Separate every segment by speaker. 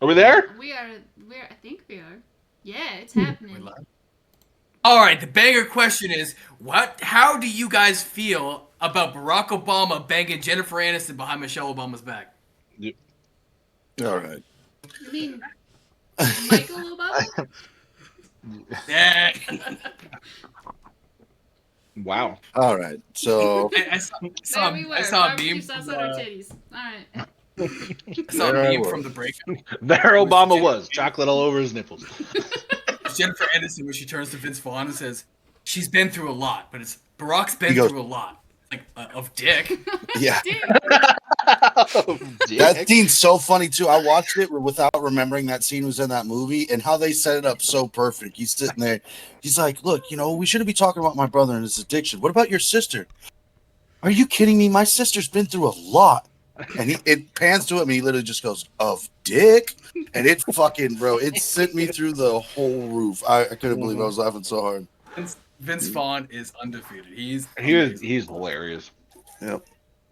Speaker 1: Are we there?
Speaker 2: We are. I think we are. Yeah, it's happening.
Speaker 3: All right, the banger question is, how do you guys feel about Barack Obama banging Jennifer Aniston behind Michelle Obama's back?
Speaker 4: All right.
Speaker 2: You mean Michael Obama?
Speaker 3: Yeah.
Speaker 1: Wow.
Speaker 4: All right. So
Speaker 3: I saw
Speaker 2: There we were.
Speaker 3: I saw a
Speaker 2: Barbecue
Speaker 3: meme
Speaker 2: sauce
Speaker 3: from,
Speaker 2: on her titties. All right.
Speaker 3: I saw
Speaker 4: There I
Speaker 3: a meme
Speaker 4: was.
Speaker 3: from the breakup.
Speaker 1: There Obama was. Chocolate all over his nipples.
Speaker 3: It's Jennifer Aniston when she turns to Vince Vaughn and says, "She's been through a lot, but Barack's been
Speaker 4: He goes-
Speaker 3: through a lot, like of dick."
Speaker 4: yeah,
Speaker 2: Dude,
Speaker 4: that scene's so funny too. I watched it without remembering that scene was in that movie and how they set it up so perfect. He's sitting there. He's like, "Look, we shouldn't be talking about my brother and his addiction. What about your sister? Are you kidding me? My sister's been through a lot." And it pans to him. And he literally just goes, "Of dick," and it fucking it sent me through the whole roof. I couldn't believe I was laughing so hard.
Speaker 3: Vince Vaughn is undefeated. He's
Speaker 1: hilarious.
Speaker 4: Yep.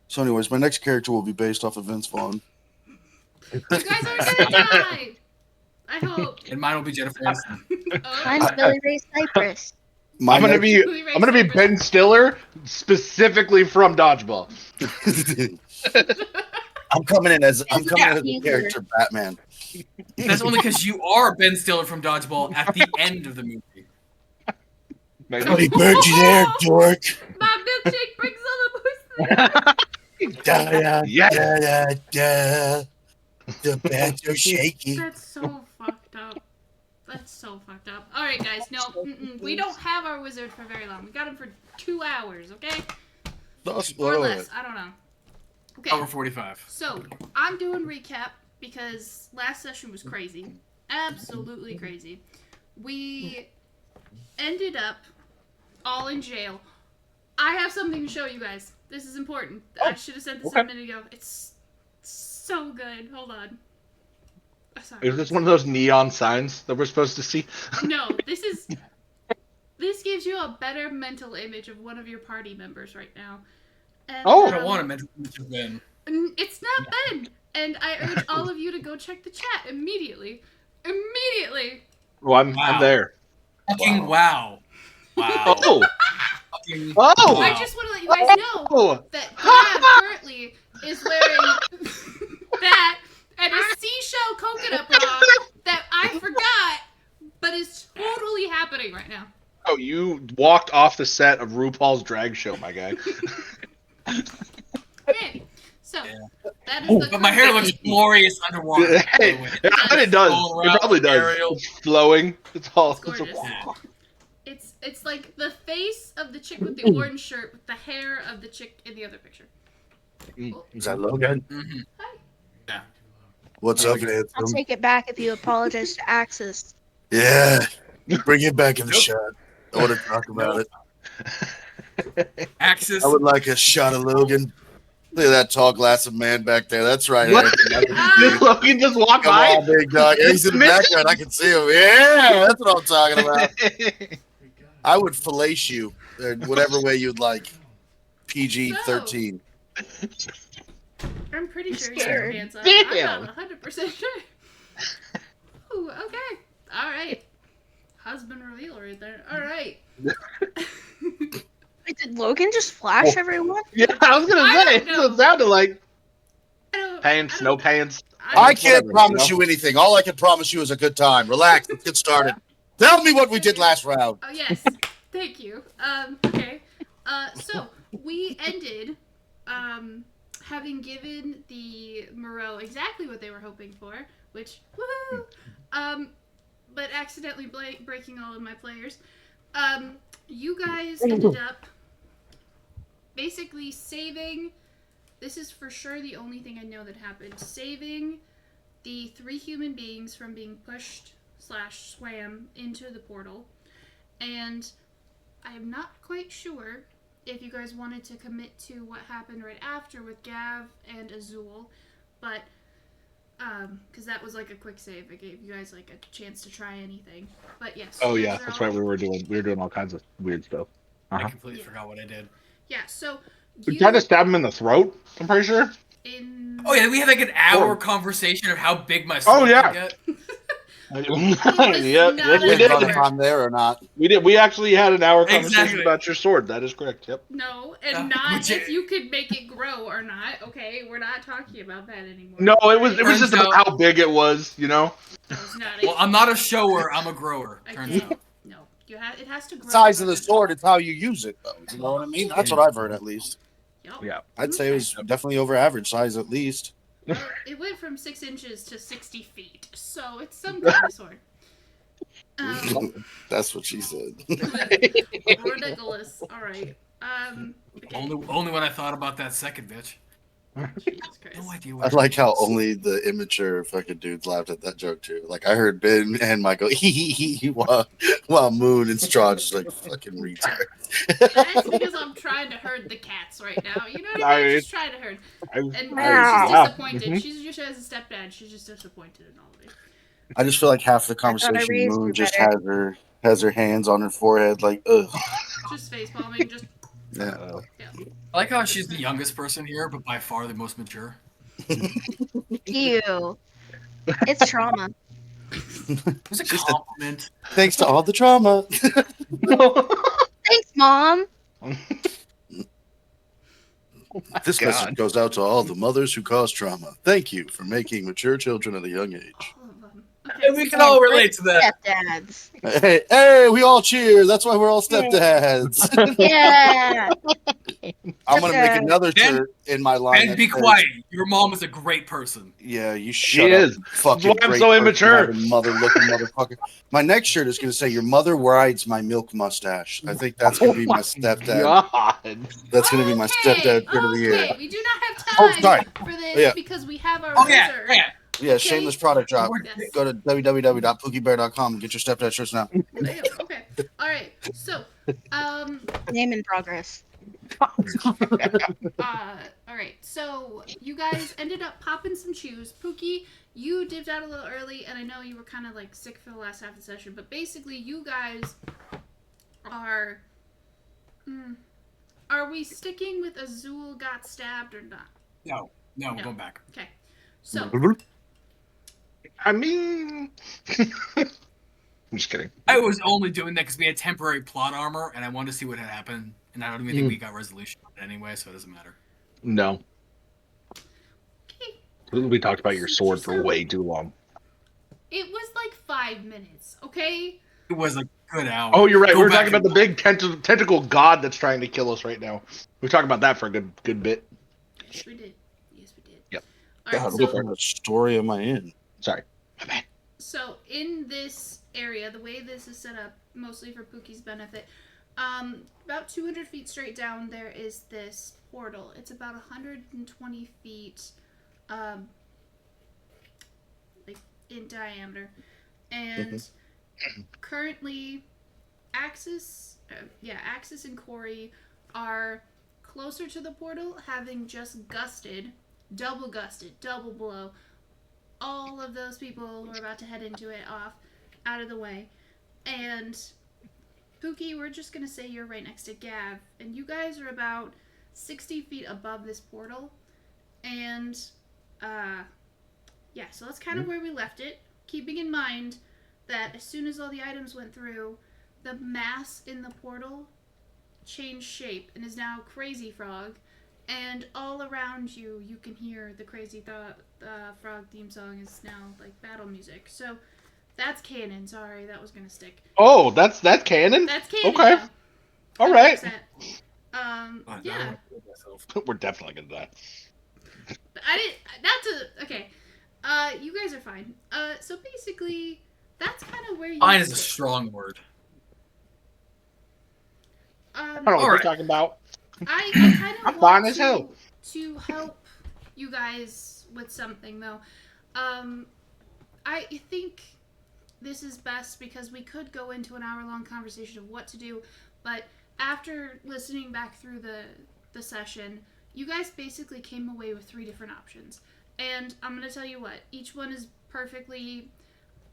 Speaker 4: So, anyways, my next character will be based off of Vince Vaughn.
Speaker 2: you guys are gonna die. I hope.
Speaker 3: and mine will be Jennifer Aniston.
Speaker 2: Oh.
Speaker 5: Mine's Billy Ray Cyrus.
Speaker 4: My
Speaker 1: I'm gonna
Speaker 4: next-
Speaker 1: be Ben Stiller, specifically from Dodgeball.
Speaker 4: I'm coming in as
Speaker 5: Yeah.
Speaker 4: the character Batman.
Speaker 3: That's only because you are Ben Stiller from Dodgeball at the end of the movie.
Speaker 4: Bloody bird, you there, dork?
Speaker 2: My milkshake brings all the booze.
Speaker 4: Da, da,
Speaker 1: Yes.
Speaker 4: da, da, da. The beds are shaky.
Speaker 2: That's so fucked up. That's so fucked up. All right, guys. No, we don't have our wizard for very long. We got him for 2 hours, okay? Or less. I don't know. Okay.
Speaker 3: Over 45.
Speaker 2: So I'm doing recap because last session was crazy, absolutely crazy. We ended up all in jail. I have something to show you guys. This is important. I should have said this a minute ago. It's so good. Hold on. Sorry.
Speaker 1: Is this one of those neon signs that we're supposed to see?
Speaker 2: No, this gives you a better mental image of one of your party members right now. And,
Speaker 1: Oh.
Speaker 3: I don't want to mention Ben.
Speaker 2: it's not Ben. And I urge all of you to go check the chat immediately. Immediately.
Speaker 1: Well, I'm
Speaker 3: Wow.
Speaker 1: there.
Speaker 3: Fucking wow. Wow.
Speaker 1: Oh,
Speaker 3: Fucking
Speaker 1: oh,
Speaker 2: I just want to let you guys know
Speaker 1: oh.
Speaker 2: that Gab currently is wearing that and a seashell coconut bra that I forgot, but is totally happening right now.
Speaker 1: Oh, you walked off the set of RuPaul's drag show, my guy.
Speaker 2: Okay, so that is the.
Speaker 3: But my hair looks glorious underwater.
Speaker 1: Hey, it does. It probably does.
Speaker 3: Ariel.
Speaker 1: It's flowing. It's all.
Speaker 2: It's gorgeous. It's like the face of the chick with the orange shirt with the hair of the chick in the other picture.
Speaker 4: Is that Logan?
Speaker 3: Mm-hmm.
Speaker 2: Hi.
Speaker 4: What's up,
Speaker 5: I'll
Speaker 4: Anthem?
Speaker 5: take it back if you apologize to Axis.
Speaker 4: Yeah. Bring it back in the shot. I want to talk about it.
Speaker 3: Axis.
Speaker 4: I would like a shot of Logan. Look at that tall glass of man back there. That's right.
Speaker 1: What?
Speaker 4: Anthony. I can see
Speaker 1: Did
Speaker 4: you.
Speaker 1: Logan just walk
Speaker 4: Come
Speaker 1: by?
Speaker 4: on, big dog. Yeah, he's in the background. I can see him. Yeah, that's what I'm talking about. I would fillet you in whatever way you'd like. PG-13.
Speaker 2: I'm pretty sure you have
Speaker 5: scared.
Speaker 2: pants on.
Speaker 1: Damn.
Speaker 2: I'm not 100% sure. Ooh, okay. All right. Husband reveal right there. All right.
Speaker 5: Wait, did Logan just flash everyone?
Speaker 1: Yeah, I was gonna
Speaker 2: I
Speaker 1: say.
Speaker 2: don't know.
Speaker 1: It sounded like
Speaker 2: I don't,
Speaker 1: pants, no pants.
Speaker 4: I can't
Speaker 1: Whatever,
Speaker 4: promise
Speaker 1: you
Speaker 4: you anything. All I can promise you is a good time. Relax. Let's get started. Tell me what we did last round.
Speaker 2: Oh yes, thank you. Okay. So we ended having given the Moreau exactly what they were hoping for, which woohoo! But accidentally breaking all of my players. You guys ended up basically saving. This is for sure the only thing I know that happened. Saving the 3 human beings from being pushed / swam into the portal. And I am not quite sure if you guys wanted to commit to what happened right after with Gav and Azul, but because that was like a quick save. It gave you guys like a chance to try anything. But yes.
Speaker 1: Oh
Speaker 2: you
Speaker 1: yeah,
Speaker 2: guys are
Speaker 1: that's
Speaker 2: all-
Speaker 1: right. We were doing all kinds of weird stuff.
Speaker 3: I
Speaker 1: Uh-huh.
Speaker 3: completely forgot what I did.
Speaker 2: Yeah. So
Speaker 1: We
Speaker 2: you
Speaker 1: tried to stab him in the throat. I'm pretty sure.
Speaker 2: in
Speaker 3: Oh yeah, we had like an hour
Speaker 1: Oh.
Speaker 3: conversation of how big my sword
Speaker 1: yeah.
Speaker 3: could get.
Speaker 1: Yep,
Speaker 2: not
Speaker 1: yes, we
Speaker 2: a
Speaker 1: did.
Speaker 4: Depends on if
Speaker 2: sword.
Speaker 4: I'm there or not.
Speaker 1: We did. We actually had an hour conversation
Speaker 3: Exactly.
Speaker 1: about your sword. That is correct. Yep.
Speaker 2: No, and
Speaker 3: Yeah,
Speaker 2: not
Speaker 3: which
Speaker 2: if
Speaker 3: it-
Speaker 2: you could make it grow or not. Okay, we're not talking about that anymore.
Speaker 1: No, it was
Speaker 3: Turns
Speaker 1: just about
Speaker 3: out-
Speaker 1: how big it was. You know.
Speaker 2: No, it's not.
Speaker 3: Well, I'm not a shower. I'm a grower.
Speaker 2: I
Speaker 3: Turns
Speaker 2: can't.
Speaker 3: out.
Speaker 2: No, it has to grow.
Speaker 4: The size of the
Speaker 2: above
Speaker 4: sword, it's how you use it, though. You know what I mean? That's what I've heard, at least.
Speaker 2: Yep.
Speaker 1: Yeah.
Speaker 4: I'd say it was definitely over average size, at least.
Speaker 2: Well, it went from 6 inches to 60 feet, so it's some kind of sword.
Speaker 4: That's what she said.
Speaker 2: Ridiculous. All right. Okay.
Speaker 3: Only when I thought about that second bitch.
Speaker 2: Jesus Christ.
Speaker 3: No idea
Speaker 4: I
Speaker 3: what.
Speaker 4: like how only the immature fucking dudes laughed at that joke too. Like I heard Ben and Michael while Moon and Straw just like fucking retard.
Speaker 2: That's because I'm trying to herd the cats right now. You know what I mean? Just trying to herd. And she's disappointed. She just has a stepdad. She's just disappointed in all of it.
Speaker 4: I just feel like half the
Speaker 5: I
Speaker 4: conversation
Speaker 5: raised
Speaker 4: Moon
Speaker 5: you
Speaker 4: just
Speaker 5: better.
Speaker 4: has her hands on her forehead like ugh.
Speaker 2: Just face palming. Just
Speaker 4: Yeah.
Speaker 3: I like how she's the youngest person here, but by far the most mature.
Speaker 5: Ew. It's trauma.
Speaker 3: It's a
Speaker 4: She said-
Speaker 3: compliment.
Speaker 4: Thanks to all the trauma.
Speaker 5: Thanks, Mom.
Speaker 4: This
Speaker 1: God.
Speaker 4: message goes out to all the mothers who cause trauma. Thank you for making mature children at a young age.
Speaker 2: all of them.
Speaker 3: And we can all relate to that.
Speaker 5: Stepdads.
Speaker 4: Hey, we all cheer. That's why we're all stepdads.
Speaker 5: Yeah.
Speaker 4: I'm gonna make another
Speaker 3: Ben-
Speaker 4: shirt in my line.
Speaker 3: And
Speaker 4: that
Speaker 3: be
Speaker 4: says,
Speaker 3: quiet. Your mom is a great person.
Speaker 4: Yeah, you
Speaker 1: She
Speaker 4: shut up.
Speaker 1: is.
Speaker 4: Fucking
Speaker 1: That's why I'm
Speaker 4: great
Speaker 1: so
Speaker 4: person
Speaker 1: immature.
Speaker 4: having mother-looking motherfucker. My next shirt is gonna say, "Your mother rides my milk mustache." I think that's gonna be my stepdad.
Speaker 1: God.
Speaker 4: That's gonna be my stepdad shirt of the year.
Speaker 2: Okay, we do not have
Speaker 4: Oh,
Speaker 2: time
Speaker 4: sorry.
Speaker 2: for this
Speaker 4: Yeah.
Speaker 2: because we have our
Speaker 3: Oh yeah,
Speaker 2: wizard.
Speaker 3: yeah.
Speaker 4: Yeah, shameless product drop.
Speaker 2: Yes.
Speaker 4: Go to www.pookiebear.com and get your stepdad shirts now.
Speaker 2: Damn, okay. All right. So,
Speaker 5: Name in progress.
Speaker 2: all right. So you guys ended up popping some chews. Pookie, you dipped out a little early, and I know you were kind of like sick for the last half of the session, but basically, you guys are. Are we sticking with Azul got stabbed or not?
Speaker 3: No,
Speaker 2: No.
Speaker 3: we're going back.
Speaker 2: Okay. So,
Speaker 1: I mean, I'm just kidding.
Speaker 3: I was only doing that because we had temporary plot armor, and I wanted to see what had happened. And I don't even think we got resolution on it anyway, so it doesn't matter.
Speaker 1: No,
Speaker 2: okay.
Speaker 1: we talked about your sword for way too long.
Speaker 2: It was like 5 minutes, okay?
Speaker 3: It was a good hour.
Speaker 1: Oh, you're right.
Speaker 3: Go
Speaker 1: We were
Speaker 3: back
Speaker 1: talking about the big tentacle god that's trying to kill us right now. We were talking about that for a good bit.
Speaker 2: Yes, we did. Yes, we did.
Speaker 1: Yep.
Speaker 2: All right,
Speaker 4: God,
Speaker 2: so,
Speaker 4: what kind of story am I in?
Speaker 1: Sorry. My bad.
Speaker 2: so in this area, the way this is set up, mostly for Pookie's benefit, about 200 feet straight down, there is this portal. It's about 120 feet, like in diameter, and currently, Axis and Corey are closer to the portal, having just double blow all of those people who are about to head into it out of the way. And Pookie, we're just gonna say you're right next to Gav, and you guys are about 60 feet above this portal. And yeah, so that's kind of where we left it, keeping in mind that as soon as all the items went through, the mass in the portal changed shape and is now Crazy Frog. And all around you, you can hear the Crazy Frog theme song is now like battle music. So that's canon. Sorry, that was gonna stick.
Speaker 1: Oh, that's canon.
Speaker 2: That's canon.
Speaker 1: Okay.
Speaker 2: Now.
Speaker 1: All right.
Speaker 2: 100%. Yeah.
Speaker 1: We're definitely gonna die.
Speaker 2: I didn't. Not to. Okay. You guys are fine. So basically, that's kind of where you.
Speaker 3: Fine is a
Speaker 2: sit.
Speaker 3: strong word.
Speaker 1: I don't know what
Speaker 3: All
Speaker 1: you're
Speaker 3: right.
Speaker 1: talking about.
Speaker 2: I kind of
Speaker 1: I'm
Speaker 2: want
Speaker 1: fine as hell.
Speaker 2: to help you guys with something though. I think this is best because we could go into an hour-long conversation of what to do, but after listening back through the session, you guys basically came away with 3 different options. And I'm going to tell you what, each one is perfectly...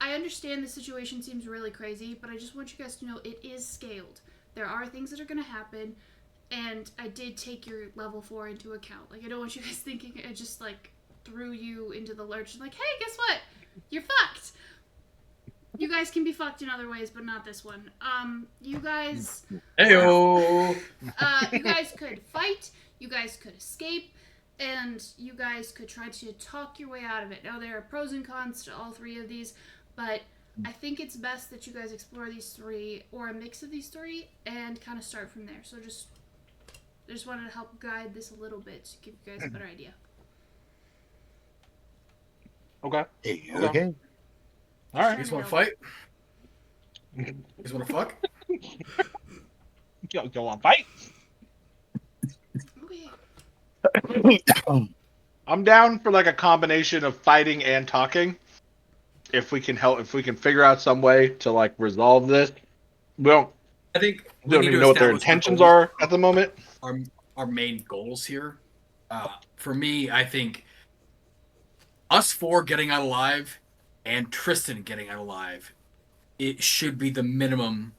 Speaker 2: I understand the situation seems really crazy, but I just want you guys to know it is scaled. There are things that are going to happen, and I did take your level 4 into account. Like, I don't want you guys thinking I just, like, threw you into the lurch. Like, hey, guess what? You're fucked. You guys can be fucked in other ways, but not this one. You guys...
Speaker 3: Heyo.
Speaker 2: You guys could fight, you guys could escape, and you guys could try to talk your way out of it. Now, there are pros and cons to all three of these, but I think it's best that you guys explore these three, or a mix of these three, and kind of start from there. So I just wanted to help guide this a little bit to give you guys a better idea.
Speaker 1: Okay.
Speaker 4: Okay.
Speaker 1: All right.
Speaker 3: You guys want to fight? You guys want to fuck?
Speaker 1: Go on, fight.
Speaker 2: Okay.
Speaker 1: I'm down for like a combination of fighting and talking. If we can figure out some way to like resolve this.
Speaker 3: I think
Speaker 1: We don't even know what their intentions are at the moment.
Speaker 3: Our main goals here. For me, I think us four getting out alive and Tristan getting out alive, it should be the minimum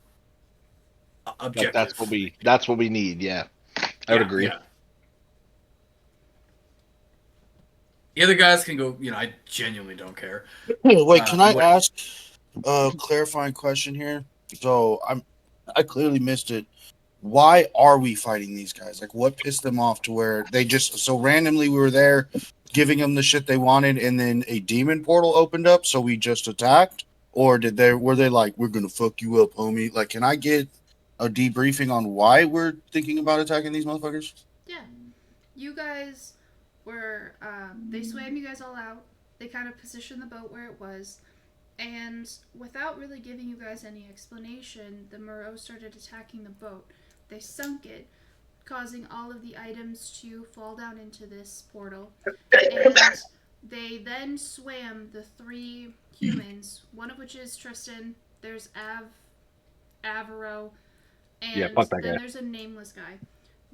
Speaker 3: objective.
Speaker 1: Like, that's what we need. Yeah, I would agree.
Speaker 3: Yeah. The other guys can go. I genuinely don't care.
Speaker 4: Wait, can I ask a clarifying question here? So I clearly missed it. Why are we fighting these guys? Like, what pissed them off to where they just so randomly we were there giving them the shit they wanted, and then a demon portal opened up, so we just attacked? Or were they like, we're gonna fuck you up, homie? Like, can I get a debriefing on why we're thinking about attacking these motherfuckers?
Speaker 2: Yeah. You guys were, they swam you guys all out. They kind of positioned the boat where it was. And without really giving you guys any explanation, the Moreau started attacking the boat. They sunk it, causing all of the items to fall down into this portal. And they then swam the three humans, one of which is Tristan. There's Avero, and
Speaker 1: fuck that
Speaker 2: then
Speaker 1: guy.
Speaker 2: there's a nameless guy.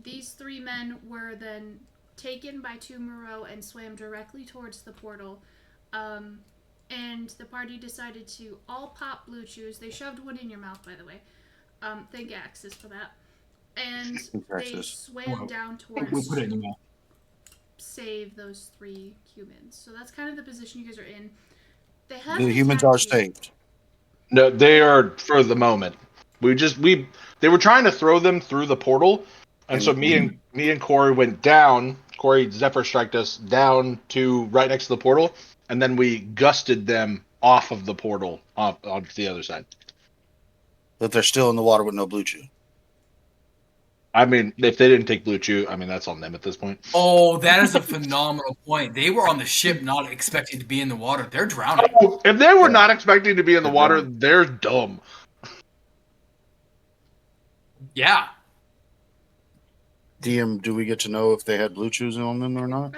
Speaker 2: These three men were then taken by two Moreau and swam directly towards the portal. And the party decided to all pop blue chews. They shoved one in your mouth, by the way. Thank Axis for that. And they swam down towards
Speaker 3: Put it in the mouth.
Speaker 2: save those three humans. So that's kind of the position you guys are in. They have
Speaker 4: The humans are saved.
Speaker 1: No, they are for the moment. They were trying to throw them through the portal, and so me and Corey went down. Corey Zephyr striked us down to right next to the portal, and then we gusted them off of the portal onto the other side.
Speaker 4: But they're still in the water with no blue chew.
Speaker 1: I mean, if they didn't take Blue Chew, I mean, that's on them at this point.
Speaker 3: Oh, that is a phenomenal point. They were on the ship not expecting to be in the water. They're drowning.
Speaker 1: Oh, if they were not expecting to be in the water, they're dumb.
Speaker 3: Yeah.
Speaker 4: DM, do we get to know if they had blue chews on them or not?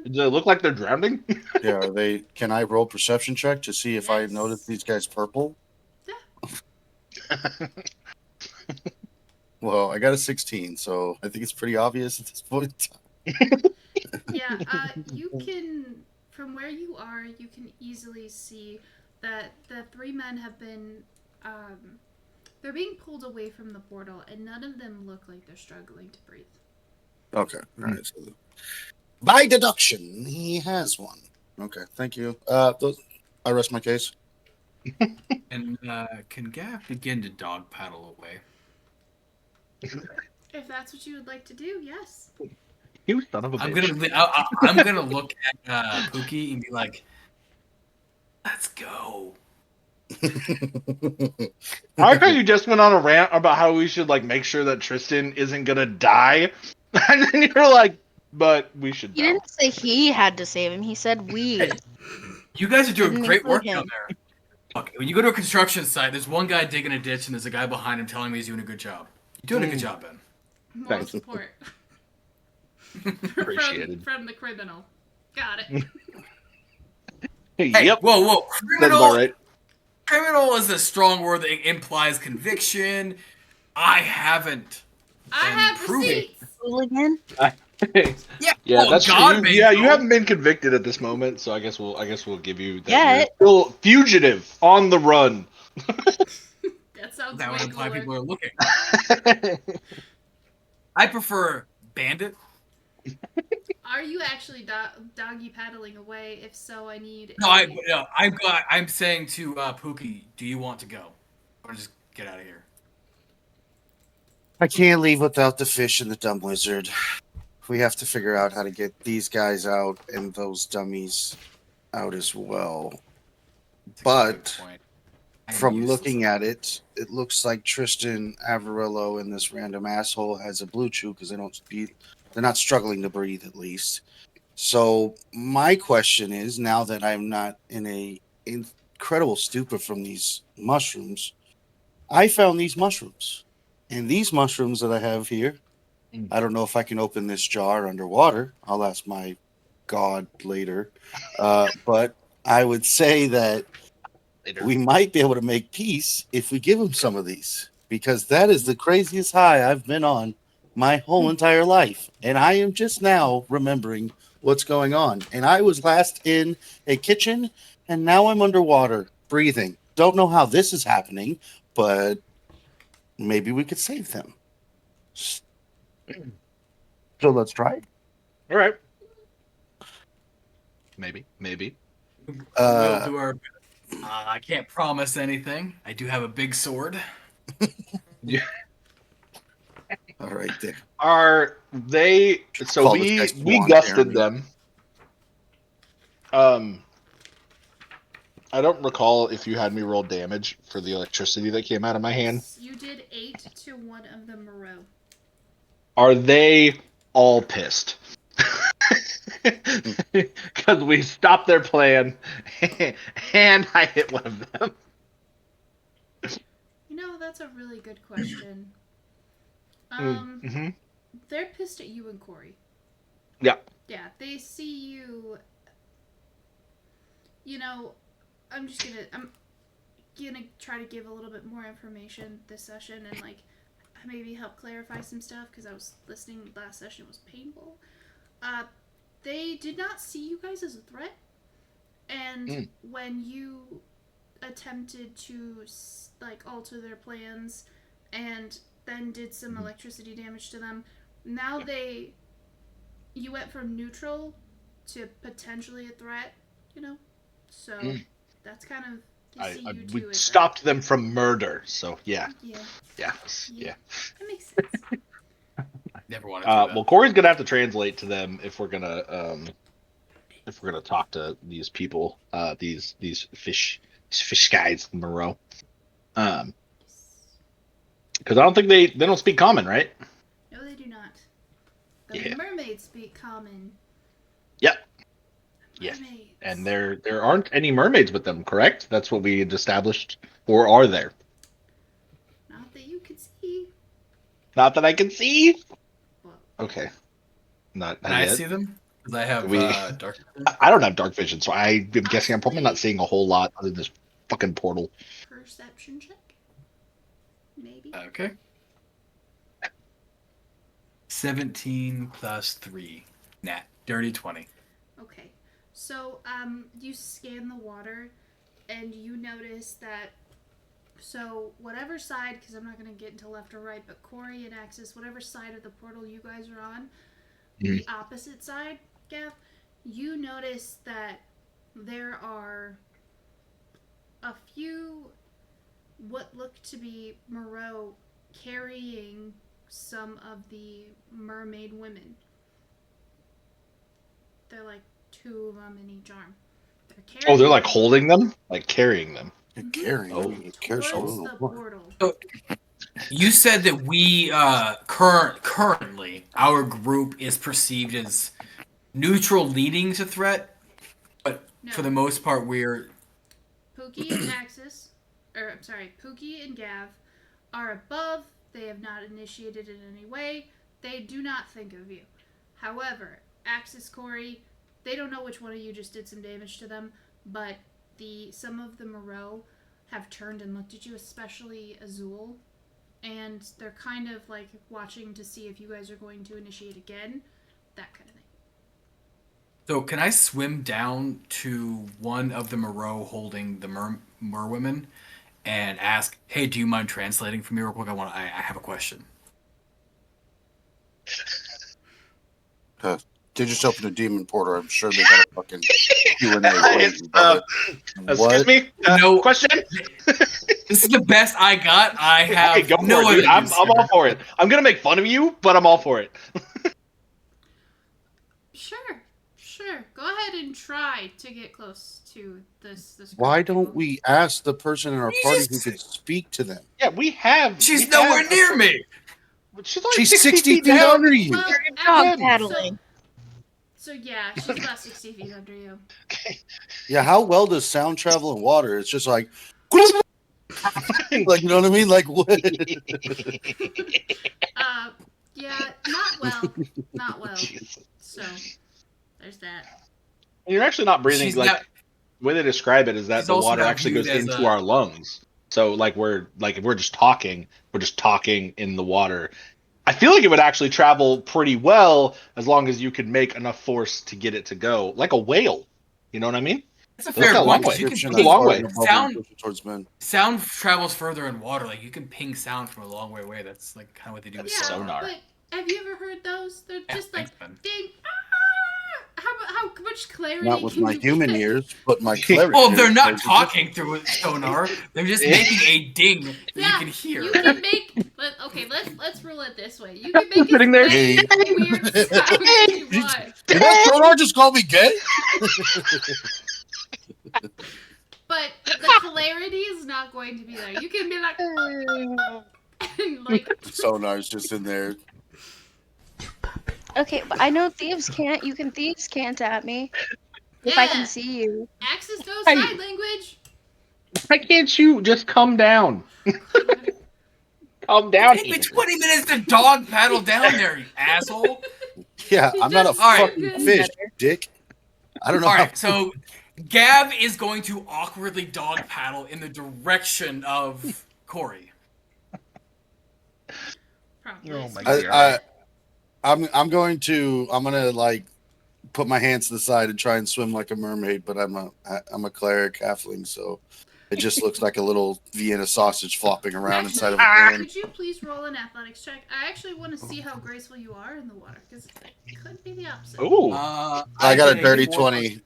Speaker 1: Does it look like they're drowning?
Speaker 4: Yeah, are they? Can I roll perception check to see if I
Speaker 2: Yes.
Speaker 4: notice these guys purple? Well, I got a 16, so I think it's pretty obvious at this point.
Speaker 2: Yeah, you can, from where you are, you can easily see that the three men have been, they're being pulled away from the portal, and none of them look like they're struggling to breathe.
Speaker 4: Okay, all right. So by deduction, he has one. Okay, thank you. I rest my case.
Speaker 3: And can Gav begin to dog paddle away?
Speaker 2: If that's what you would like to do, yes.
Speaker 1: You son of a bitch.
Speaker 3: I'm gonna look at Pookie and be like, "Let's go."
Speaker 1: I like how you just went on a rant about how we should like make sure that Tristan isn't gonna die, and then you're like, "But we should."
Speaker 5: He didn't say he had to save him. He said we.
Speaker 3: You guys are doing
Speaker 5: Didn't
Speaker 3: great
Speaker 5: include
Speaker 3: work
Speaker 5: him.
Speaker 3: down there. Look, when you go to a construction site, there's one guy digging a ditch and there's a guy behind him telling me he's doing a good job. You're doing a good job, Ben.
Speaker 2: Moral
Speaker 1: Thanks.
Speaker 2: support.
Speaker 1: Appreciated.
Speaker 2: From the criminal. Got it.
Speaker 3: Hey,
Speaker 1: Yep,
Speaker 3: whoa.
Speaker 1: that's about right.
Speaker 3: Criminal is a strong word that implies conviction. I haven't.
Speaker 2: I have
Speaker 3: proven-
Speaker 2: receipts.
Speaker 5: Hooligan?
Speaker 1: Yeah,
Speaker 3: oh,
Speaker 1: that's
Speaker 3: God,
Speaker 1: true.
Speaker 3: man,
Speaker 1: Yeah, you
Speaker 3: no.
Speaker 1: haven't been convicted at this moment, so I guess we'll give you that.
Speaker 5: Yeah,
Speaker 1: You're still fugitive on the run.
Speaker 2: That sounds
Speaker 3: That would
Speaker 2: way
Speaker 3: imply
Speaker 2: cooler.
Speaker 3: people are looking. I prefer bandit
Speaker 2: Are you actually doggy paddling away? If so, I need.
Speaker 3: No, I'm saying to Pookie, do you want to go, or just get out of here?
Speaker 4: I can't leave without the fish and the dumb wizard. We have to figure out how to get these guys out and those dummies out as well.
Speaker 3: That's a good
Speaker 4: But
Speaker 3: point. I'm
Speaker 4: from
Speaker 3: useless.
Speaker 4: looking at it, it looks like Tristan Avarillo and this random asshole has a blue chew because they're not struggling to breathe at least. So my question is, now that I'm not in a incredible stupor from these mushrooms, I found these mushrooms. And these mushrooms that I have here, I don't know if I can open this jar underwater. I'll ask my god later. But I would say that
Speaker 1: Later.
Speaker 4: we might be able to make peace if we give him some of these, because that is the craziest high I've been on my whole entire life. And I am just now remembering what's going on. And I was last in a kitchen, and now I'm underwater breathing. Don't know how this is happening, but maybe we could save them. So let's try it.
Speaker 1: All right. Maybe.
Speaker 3: We'll do our best. I can't promise anything. I do have a big sword.
Speaker 4: All right, there.
Speaker 1: Are they? So
Speaker 4: Call this guy
Speaker 1: we
Speaker 4: Swan,
Speaker 1: gusted
Speaker 4: Jeremy.
Speaker 1: them. I don't recall if you had me roll damage for the electricity that came out of my hand.
Speaker 2: You did 8 to one of the Moreau.
Speaker 1: Are they all pissed? Because we stopped their plan, and I hit one of them.
Speaker 2: You know, that's a really good question.
Speaker 1: Mm-hmm.
Speaker 2: They're pissed at you and Corey.
Speaker 1: Yeah.
Speaker 2: Yeah, they see you. You know, I'm gonna try to give a little bit more information this session and like maybe help clarify some stuff because I was listening last session, it was painful. They did not see you guys as a threat, and when you attempted to like alter their plans and then did some electricity damage to them, now you went from neutral to potentially a threat, you know? So that's kind of
Speaker 1: we stopped them from murder, so yeah.
Speaker 2: Yeah.
Speaker 1: Yeah.
Speaker 2: That makes sense.
Speaker 3: Never want to do that.
Speaker 1: Well, Corey's gonna have to translate to them if we're gonna talk to these people, these fish guys in Moreau. Because I don't think they don't speak common, right?
Speaker 2: No, they do not. The mermaids speak common.
Speaker 1: Yep.
Speaker 2: Yes.
Speaker 1: And there aren't any mermaids with them, correct? That's what we had established. Or are there?
Speaker 2: Not that you can see.
Speaker 1: Not that I can see.
Speaker 2: Well,
Speaker 1: okay. Not
Speaker 3: Can
Speaker 1: yet.
Speaker 3: I see them? Because I have dark vision.
Speaker 1: I don't have dark vision, so I'm guessing I'm probably not seeing a whole lot other than this fucking portal.
Speaker 2: Perception check? Maybe.
Speaker 3: Okay. 17 plus 3. Nat. Dirty 20.
Speaker 2: Okay. So, you scan the water and you notice that, so whatever side, because I'm not going to get into left or right, but Corey and Axis, whatever side of the portal you guys are on, the opposite side, Gav, you notice that there are a few what look to be Moreau carrying some of the mermaid women. They're like 2 of them in each arm.
Speaker 1: They're like holding them, like carrying them.
Speaker 4: Carrying.
Speaker 2: Towards the portal.
Speaker 3: So, you said that we currently our group is perceived as neutral, leading to threat, but for the most part we're
Speaker 2: Pookie and Axis, Pookie and Gav are above. They have not initiated in any way. They do not think of you. However, Axis, Corey, they don't know which one of you just did some damage to them, but some of the Moreau have turned and looked at you, especially Azul, and they're kind of like watching to see if you guys are going to initiate again, that kind of thing.
Speaker 3: So can I swim down to one of the Moreau holding the merwomen and ask, "Hey, do you mind translating for me real quick? I have a question."
Speaker 4: They just opened a demon portal. I'm sure they got a fucking Q&A.
Speaker 1: Excuse me?
Speaker 3: No.
Speaker 1: Question?
Speaker 3: This is the best I got. I have
Speaker 1: Hey, go
Speaker 3: no
Speaker 1: for it, dude. I'm
Speaker 3: evidence.
Speaker 1: all for it. I'm going to make fun of you, but I'm all for it.
Speaker 2: Sure. Go ahead and try to get close to this.
Speaker 4: Why don't we ask the person in our party who could speak to them?
Speaker 1: Yeah, we have.
Speaker 3: She's nowhere near me.
Speaker 1: She's like
Speaker 4: She's 60 feet
Speaker 1: down.
Speaker 4: under you.
Speaker 2: Well,
Speaker 5: Dog
Speaker 2: actually,
Speaker 5: paddling.
Speaker 2: So yeah, she's about 60 feet under you.
Speaker 4: Yeah, how well does sound travel in water? It's just like, like, you know what I mean? Like, what?
Speaker 2: Yeah, not well. So there's that.
Speaker 1: You're actually not breathing.
Speaker 3: She's
Speaker 1: like
Speaker 3: not-
Speaker 1: the way they describe it is that
Speaker 3: She's
Speaker 1: the
Speaker 3: also
Speaker 1: water
Speaker 3: not
Speaker 1: actually
Speaker 3: viewed
Speaker 1: goes
Speaker 3: as
Speaker 1: into
Speaker 3: a-
Speaker 1: our lungs. So if we're just talking in the water. I feel like it would actually travel pretty well as long as you could make enough force to get it to go, like a whale. You know what I mean?
Speaker 3: That's a
Speaker 1: That's
Speaker 3: fair
Speaker 1: a long
Speaker 3: point. 'Cause
Speaker 1: way.
Speaker 3: You
Speaker 4: Description
Speaker 3: can
Speaker 1: It's a long
Speaker 4: of
Speaker 1: way.
Speaker 4: farting above
Speaker 3: Sound-
Speaker 4: and pushing towards men.
Speaker 3: sound travels further in water. Like you can ping sound from a long way away. That's like kind of what they do with
Speaker 2: Yeah,
Speaker 1: sonar.
Speaker 2: but have you ever heard those? They're
Speaker 3: Yeah,
Speaker 2: just like
Speaker 3: thanks, Ben.
Speaker 2: ding. How much clarity?
Speaker 4: Not with
Speaker 2: can
Speaker 4: my
Speaker 2: you
Speaker 4: human
Speaker 2: get?
Speaker 4: ears, but my cleric
Speaker 3: Oh,
Speaker 4: ears.
Speaker 3: they're not
Speaker 4: There's a
Speaker 3: talking through a sonar. They're just making a ding that
Speaker 2: Yeah,
Speaker 3: you can hear.
Speaker 2: You can make. Let's rule it this way. You can make
Speaker 1: Sitting
Speaker 2: as
Speaker 1: there.
Speaker 2: many weird sounds as you want,
Speaker 4: Did that sonar just call me gay?
Speaker 2: but the clarity is not going to be there. You can be like, and like
Speaker 4: Sonar's just in there.
Speaker 5: Okay, but I know thieves can't. You can thieves can't at me if I
Speaker 2: Yeah.
Speaker 5: can see you.
Speaker 2: access goes
Speaker 1: Hey.
Speaker 2: sign language.
Speaker 1: Why can't you just come down? Come down
Speaker 3: It
Speaker 1: here.
Speaker 3: takes me 20 minutes to dog paddle down there, you asshole.
Speaker 4: Yeah, I'm not a
Speaker 3: Alright.
Speaker 4: fucking fish, dick. I don't know.
Speaker 3: All
Speaker 4: how-
Speaker 3: right, so Gab is going to awkwardly dog paddle in the direction of Corey.
Speaker 2: Probably.
Speaker 1: Oh my
Speaker 2: smart.
Speaker 1: God.
Speaker 4: I'm gonna like put my hands to the side and try and swim like a mermaid, but I'm a cleric halfling, so it just looks like a little Vienna sausage flopping around inside of a pan.
Speaker 2: Could you please roll an athletics check? I actually want to see how graceful you are in the water, because it could be the opposite.
Speaker 1: Ooh.
Speaker 4: I got a
Speaker 3: did
Speaker 4: dirty
Speaker 3: 4
Speaker 4: 20.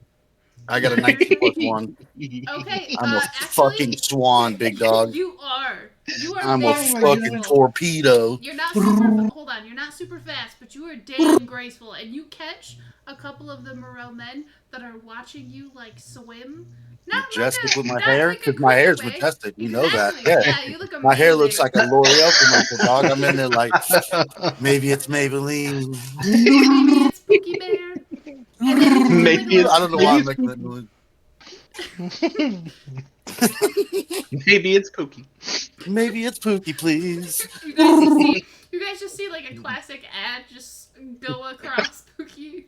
Speaker 4: I got a 19 plus 1.
Speaker 2: Okay,
Speaker 4: I'm a
Speaker 2: actually,
Speaker 4: fucking swan, big dog.
Speaker 2: You are.
Speaker 4: I'm a
Speaker 2: very
Speaker 4: fucking
Speaker 2: graceful.
Speaker 4: torpedo.
Speaker 2: You're not super. Hold on. You're not super fast, but you are damn graceful, and you catch a couple of the Morel men that are watching you like swim. Not
Speaker 4: Majestic
Speaker 2: like a,
Speaker 4: with my
Speaker 2: not
Speaker 4: hair,
Speaker 2: like a
Speaker 4: because my hair is
Speaker 2: creepy way.
Speaker 4: majestic. You know that.
Speaker 2: Exactly.
Speaker 4: Yeah.
Speaker 2: You look amazing.
Speaker 4: My hair looks like a L'Oreal commercial, dog. I'm in there like, maybe it's Maybelline.
Speaker 2: Maybe it's Pookie Bear. And then you do,
Speaker 1: Maybe
Speaker 2: like, a
Speaker 1: it's-
Speaker 4: I don't know why I'm
Speaker 2: little-
Speaker 4: making that noise.
Speaker 1: Maybe it's Pookie.
Speaker 4: Maybe it's Pookie, please.
Speaker 2: You guys just see like a classic ad just go across Pookie.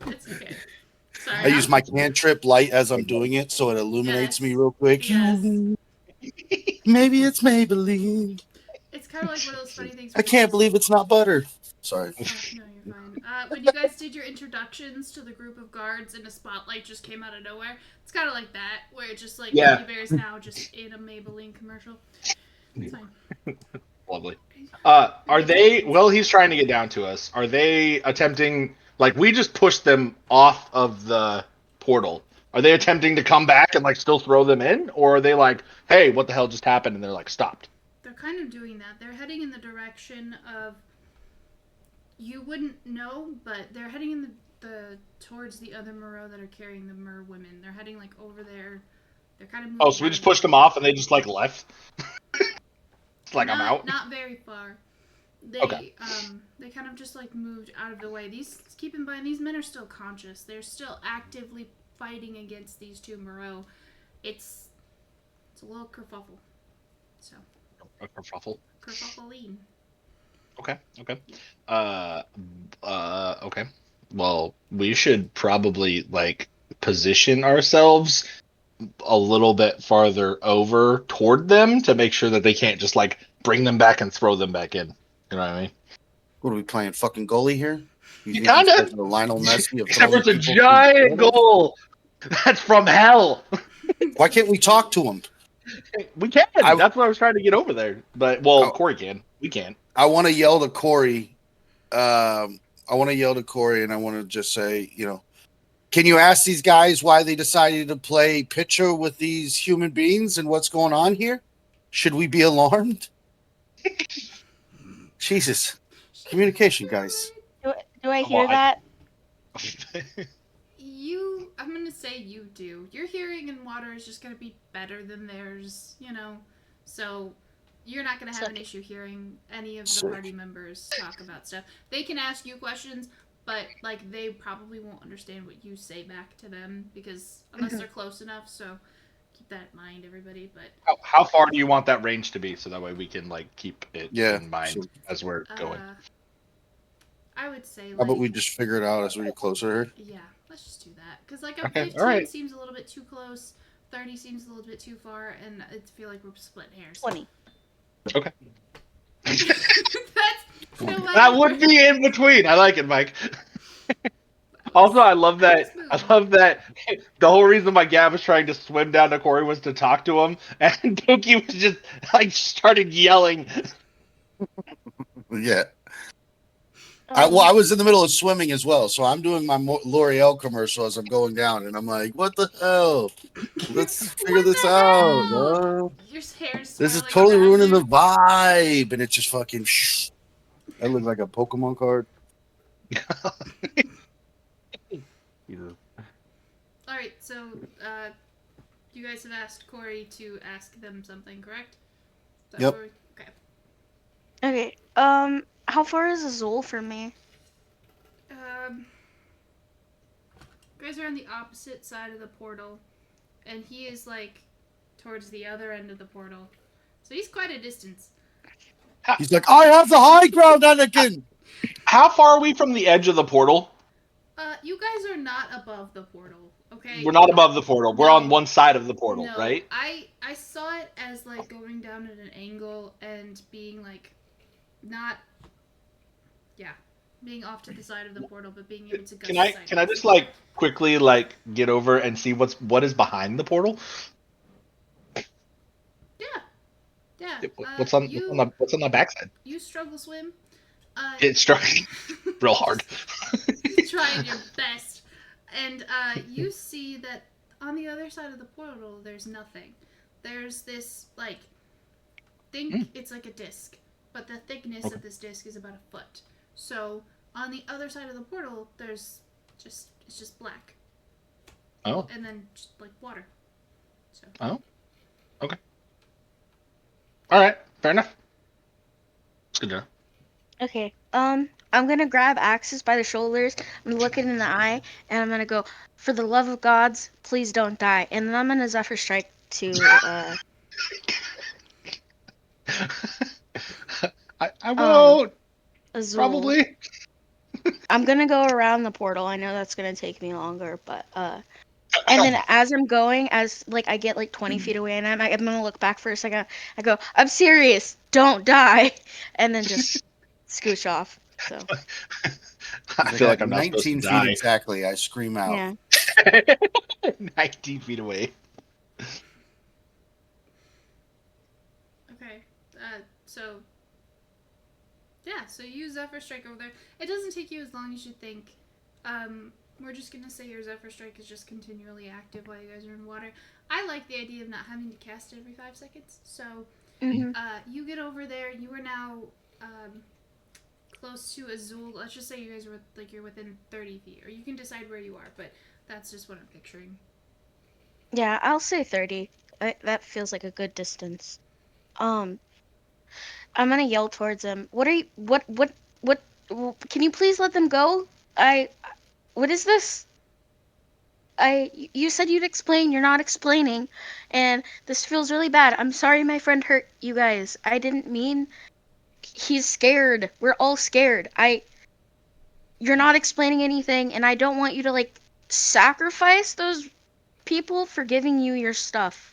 Speaker 2: It's okay. Sorry.
Speaker 4: I use my cantrip light as I'm doing it, so it illuminates me real quick.
Speaker 2: Yes.
Speaker 4: Maybe it's Maybelline.
Speaker 2: It's kind of like one of those funny things.
Speaker 4: I can't believe it's not butter. Sorry.
Speaker 2: Oh, no, you're fine. When you guys did your introductions to the group of guards and a spotlight just came out of nowhere, it's kind of like that, where it's just like
Speaker 1: Yeah.
Speaker 2: Pookie Bear's now just in a Maybelline commercial. It's fine.
Speaker 1: Lovely. Are they? Well, he's trying to get down to us. Are they attempting? Like we just pushed them off of the portal. Are they attempting to come back and like still throw them in, or are they like, "Hey, what the hell just happened?" and they're like, "Stopped."
Speaker 2: They're kind of doing that. They're heading in the direction of. You wouldn't know, but they're heading in the towards the other Moreau that are carrying the Mer women. They're heading like over there. They're kind of.
Speaker 1: Oh, so we just pushed them off and they just like left. It's like I'm out.
Speaker 2: Not very far. They
Speaker 1: Okay.
Speaker 2: They kind of just like moved out of the way. Keep in mind these men are still conscious. They're still actively fighting against these two Moreau. It's a little kerfuffle. So
Speaker 1: A kerfuffle.
Speaker 2: kerfuffling.
Speaker 1: Okay. Okay. Well, we should probably like position ourselves a little bit farther over toward them to make sure that they can't just like bring them back and throw them back in. You know what I mean?
Speaker 4: What are we playing? Fucking goalie here? You think
Speaker 1: Kinda.
Speaker 4: these guys are the Lionel Messi of
Speaker 1: Except for it's a
Speaker 4: throwing people
Speaker 1: giant
Speaker 4: through-
Speaker 1: goal. That's from hell.
Speaker 4: Why can't we talk to him?
Speaker 1: We can.
Speaker 4: I-
Speaker 1: That's what I was trying to get over there. But
Speaker 4: Oh.
Speaker 1: Corey can. We can't.
Speaker 4: I want to yell to Corey, I want to yell to Corey, and I want to just say, can you ask these guys why they decided to play pitcher with these human beings and what's going on here? Should we be alarmed? Jesus. Communication, guys.
Speaker 5: Do I
Speaker 1: Well,
Speaker 5: hear that?
Speaker 2: I'm gonna say you do. Your hearing in water is just gonna be better than theirs, So you're not gonna have an issue hearing any of the party members talk about stuff. They can ask you questions, but like they probably won't understand what you say back to them because unless they're close enough. So keep that in mind, everybody. But
Speaker 1: how far do you want that range to be so that way we can like keep it in mind
Speaker 4: So
Speaker 1: as we're going?
Speaker 2: I would say
Speaker 4: how about
Speaker 2: like
Speaker 4: we just figure it out as we get closer?
Speaker 2: yeah, let's just do that because like a
Speaker 1: Okay,
Speaker 2: 15
Speaker 1: alright.
Speaker 2: seems a little bit too close, 30 seems a little bit too far, and I feel like we're splitting hairs.
Speaker 5: 20.
Speaker 1: Okay.
Speaker 2: That's
Speaker 1: That would be in between. I like it, Mike. Also, I love that. I love that. The whole reason my Gab was trying to swim down to Corey was to talk to him, and Dookie was just like started yelling.
Speaker 4: Yeah. I was in the middle of swimming as well, so I'm doing my L'Oreal commercial as I'm going down, and I'm like, "What the hell? Let's figure this out."
Speaker 2: Your hair's
Speaker 4: This is
Speaker 2: swirling
Speaker 4: totally
Speaker 2: around
Speaker 4: ruining
Speaker 2: you.
Speaker 4: the vibe, and it's just fucking. I look like a Pokemon card.
Speaker 2: All right, so you guys have asked Corey to ask them something, correct? Is that
Speaker 4: Yep.
Speaker 2: Okay.
Speaker 5: Okay. How far is Azul from me?
Speaker 2: You guys are on the opposite side of the portal, and he is like towards the other end of the portal, so he's quite a distance.
Speaker 4: He's like, "I have the high ground, Anakin."
Speaker 1: How far are we from the edge of the portal?
Speaker 2: You guys are not above the portal, okay?
Speaker 1: We're not above the portal. We're on
Speaker 2: No.
Speaker 1: one side of the portal,
Speaker 2: No,
Speaker 1: right?
Speaker 2: I saw it as like going down at an angle and being like not being off to the side of the portal, but being able to go.
Speaker 1: Can I just like quickly like get over and see what is behind the portal?
Speaker 2: Yeah.
Speaker 1: What's on the backside?
Speaker 2: You struggle swim.
Speaker 1: It's struck real hard.
Speaker 2: Trying your best, and you see that on the other side of the portal, there's nothing. There's this like it's like a disc, but the thickness of this disc is about a foot. So on the other side of the portal, it's just black.
Speaker 1: Oh.
Speaker 2: And then just like water. So.
Speaker 1: Oh. Okay. All right. Fair enough. It's good to know.
Speaker 5: Okay. I'm gonna grab Axis by the shoulders. I'm gonna look it in the eye, and I'm gonna go, "For the love of gods, please don't die." And then I'm gonna Zephyr Strike to
Speaker 1: I won't.
Speaker 5: Azul.
Speaker 1: Probably.
Speaker 5: I'm gonna go around the portal. I know that's gonna take me longer, but and then as I'm going, as like I get like 20 feet away, and I'm gonna look back for a second. I go, "I'm serious. Don't die," and then just scooch off. So
Speaker 1: I feel like I'm not
Speaker 4: 19
Speaker 1: supposed to
Speaker 4: feet
Speaker 1: die.
Speaker 4: exactly. I scream out.
Speaker 5: yeah.
Speaker 1: 19 feet away.
Speaker 2: Okay. So. Yeah, so you Zephyr Strike over there. It doesn't take you as long as you think. We're just gonna say your Zephyr Strike is just continually active while you guys are in water. I like the idea of not having to cast it every 5 seconds. So, you get over there. You are now close to Azul. Let's just say you guys were you're within 30 feet, or you can decide where you are. But that's just what I'm picturing.
Speaker 5: Yeah, I'll say 30. That feels like a good distance. I'm gonna yell towards them. What are you? What? Can you please let them go? What is this? You said you'd explain. You're not explaining, and this feels really bad. I'm sorry, my friend hurt you guys. I didn't mean. He's scared. We're all scared. You're not explaining anything, and I don't want you to like sacrifice those people for giving you your stuff.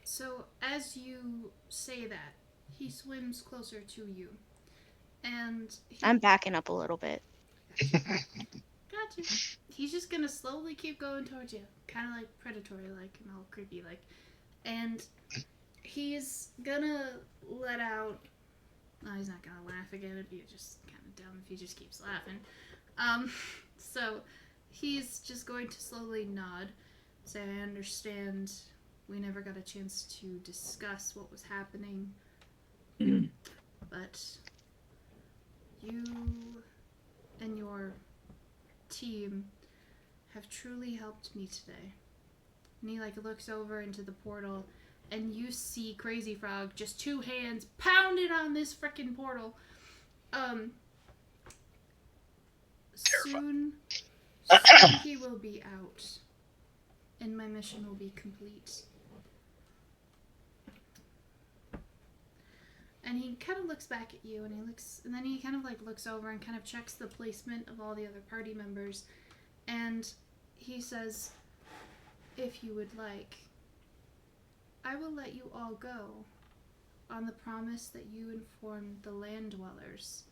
Speaker 2: So as you say that, he swims closer to you, and
Speaker 5: I'm backing up a little bit.
Speaker 2: Gotcha. He's just gonna slowly keep going towards you, kind of like predatory, like and all creepy, like, and he's gonna let out Oh, he's not gonna laugh again. It'd be just kind of dumb if he just keeps laughing. So he's just going to slowly nod, say, I understand we never got a chance to discuss what was happening, but you and your team have truly helped me today. And he looks over into the portal, and you see Crazy Frog just 2 hands pounded on this frickin' portal. Soon he will be out, and my mission will be complete. And he kind of looks back at you, and then he kind of looks over and kind of checks the placement of all the other party members, and he says, if you would like, I will let you all go on the promise that you inform the land dwellers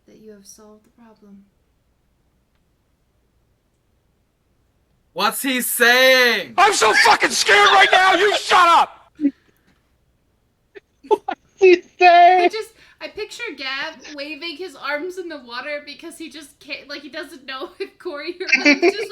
Speaker 2: that you have solved the problem.
Speaker 3: What's he saying?
Speaker 6: I'm so fucking scared right now. You shut up.
Speaker 2: I picture Gab waving his arms in the water because he just can't, he doesn't know if Corey or just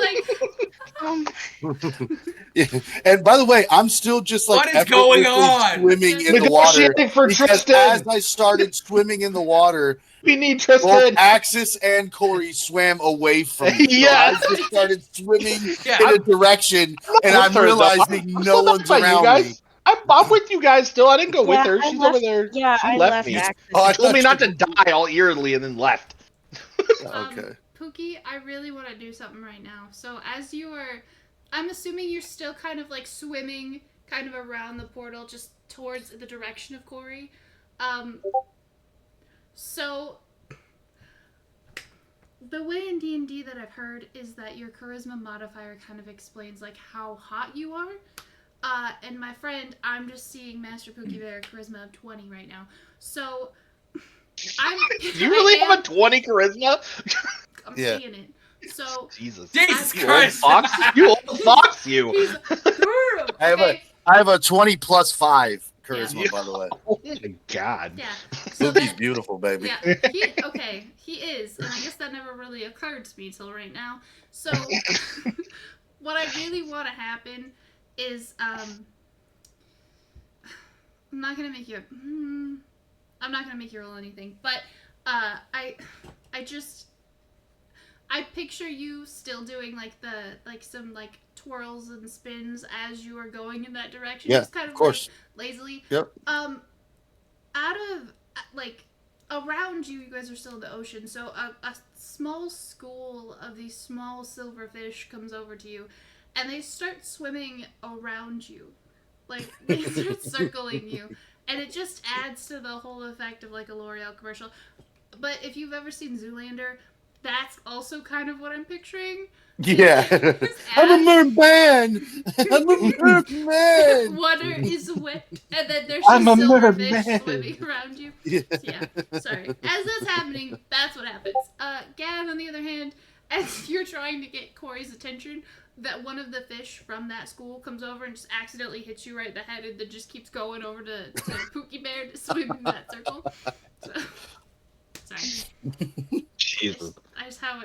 Speaker 4: Yeah. And by the way, I'm still just
Speaker 3: What is going on?
Speaker 4: swimming in the water.
Speaker 1: Negotiating for
Speaker 4: Because
Speaker 1: Tristan.
Speaker 4: as I started swimming in the water,
Speaker 1: We need
Speaker 4: both
Speaker 1: Tristan.
Speaker 4: Axis and Corey swam away from me.
Speaker 1: Yeah.
Speaker 4: So I just started swimming
Speaker 3: Yeah,
Speaker 4: in a direction, and I'm
Speaker 1: with her, though.
Speaker 4: realizing
Speaker 1: I'm
Speaker 4: no
Speaker 1: still
Speaker 4: one's
Speaker 1: by you
Speaker 4: around
Speaker 1: guys.
Speaker 4: me.
Speaker 1: I'm with you guys still. I didn't go with
Speaker 5: Yeah,
Speaker 1: her.
Speaker 5: I
Speaker 1: She's
Speaker 5: left-
Speaker 1: over there.
Speaker 5: Yeah,
Speaker 1: She
Speaker 5: I
Speaker 1: left
Speaker 5: left
Speaker 1: me.
Speaker 5: Axis.
Speaker 4: Oh, I
Speaker 1: She told me
Speaker 4: thought
Speaker 1: not to die all eerily and then left.
Speaker 4: Okay.
Speaker 2: Pookie, I really want to do something right now. So as you are, I'm assuming you're still kind of swimming kind of around the portal just towards the direction of Corey. So the way in D&D that I've heard is that your charisma modifier kind of explains how hot you are. And my friend, I'm just seeing Master Pookie Bear charisma of 20 right now. So
Speaker 1: Do you really have a 20 charisma?
Speaker 2: I'm
Speaker 4: Yeah.
Speaker 2: seeing it. So
Speaker 1: Jesus.
Speaker 3: Jesus
Speaker 1: You old
Speaker 3: Christ.
Speaker 1: fox. You old fox, you.
Speaker 2: he's girl.
Speaker 4: I have a 20 plus 5 charisma,
Speaker 1: Yeah.
Speaker 4: by the way.
Speaker 1: Oh my god.
Speaker 2: Yeah. So
Speaker 4: Pookie's
Speaker 2: that,
Speaker 4: beautiful, baby.
Speaker 2: yeah. He is, and I guess that never really occurred to me till right now. So what I really want to happen is I'm not gonna make you. I'm not gonna make you roll anything, but I picture you still doing some twirls and spins as you are going in that direction.
Speaker 4: Yeah,
Speaker 2: just kind
Speaker 4: of course.
Speaker 2: Lazily.
Speaker 4: Yep.
Speaker 2: Out of around you, you guys are still in the ocean. So a small school of these small silverfish comes over to you, and they start swimming around you, they start circling you, and it just adds to the whole effect of a L'Oreal commercial. But if you've ever seen Zoolander, that's also kind of what I'm picturing.
Speaker 4: Yeah. I'm a merman. I'm a merman.
Speaker 2: Water is wet, and then there's
Speaker 1: I'm
Speaker 2: just
Speaker 1: a
Speaker 2: silverfish
Speaker 1: merman.
Speaker 2: swimming around you.
Speaker 4: Yeah.
Speaker 2: Yeah, sorry. As that's happening, that's what happens. Gav, on the other hand, as you're trying to get Corey's attention, that one of the fish from that school comes over and just accidentally hits you right in the head, and then just keeps going over to Pookie Bear to swim in that circle. So, sorry.
Speaker 1: Jesus.
Speaker 2: That's how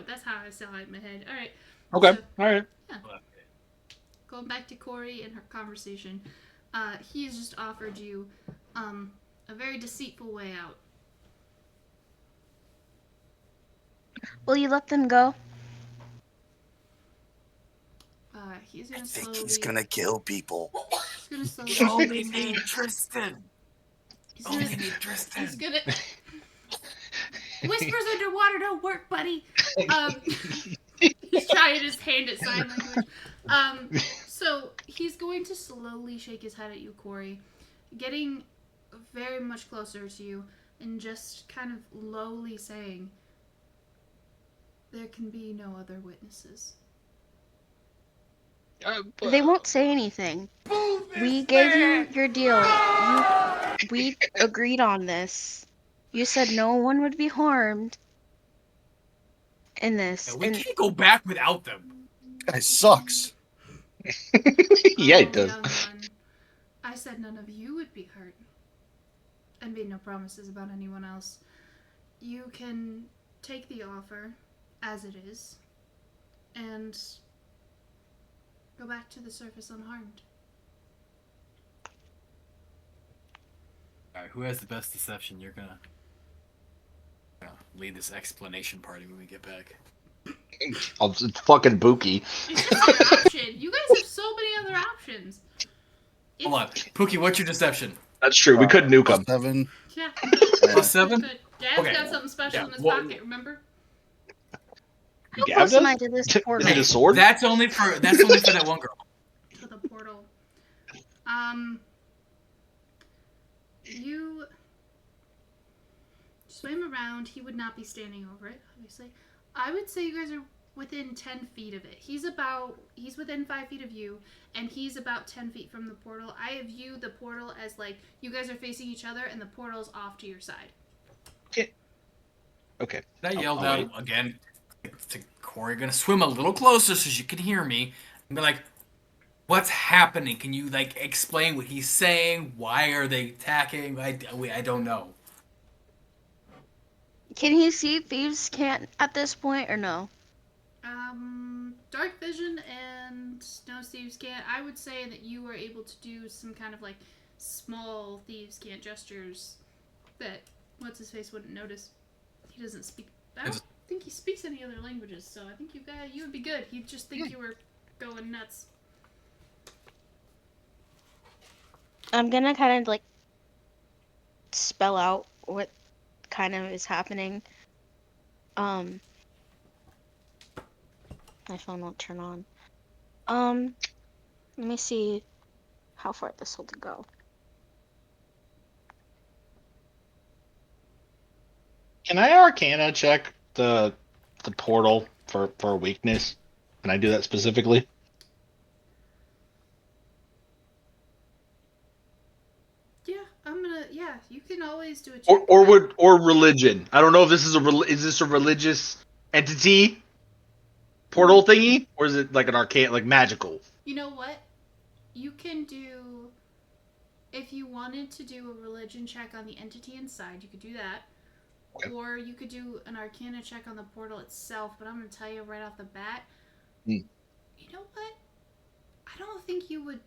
Speaker 2: I saw it in my head. All right.
Speaker 1: Okay.
Speaker 2: So,
Speaker 1: All right.
Speaker 2: going back to Corey and her conversation, he has just offered you a very deceitful way out.
Speaker 5: Will you let them go?
Speaker 2: He's
Speaker 4: I
Speaker 2: gonna
Speaker 4: think
Speaker 2: slowly.
Speaker 4: he's gonna kill people.
Speaker 2: He's gonna
Speaker 3: We
Speaker 2: slowly.
Speaker 3: only
Speaker 2: shake his
Speaker 3: need
Speaker 2: head.
Speaker 3: Tristan.
Speaker 2: He's
Speaker 3: Only
Speaker 2: gonna,
Speaker 3: need Tristan.
Speaker 2: he's gonna. Whispers underwater don't work, buddy. He's trying his hand at sign language. So he's going to slowly shake his head at you, Corey, getting very much closer to you, and just kind of lowly saying, "There can be no other witnesses."
Speaker 5: They won't say anything. We gave you your deal. We agreed on this. You said no one would be harmed in this.
Speaker 3: Yeah, we
Speaker 5: And
Speaker 3: can't go back without them.
Speaker 4: Guy sucks.
Speaker 1: Yeah,
Speaker 2: Oh,
Speaker 1: it does.
Speaker 2: young one, I said none of you would be hurt. and made no promises about anyone else. You can take the offer as it is and go back to the surface unharmed.
Speaker 3: All right, who has the best deception? You're gonna lead this explanation party when we get back.
Speaker 1: It's fucking Buki.
Speaker 2: It's just your option. You guys have so many other options.
Speaker 3: Hold on, Pookie, what's your deception?
Speaker 1: That's true. We could nuke him.
Speaker 4: +7.
Speaker 2: Yeah.
Speaker 3: +7?
Speaker 2: Good. Dad's
Speaker 3: Okay.
Speaker 2: got something special
Speaker 3: Yeah,
Speaker 2: in his
Speaker 3: well-
Speaker 2: pocket, remember?
Speaker 5: How
Speaker 1: Gab
Speaker 5: close am
Speaker 1: does?
Speaker 5: I to this
Speaker 1: Is
Speaker 5: portal?
Speaker 1: it a sword?
Speaker 3: That's only for that one girl.
Speaker 2: To the portal. You swim around. He would not be standing over it, obviously. I would say you guys are within 10 feet of it. He's within 5 feet of you, and he's about 10 feet from the portal. I view the portal as like you guys are facing each other, and the portal's off to your side.
Speaker 1: Okay.
Speaker 3: I yelled
Speaker 1: I'll
Speaker 3: out
Speaker 1: wait.
Speaker 3: again to Corey, gonna swim a little closer so you can hear me. And be like, what's happening? Can you like explain what he's saying? Why are they attacking? I don't know.
Speaker 5: Can he see thieves can't at this point or no?
Speaker 2: Dark vision and no thieves can't. I would say that you were able to do some kind of like small thieves can't gestures that what's his face wouldn't notice. He doesn't speak. I don't think he speaks any other languages, so I think you would be good. He'd just think you were going nuts.
Speaker 5: I'm gonna kind of like spell out what kind of is happening. My phone won't turn on. Let me see how far this will go.
Speaker 1: Can I Arcana check the portal for weakness? Can I do that specifically?
Speaker 2: Yeah, you can always do a check.
Speaker 1: Or religion? I don't know if this is is this a religious entity portal thingy, or is it like an arcane, like magical?
Speaker 2: You know what? You can do, if you wanted to do a religion check on the entity inside, you could do that.
Speaker 1: Okay.
Speaker 2: Or you could do an arcana check on the portal itself, but I'm going to tell you right off the bat,
Speaker 1: Hmm.
Speaker 2: you know what? I don't think you would,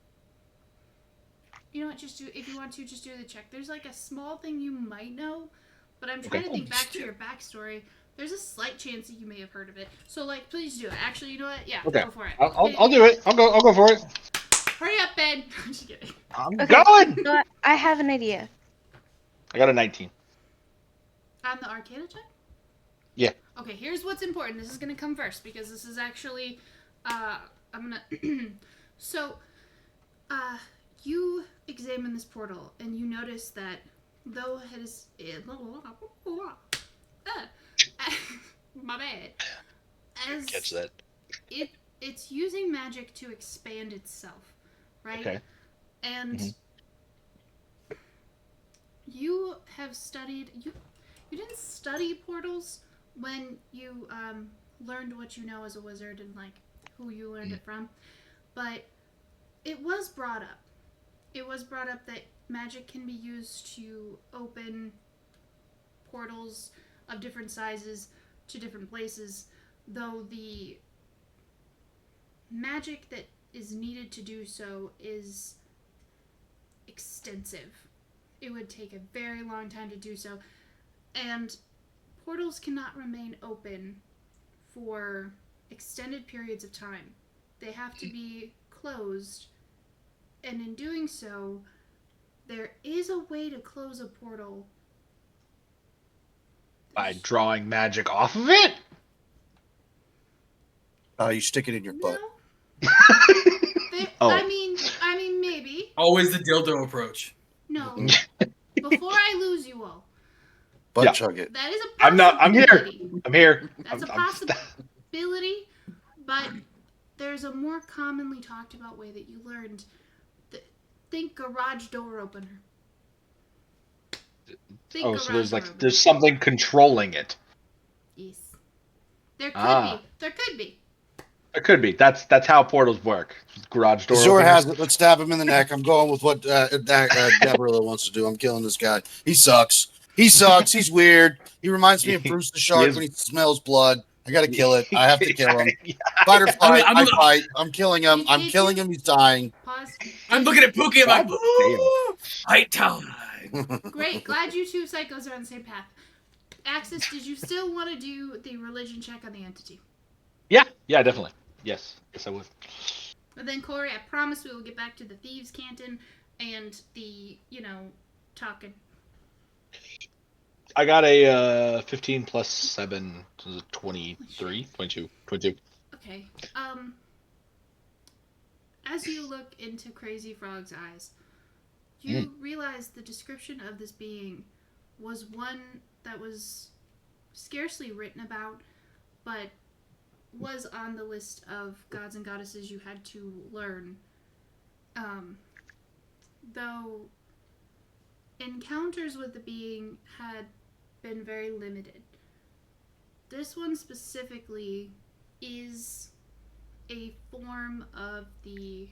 Speaker 2: you know what, if you want to, just do the check. There's like a small thing you might know, but I'm trying to think back to your backstory. There's a slight chance that you may have heard of it. So, like, please do it. Actually, you know what? Yeah,
Speaker 1: Okay.
Speaker 2: go for it.
Speaker 1: I'll do it. I'll go for it.
Speaker 2: Hurry up, Ben. I'm just kidding.
Speaker 1: I'm
Speaker 5: Okay.
Speaker 1: going.
Speaker 5: So I have an idea.
Speaker 1: I got a 19.
Speaker 2: On the Arcana check?
Speaker 1: Yeah.
Speaker 2: Okay, here's what's important. This is going to come first because this is actually, I'm going to, so, you examine this portal and you notice that though it is, my bad. As
Speaker 1: Catch that.
Speaker 2: It's using magic to expand itself, right?
Speaker 1: Okay.
Speaker 2: And you have studied, you didn't study portals when you learned what you know as a wizard and like who you learned it from, but it was brought up. It was brought up that magic can be used to open portals of different sizes to different places, though the magic that is needed to do so is extensive. It would take a very long time to do so, and portals cannot remain open for extended periods of time. They have to be closed, and in doing so, there is a way to close a portal
Speaker 1: By drawing magic off of it?
Speaker 4: You stick it in your butt.
Speaker 2: No.
Speaker 1: Oh.
Speaker 2: I mean, maybe.
Speaker 3: Always the dildo approach.
Speaker 2: No. Before I lose you all,
Speaker 4: Butt chug it.
Speaker 2: that is a
Speaker 1: I'm here.
Speaker 2: possibility.
Speaker 1: I'm here.
Speaker 2: That's a possibility, but there's a more commonly talked about way that you learned. Think garage door opener. Think
Speaker 1: So there's
Speaker 2: garage door
Speaker 1: there's something controlling it.
Speaker 2: opener. Yes. There could be.
Speaker 1: It could be. That's how portals work. Garage door.
Speaker 4: Zor
Speaker 1: openers.
Speaker 4: has it. Let's stab him in the neck. I'm going with what Gabriella wants to do. I'm killing this guy. He sucks. He's weird. He reminds me of Bruce the Shark when he smells blood. I got to kill it. I have to kill him. Fight or flight. I fight. I'm killing him. I'm killing him. He's dying.
Speaker 2: Pause.
Speaker 3: I'm looking at Pookie. I'm like,
Speaker 1: God
Speaker 3: ooh, fight time.
Speaker 2: Great. Glad you two psychos are on the same path. Axis, did you still want to do the religion check on the entity?
Speaker 1: Yeah, definitely. Yes, I would.
Speaker 2: But then, Corey, I promise we will get back to the Thieves' Canton and the, talking.
Speaker 1: I got a 15 plus 7, 23, 22.
Speaker 2: Okay. As you look into Crazy Frog's eyes, you realize the description of this being was one that was scarcely written about, but was on the list of gods and goddesses you had to learn. Though encounters with the being had been very limited. This one specifically is a form of the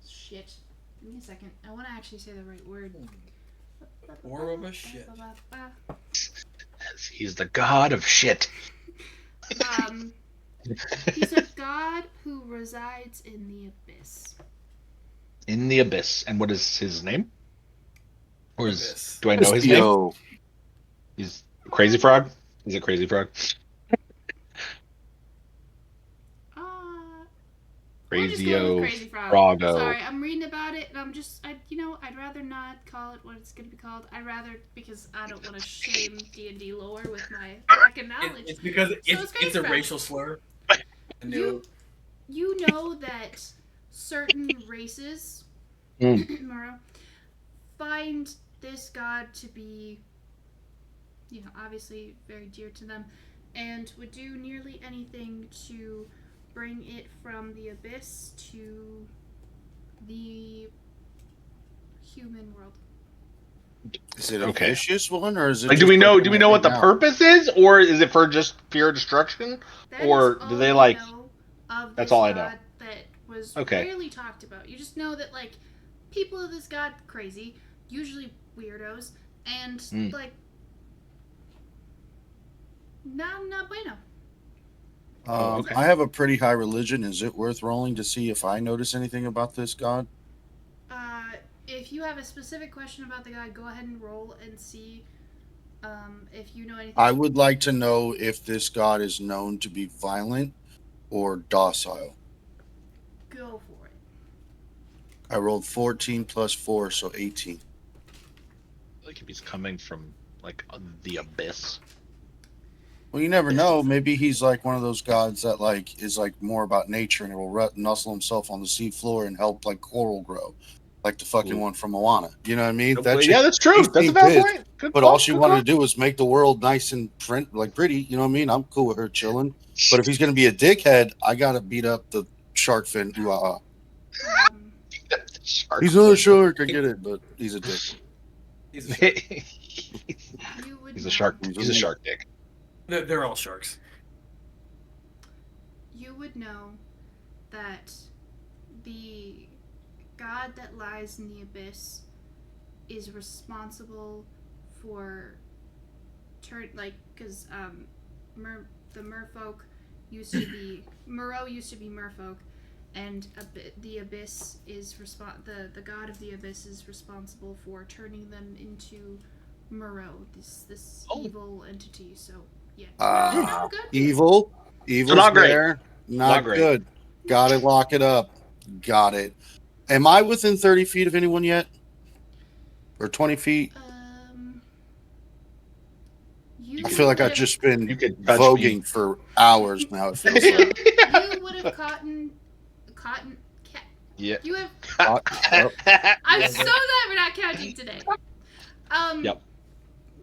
Speaker 2: shit. Give me a second. I want to actually say the right word.
Speaker 3: Form of shit.
Speaker 1: He's the god of shit.
Speaker 2: He's a god who resides in the abyss.
Speaker 1: In the abyss. And what is his name? Or
Speaker 3: Abyss.
Speaker 1: do I know his name?
Speaker 4: Yo.
Speaker 1: He's Crazy Frog? Is it Crazy Frog?
Speaker 2: Crazy-o Crazy Frog.
Speaker 1: Frogo.
Speaker 2: Sorry, I'm reading about it, and I'd rather not call it what it's going to be called. I'd rather, because I don't want to shame D&D lore with my lack of knowledge.
Speaker 3: It's because it's a
Speaker 2: Frog.
Speaker 3: racial slur.
Speaker 2: You know that certain races, Muro, find this god to be, obviously very dear to them, and would do nearly anything to bring it from the abyss to the human world.
Speaker 4: Is it a vicious one, or is it?
Speaker 1: Like, do we know what the purpose is, or is it for just pure destruction, or do they like?
Speaker 2: That's
Speaker 1: all I know.
Speaker 2: That was
Speaker 1: Okay.
Speaker 2: rarely talked about. You just know that people of this god crazy, usually weirdos, and not bueno.
Speaker 1: Okay.
Speaker 4: I have a pretty high religion. Is it worth rolling to see if I notice anything about this god?
Speaker 2: If you have a specific question about the god, go ahead and roll and see if you know anything.
Speaker 4: I would like to know if this god is known to be violent or docile.
Speaker 2: Go for it.
Speaker 4: I rolled 14 plus 4, so 18.
Speaker 1: Like if he's coming from the abyss.
Speaker 4: Well, you never know. Maybe he's like one of those gods that is more about nature, and it will nuzzle himself on the sea floor and help coral grow, like the fucking one from Moana. You know what I mean?
Speaker 1: Yeah, that's true. That's a valid point.
Speaker 4: But all she wanted to do was make the world nice and pretty. You know what I mean? I'm cool with her chilling. But if he's gonna be a dickhead, I gotta beat up the shark fin. He's not a shark. I get it, but he's a dick.
Speaker 3: He's a shark.
Speaker 1: He's a shark. He's a shark dick.
Speaker 3: They're all sharks.
Speaker 2: You would know that the god that lies in the abyss is responsible for because the merfolk used to be Muro used to be merfolk, and the abyss is the god of the abyss is responsible for turning them into Muro, this evil entity. So yeah,
Speaker 4: evil. Evil's
Speaker 1: not great.
Speaker 4: there. Not
Speaker 1: great.
Speaker 4: Good. Got it. Lock it up. Got it. Am I within 30 feet of anyone yet? Or 20 feet? I feel like I've just been voguing for hours now. It feels like.
Speaker 2: You would have cotton.
Speaker 1: Yeah.
Speaker 2: You have.
Speaker 4: Yep.
Speaker 2: I'm so glad we're not counting today.
Speaker 1: Yep.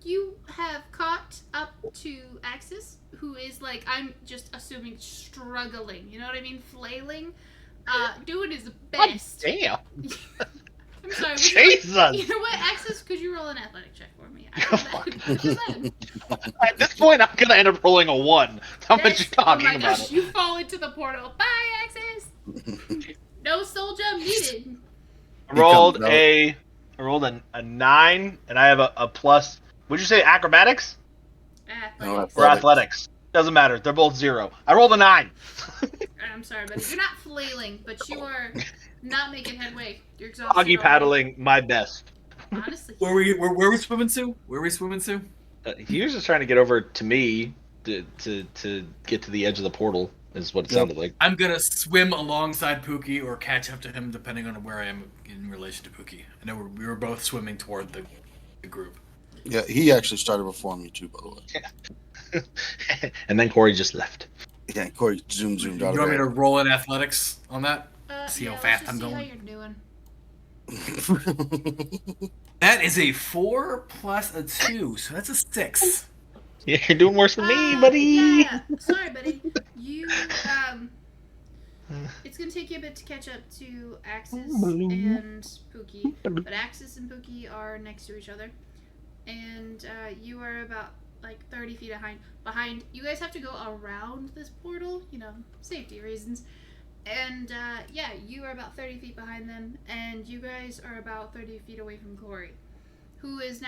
Speaker 2: You have caught up to Axis, who is I'm just assuming struggling. You know what I mean? Flailing. Doing his best.
Speaker 1: Damn.
Speaker 2: I'm sorry.
Speaker 1: Jesus!
Speaker 2: You know what, Axis? Could you roll an athletic check for me? I feel bad.
Speaker 1: At this point, I'm gonna end up rolling a 1. How much you talking
Speaker 2: oh my
Speaker 1: about
Speaker 2: gosh,
Speaker 1: it?
Speaker 2: you fall into the portal. Bye, Axis. No soul jump needed.
Speaker 1: I
Speaker 4: He
Speaker 1: rolled
Speaker 4: comes out.
Speaker 1: I rolled a 9, and I have a plus. Would you say acrobatics
Speaker 4: No,
Speaker 2: Athletics.
Speaker 1: or athletics? Doesn't matter. They're both 0. I rolled a 9.
Speaker 2: I'm sorry, buddy. You're not flailing, but you are not making headway. You're exhausted.
Speaker 1: Doggy
Speaker 2: already.
Speaker 1: paddling my best.
Speaker 2: Honestly.
Speaker 3: Where we swimming to? Where are we swimming to?
Speaker 1: He was just trying to get over to me to get to the edge of the portal. Is what it
Speaker 4: Yep.
Speaker 1: sounded like.
Speaker 3: I'm gonna swim alongside Pookie or catch up to him, depending on where I am in relation to Pookie. I know we were both swimming toward the group.
Speaker 4: Yeah, he actually started before me too, by the way.
Speaker 1: And then Corey just left.
Speaker 4: Yeah, Corey zoomed
Speaker 3: You
Speaker 4: out of
Speaker 3: want me to
Speaker 4: there.
Speaker 3: roll in athletics on that? See how
Speaker 2: let's
Speaker 3: fast
Speaker 2: just
Speaker 3: I'm
Speaker 2: see how
Speaker 3: going.
Speaker 2: you're doing.
Speaker 3: That is a 4 plus a 2, so that's a 6.
Speaker 1: Yeah, you're doing worse than me, buddy.
Speaker 2: Yeah. Sorry, buddy. You it's gonna take you a bit to catch up to Axis and Pookie, but Axis and Pookie are next to each other, and you are about like 30 feet behind. You guys have to go around this portal, safety reasons. And yeah, you are about 30 feet behind them, and you guys are about 30 feet away from Corey, who has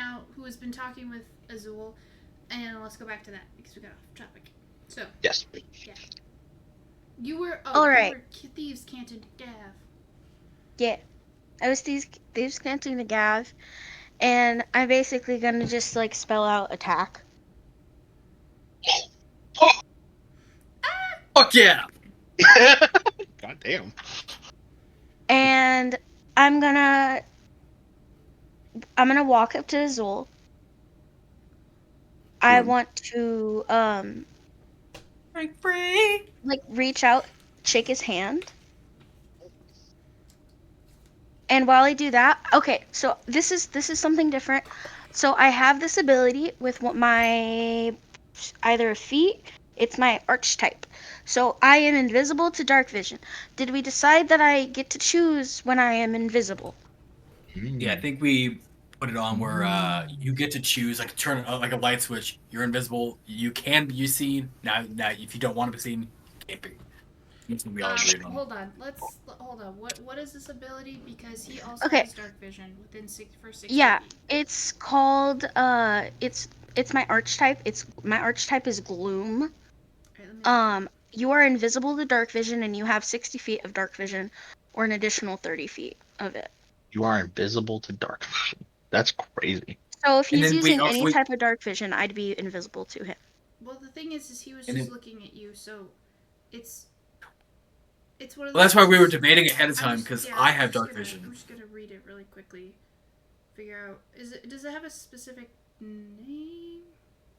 Speaker 2: been talking with Azul. And let's go back to that because we got off topic. So
Speaker 1: Yes.
Speaker 2: you were
Speaker 5: All right.
Speaker 2: you were Thieves' Canton Gav.
Speaker 5: Yeah, I was thieves canting to Gav, and I'm basically gonna just like spell out attack.
Speaker 3: Fuck yeah!
Speaker 1: God damn.
Speaker 5: And I'm gonna walk up to Azul. I want to
Speaker 3: Break free!
Speaker 5: like reach out, shake his hand. And while I do that, okay, so this is something different. So I have this ability with my either feet, it's my archetype. So I am invisible to dark vision. Did we decide that I get to choose when I am invisible?
Speaker 3: Yeah, I think we put it on where you get to choose, like turn it like a light switch. You're invisible. You can be seen. Now, if you don't want to be seen, you can't be. That's what we all agreed on.
Speaker 2: Hold on. Hold on. What is this ability? Because he also
Speaker 5: Okay.
Speaker 2: has dark vision for 60
Speaker 5: Yeah,
Speaker 2: feet.
Speaker 5: it's called it's my archetype. My archetype is gloom.
Speaker 2: Okay, let me-
Speaker 5: You are invisible to dark vision, and you have 60 feet of dark vision, or an additional 30 feet of it.
Speaker 1: You are invisible to dark vision. That's crazy.
Speaker 5: So if
Speaker 3: And
Speaker 5: he's
Speaker 3: then
Speaker 5: using
Speaker 3: wait,
Speaker 5: any
Speaker 3: wait.
Speaker 5: type of dark vision, I'd be invisible to him.
Speaker 2: Well, the thing is he was
Speaker 3: And
Speaker 2: just
Speaker 3: then-
Speaker 2: looking at you, so it's one of
Speaker 3: Well, that's why we were
Speaker 2: those-
Speaker 3: debating ahead of
Speaker 2: I'm
Speaker 3: time
Speaker 2: just-
Speaker 3: because
Speaker 2: yeah,
Speaker 3: I
Speaker 2: I'm
Speaker 3: have
Speaker 2: just
Speaker 3: dark
Speaker 2: gonna-
Speaker 3: vision.
Speaker 2: I'm just gonna read it really quickly. Figure out does it have a specific name?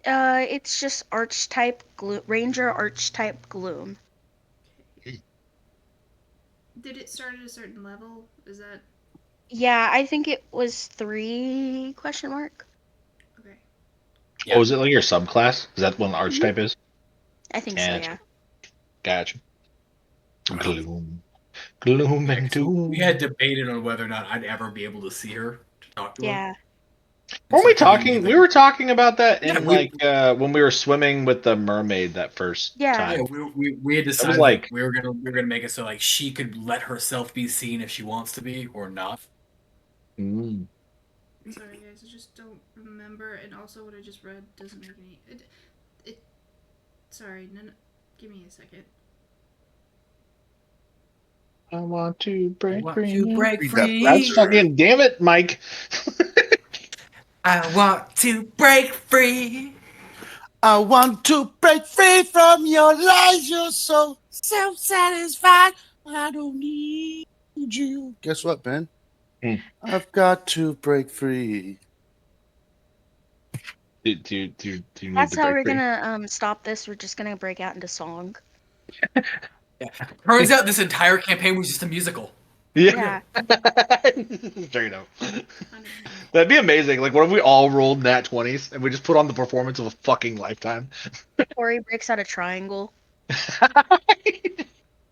Speaker 5: It's just archetype ranger archetype gloom.
Speaker 2: Did it start at a certain level? Is that
Speaker 5: Yeah, I think it was 3 question mark.
Speaker 2: okay?
Speaker 3: Yeah.
Speaker 1: Oh, is it like your subclass? Is that what an archetype is?
Speaker 5: I think so,
Speaker 1: Gotcha.
Speaker 5: yeah.
Speaker 1: Gotcha. Gloom. Gloom and doom.
Speaker 3: We had debated on whether or not I'd ever be able to see her to talk to her.
Speaker 5: Yeah.
Speaker 1: Weren't we
Speaker 3: So I couldn't
Speaker 1: talking?
Speaker 3: even-
Speaker 1: We were talking about that in
Speaker 3: Yeah,
Speaker 1: when we were swimming with the mermaid that first
Speaker 5: Yeah.
Speaker 1: time.
Speaker 3: Yeah, we had decided
Speaker 1: like-
Speaker 3: we were gonna make it so like she could let herself be seen if she wants to be or not.
Speaker 1: Mm.
Speaker 2: Sorry, guys, I just don't remember, and also what I just read doesn't make any. Sorry, give me a second.
Speaker 1: I want to break free.
Speaker 4: Read that.
Speaker 1: That's fucking damn it, Mike.
Speaker 3: I want to break free.
Speaker 4: I want to break free from your lies. You're so self-satisfied. I don't need you. Guess what, Ben? I've got to break free.
Speaker 1: Do you need
Speaker 5: That's
Speaker 1: to
Speaker 5: how
Speaker 1: break
Speaker 5: we're
Speaker 1: free?
Speaker 5: gonna stop this. We're just gonna break out into song.
Speaker 3: Turns out this entire campaign was just a musical.
Speaker 5: Yeah.
Speaker 1: Straight up. That'd be amazing. Like, what if we all rolled nat 20s and we just put on the performance of a fucking lifetime?
Speaker 5: Corey breaks out a triangle.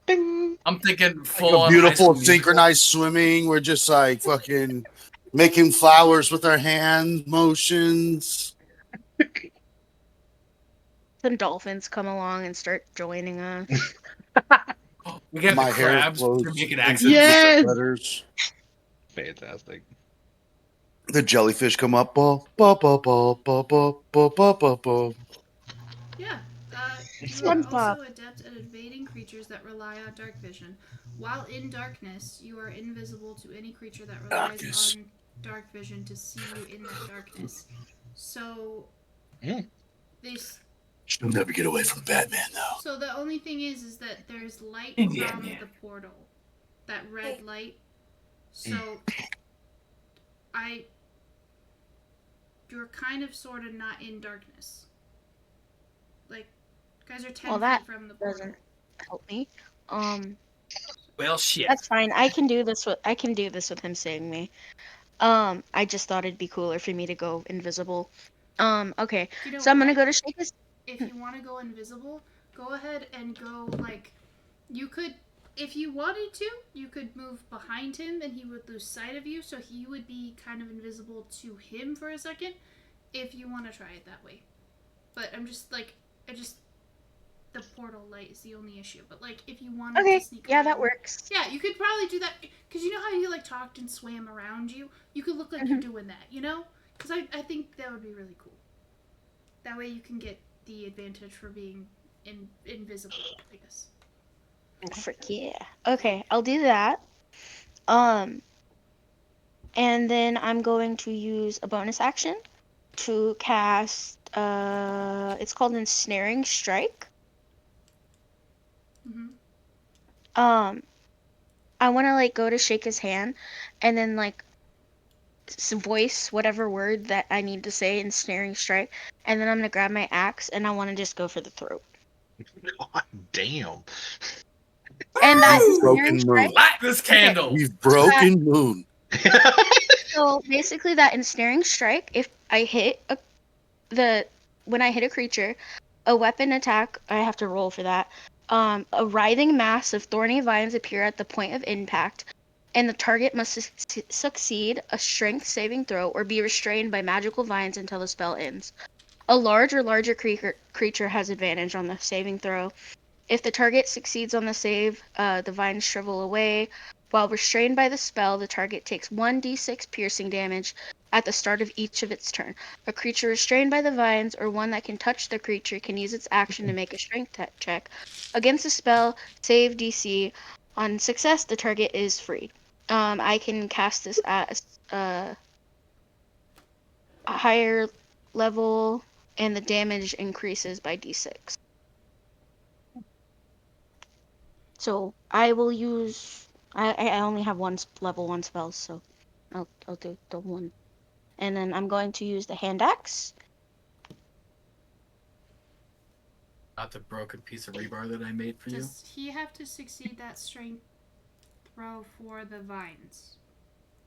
Speaker 1: Bing.
Speaker 3: I'm thinking
Speaker 4: Like
Speaker 3: full
Speaker 4: a
Speaker 3: on
Speaker 4: beautiful synchronized swimming. We're just like fucking making flowers with our hand motions.
Speaker 5: Some dolphins come along and start joining us.
Speaker 3: We got
Speaker 4: My
Speaker 3: the
Speaker 4: hair
Speaker 3: crabs
Speaker 4: flows
Speaker 3: for making
Speaker 4: into
Speaker 3: accents.
Speaker 1: Yes!
Speaker 4: letters.
Speaker 1: Fantastic.
Speaker 4: The jellyfish come up. Ba, ba, ba, ba, ba, ba, ba, ba, ba, ba.
Speaker 2: Yeah. You are
Speaker 5: SpongeBob.
Speaker 2: also adept at evading creatures that rely on dark vision. While in darkness, you are invisible to any creature that relies
Speaker 4: Darkness.
Speaker 2: on dark vision to see you in that darkness. So,
Speaker 1: Mm.
Speaker 2: this.
Speaker 4: She'll never get away from Batman, though.
Speaker 2: So the only thing is that there's light
Speaker 3: Yeah,
Speaker 2: from
Speaker 3: man.
Speaker 2: the portal, that red light. So, you're kind of sort of not in darkness. Like, guys are 10
Speaker 5: Well, that
Speaker 2: feet from the portal.
Speaker 5: doesn't help me.
Speaker 3: Well, shit.
Speaker 5: That's fine. I can do this with him seeing me. I just thought it'd be cooler for me to go invisible. Okay.
Speaker 2: You know
Speaker 5: So I'm gonna
Speaker 2: what?
Speaker 5: go to shake his.
Speaker 2: If you want to go invisible, go ahead and go, like, you could, if you wanted to, you could move behind him and he would lose sight of you, so he would be kind of invisible to him for a second, if you want to try it that way. But I'm just, like, the portal light is the only issue. But, like, if you wanted
Speaker 5: Okay.
Speaker 2: to sneak
Speaker 5: Yeah,
Speaker 2: around,
Speaker 5: that works.
Speaker 2: yeah, you could probably do that, because you know how he, like, talked and swam around you? You could look like you're doing that, you know? Because I think that would be really cool. That way you can get the advantage for being invisible, I guess.
Speaker 5: Frick yeah. Okay, I'll do that. And then I'm going to use a bonus action to cast. It's called Ensnaring Strike.
Speaker 2: Mm-hmm.
Speaker 5: I want to like go to shake his hand, and then like voice whatever word that I need to say in Snaring Strike, and then I'm gonna grab my axe and I want to just go for the throat.
Speaker 1: God damn.
Speaker 5: And that
Speaker 4: We've
Speaker 5: Snaring
Speaker 4: broken
Speaker 5: Strike.
Speaker 4: moon.
Speaker 3: Light this candle.
Speaker 4: We've broken moon.
Speaker 5: So basically, that Ensnaring Strike, if I hit when I hit a creature, a weapon attack, I have to roll for that. A writhing mass of thorny vines appear at the point of impact, and the target must succeed a strength saving throw or be restrained by magical vines until the spell ends. A large or larger creature has advantage on the saving throw. If the target succeeds on the save, the vines shrivel away. While restrained by the spell, the target takes 1d6 piercing damage at the start of each of its turn. A creature restrained by the vines or one that can touch the creature can use its action to make a strength check. Against the spell, save DC. On success, the target is free. I can cast this at a higher level, and the damage increases by d6. So I will use. I only have one level 1 spells, so I'll do the one, and then I'm going to use the hand axe.
Speaker 3: Not the broken piece of rebar that I made for you.
Speaker 2: Does he have to succeed that strength throw for the vines?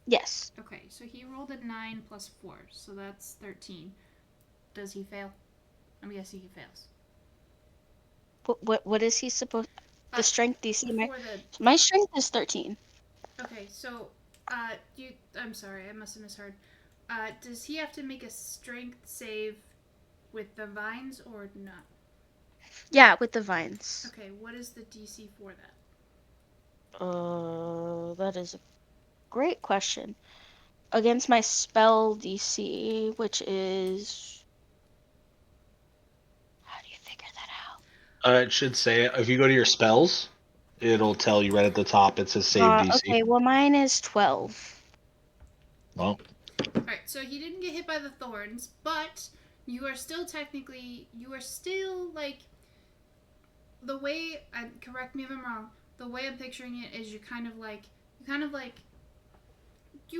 Speaker 5: Yes.
Speaker 2: Okay, so he rolled a 9 plus 4, so that's 13. Does he fail? I'm guessing he fails.
Speaker 5: What is he supposed? The strength DC.
Speaker 2: For
Speaker 5: My strength is 13.
Speaker 2: Okay, so I'm sorry, I must have misheard. Does he have to make a strength save with the vines or not?
Speaker 5: Yeah, with the vines.
Speaker 2: Okay, what is the DC for that?
Speaker 5: That is a great question. Against my spell DC, which is. How do you figure that out?
Speaker 1: It should say if you go to your spells, it'll tell you right at the top. It says save DC.
Speaker 5: Okay, well mine is 12.
Speaker 1: Well,
Speaker 2: Alright, so he didn't get hit by the thorns, but you are still like, the way, correct me if I'm wrong, the way I'm picturing it is you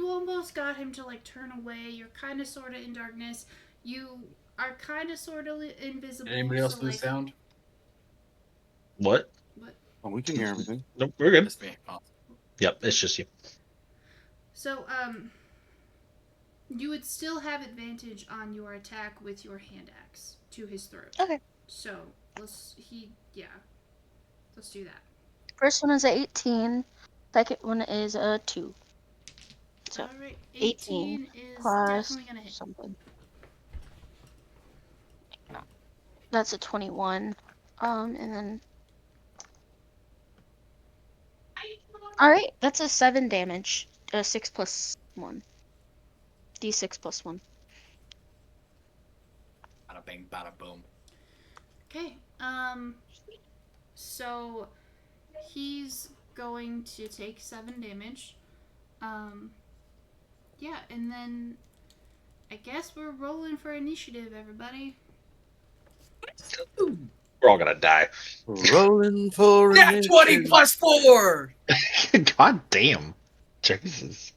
Speaker 2: almost got him to like turn away, you're kind of sort of in darkness, you are kind of sort of invisible.
Speaker 3: Anybody else
Speaker 2: so,
Speaker 3: do the
Speaker 2: like,
Speaker 3: sound?
Speaker 1: what?
Speaker 4: Oh, we can hear everything.
Speaker 1: Nope, we're good.
Speaker 3: Just me. Oh.
Speaker 1: Yep, it's just you.
Speaker 2: So, you would still have advantage on your attack with your hand axe to his throat.
Speaker 5: Okay.
Speaker 2: So let's do that.
Speaker 5: First one is a 18. Second one is a 2. So
Speaker 2: Alright,
Speaker 5: 18
Speaker 2: 18 is
Speaker 5: plus
Speaker 2: definitely gonna hit.
Speaker 5: something. That's a 21. And then. Alright, that's a 7 damage. 6 plus 1. D6 plus 1.
Speaker 3: Bada bing, bada boom.
Speaker 2: Okay, so he's going to take 7 damage. Yeah, and then I guess we're rolling for initiative, everybody.
Speaker 1: We're all gonna die.
Speaker 4: Rolling for
Speaker 3: Nat 20
Speaker 4: initiative.
Speaker 3: plus 4!
Speaker 1: God damn. Jesus.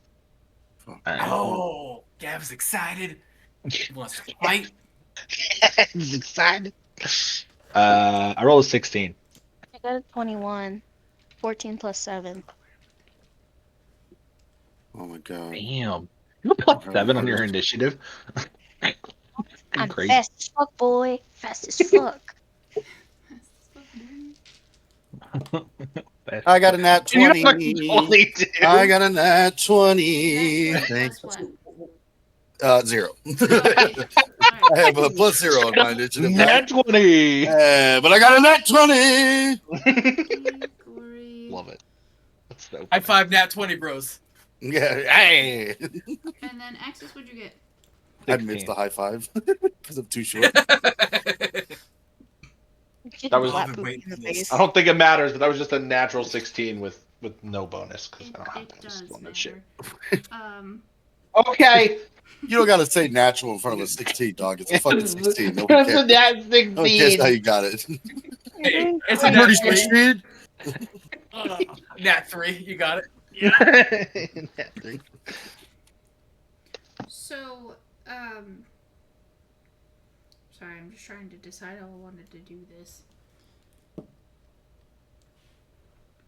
Speaker 1: All right.
Speaker 3: Oh, Gav's excited. He wants to fight.
Speaker 1: He's excited. I rolled a 16.
Speaker 5: I got a 21. 14 plus 7.
Speaker 4: Oh my god.
Speaker 1: Damn. You have plus 7 on your initiative?
Speaker 5: I'm
Speaker 1: Crazy.
Speaker 5: fast as fuck, boy. Fast as fuck.
Speaker 4: I got a nat
Speaker 1: You have
Speaker 4: 20.
Speaker 1: a 22.
Speaker 4: I got a nat 20.
Speaker 2: Nat 20
Speaker 4: Thanks.
Speaker 2: plus what?
Speaker 4: 0.
Speaker 2: Okay.
Speaker 4: I have a plus 0 on my initiative.
Speaker 1: Nat 20.
Speaker 4: But I got a nat 20.
Speaker 2: Corey.
Speaker 1: Love it. That's so
Speaker 3: High
Speaker 1: funny.
Speaker 3: five, Nat 20, bros.
Speaker 4: Yeah. Hey.
Speaker 2: And then Axis, what'd you get?
Speaker 4: I missed the high five because I'm too short.
Speaker 1: That was-
Speaker 5: Slap
Speaker 3: I've been
Speaker 5: poop
Speaker 3: waiting
Speaker 5: in the
Speaker 3: for this.
Speaker 5: face.
Speaker 1: I don't think it matters, but that was just a natural 16 with no bonus because I don't have
Speaker 2: It
Speaker 1: bonus
Speaker 2: does
Speaker 1: on that shit.
Speaker 2: matter.
Speaker 1: Okay.
Speaker 4: You don't got to say natural in front of a 16, dog. It's a fucking 16.
Speaker 1: Because
Speaker 4: Nobody
Speaker 1: of
Speaker 4: cares.
Speaker 1: that
Speaker 4: Nobody cares how
Speaker 1: 16.
Speaker 4: you got it.
Speaker 3: Hey, it's a
Speaker 4: I'm
Speaker 3: Nat
Speaker 4: pretty
Speaker 3: 3.
Speaker 4: succeed.
Speaker 3: Nat 3, you got it.
Speaker 1: Nat 3.
Speaker 2: So, sorry, I'm just trying to decide how I wanted to do this.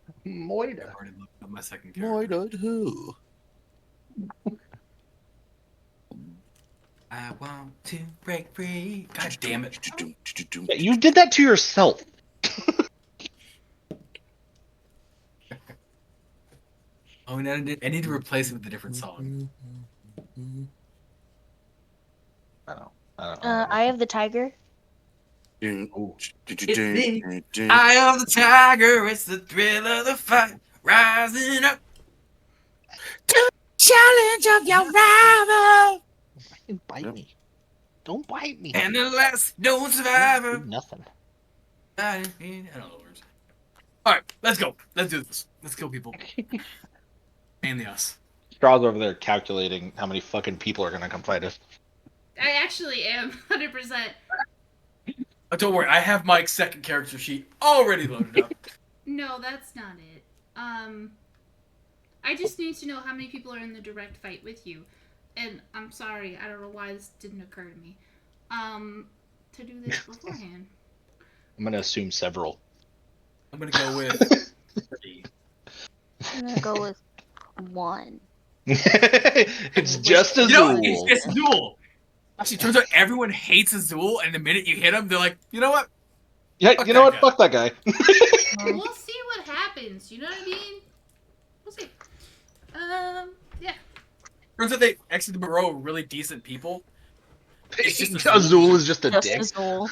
Speaker 3: I've
Speaker 1: Moida.
Speaker 3: already looked up my second
Speaker 4: Boy,
Speaker 3: character.
Speaker 4: did who?
Speaker 3: I want to break free. God damn it.
Speaker 1: Yeah, you did that to yourself.
Speaker 3: Oh, and I need to replace it with a different song.
Speaker 1: I don't know.
Speaker 5: Eye of the Tiger.
Speaker 3: Eye of the tiger, it's the thrill of the fight, rising up. Challenge of your rival,
Speaker 1: Don't bite me. Don't bite me.
Speaker 3: and the last known survivor.
Speaker 1: Nothing.
Speaker 3: I don't know the words. All right, let's go. Let's do this. Let's kill people. And the us.
Speaker 1: Straw's over there calculating how many fucking people are gonna come fight us.
Speaker 2: I actually am 100%.
Speaker 3: Don't worry, I have Mike's second character sheet already loaded up.
Speaker 2: No, that's not it. I just need to know how many people are in the direct fight with you. And I'm sorry, I don't know why this didn't occur to me. To do this beforehand.
Speaker 1: I'm gonna assume several.
Speaker 3: I'm gonna go with 3.
Speaker 5: I'm gonna go with 1.
Speaker 1: It's just
Speaker 3: You know,
Speaker 1: Azul.
Speaker 3: it's Azul. Actually, turns out everyone hates Azul, and the minute you hit him, they're like, you know what?
Speaker 1: Yeah,
Speaker 3: Fuck
Speaker 1: you know
Speaker 3: that
Speaker 1: what?
Speaker 3: guy.
Speaker 1: Fuck that guy.
Speaker 2: We'll see what happens, you know what I mean? We'll see. Yeah.
Speaker 3: Turns out they actually the Moreau are really decent people. It's just
Speaker 1: Azul is just a
Speaker 5: Just
Speaker 1: dick.
Speaker 5: Azul.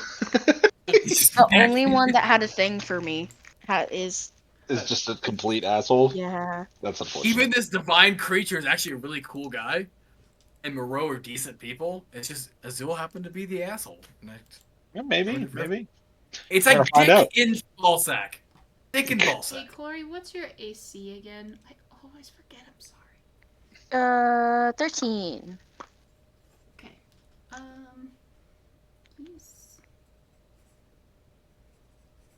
Speaker 3: It's
Speaker 5: The only one that had a thing for me. Is
Speaker 1: Is just a complete asshole.
Speaker 5: yeah.
Speaker 1: That's unfortunate.
Speaker 3: Even this divine creature is actually a really cool guy, and Moreau are decent people. It's just Azul happened to be the asshole. And
Speaker 1: Yeah, maybe.
Speaker 3: it's
Speaker 1: We're
Speaker 3: like
Speaker 1: gonna find out.
Speaker 3: Dick in ballsack. Dick in
Speaker 2: Hey,
Speaker 3: ballsack.
Speaker 2: Corey, what's your AC again? I always forget, I'm sorry.
Speaker 5: 13.
Speaker 2: Okay. Please.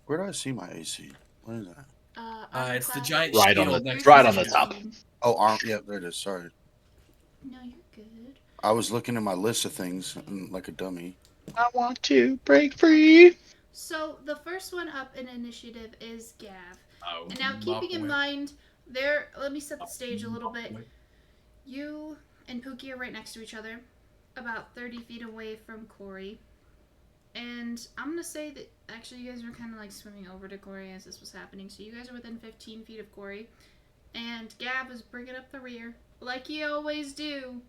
Speaker 4: Where do I see my AC? What is that?
Speaker 3: It's the giant
Speaker 1: Right
Speaker 3: shield
Speaker 1: on the-
Speaker 3: next
Speaker 1: right
Speaker 3: to
Speaker 1: on the
Speaker 3: you.
Speaker 1: top.
Speaker 4: Oh, arm. Yeah, there it is. Sorry.
Speaker 2: No, you're good.
Speaker 4: I was looking at my list of things like a dummy.
Speaker 1: I want to break free.
Speaker 2: So the first one up in initiative is Gav.
Speaker 3: Oh,
Speaker 2: And now keeping in mind, let me set the stage a little bit. You and Pookie are right next to each other, about 30 feet away from Corey. And I'm going to say that Actually, you guys were kind of like swimming over to Corey as this was happening. So you guys are within 15 feet of Corey. And Gav was bringing up the rear, like you always do,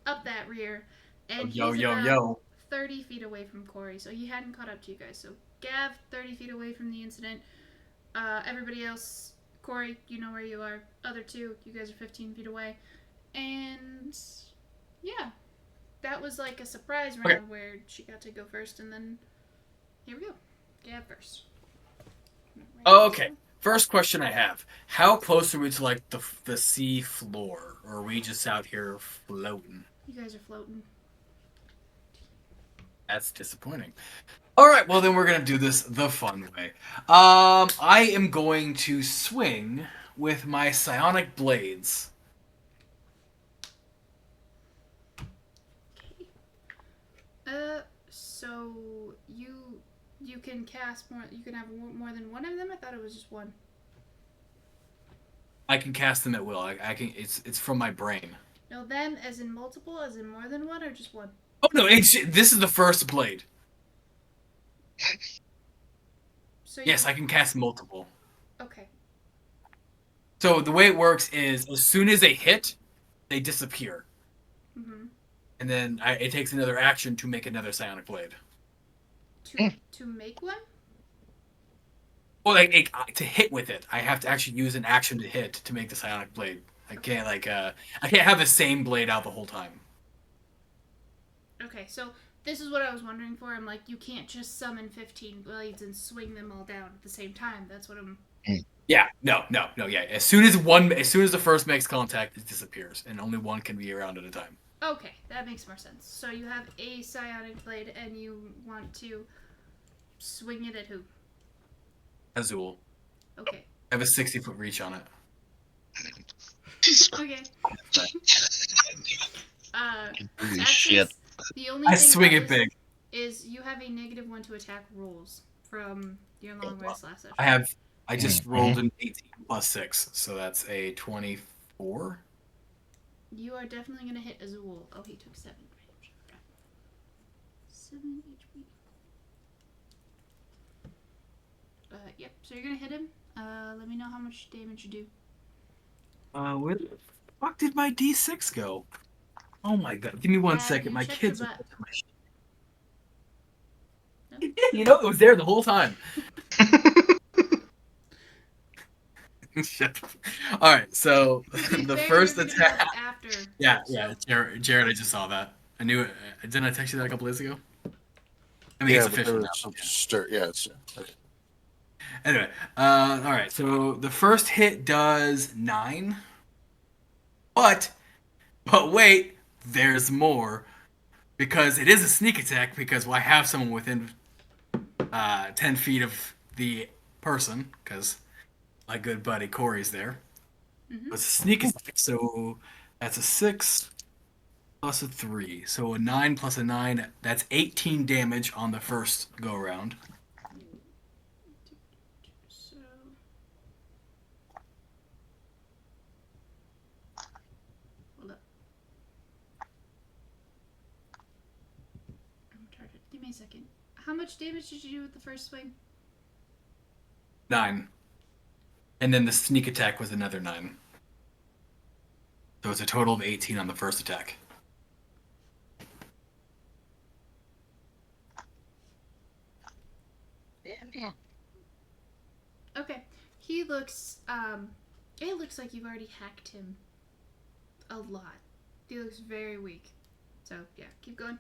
Speaker 2: up that rear. And
Speaker 3: Yo,
Speaker 2: he's
Speaker 3: yo,
Speaker 2: about
Speaker 3: yo.
Speaker 2: 30 feet away from Corey. So he hadn't caught up to you guys. So Gav, 30 feet away from the incident. Everybody else, Corey, you know where you are. Other two, you guys are 15 feet away. And yeah, that was like a surprise round where she got to go first. And then here we go. Gav first.
Speaker 3: Okay. First question I have: how close are we to like the sea floor, or are we just out here floating?
Speaker 2: You guys are floating.
Speaker 3: That's disappointing. All right, well then we're gonna do this the fun way. I am going to swing with my psionic blades.
Speaker 2: So you can cast more. You can have more than one of them. I thought it was just one.
Speaker 3: I can cast them at will. I can. It's from my brain.
Speaker 2: No, them as in multiple, as in more than one, or just one.
Speaker 3: Oh no! This is the first blade.
Speaker 2: So
Speaker 3: Yes, I can cast multiple.
Speaker 2: Okay.
Speaker 3: So the way it works is, as soon as they hit, they disappear,
Speaker 2: Mm-hmm.
Speaker 3: and then it takes another action to make another psionic blade.
Speaker 2: To make one.
Speaker 3: Well, to hit with it, I have to actually use an action to hit to make the psionic blade. I can't I can't have the same blade out the whole time.
Speaker 2: Okay, so this is what I was wondering for. I'm like, you can't just summon 15 blades and swing them all down at the same time. That's what I'm.
Speaker 3: Yeah, no, yeah. As soon as the first makes contact, it disappears, and only one can be around at a time.
Speaker 2: Okay, that makes more sense. So you have a psionic blade, and you want to swing it at who?
Speaker 3: Azul.
Speaker 2: Okay.
Speaker 3: I have a 60-foot reach on it.
Speaker 2: Okay.
Speaker 4: Holy
Speaker 2: Axis,
Speaker 4: shit.
Speaker 2: The only
Speaker 3: I
Speaker 2: thing
Speaker 3: swing
Speaker 2: that
Speaker 3: it big.
Speaker 2: is you have a -1 to attack rolls from your long rest last session.
Speaker 3: I just rolled an 18 plus 6, so that's a 24.
Speaker 2: You are definitely going to hit Azul. Oh, he took 7 damage. 7 HP. Yep, so you're going to hit him. Let me know how much damage you do.
Speaker 3: Where the fuck did my D6 go? Oh my god, give me one
Speaker 2: Have
Speaker 3: second.
Speaker 2: you
Speaker 3: My
Speaker 2: checked
Speaker 3: kids.
Speaker 2: your butt? No?
Speaker 3: You know, it was there the whole time. Shut up. All right, so
Speaker 2: To be
Speaker 3: the
Speaker 2: fair,
Speaker 3: first
Speaker 2: you're gonna
Speaker 3: attack.
Speaker 2: have After.
Speaker 3: Yeah,
Speaker 2: so-
Speaker 3: Jared, I just saw that. I knew it. Didn't I text you that a couple days ago? I mean,
Speaker 4: Yeah,
Speaker 3: it's
Speaker 4: but
Speaker 3: official
Speaker 4: there
Speaker 3: now.
Speaker 4: was some stir. Yeah, it's okay.
Speaker 3: Anyway, all right. So the first hit does 9, but wait, there's more, because it is a sneak attack. Because I have someone within 10 feet of the person, because my good buddy Corey's there.
Speaker 2: Mhm.
Speaker 3: It's a sneak attack, so that's a 6 plus a 3, so a 9 plus a 9. That's 18 damage on the first go around.
Speaker 2: So. Hold up. I'm retarded. Give me a second. How much damage did you do with the first swing?
Speaker 3: 9. And then the sneak attack was another 9. So it's a total of 18 on the first attack.
Speaker 5: Yeah.
Speaker 2: Okay. He looks, it looks like you've already hacked him a lot. He looks very weak. So, yeah, keep going.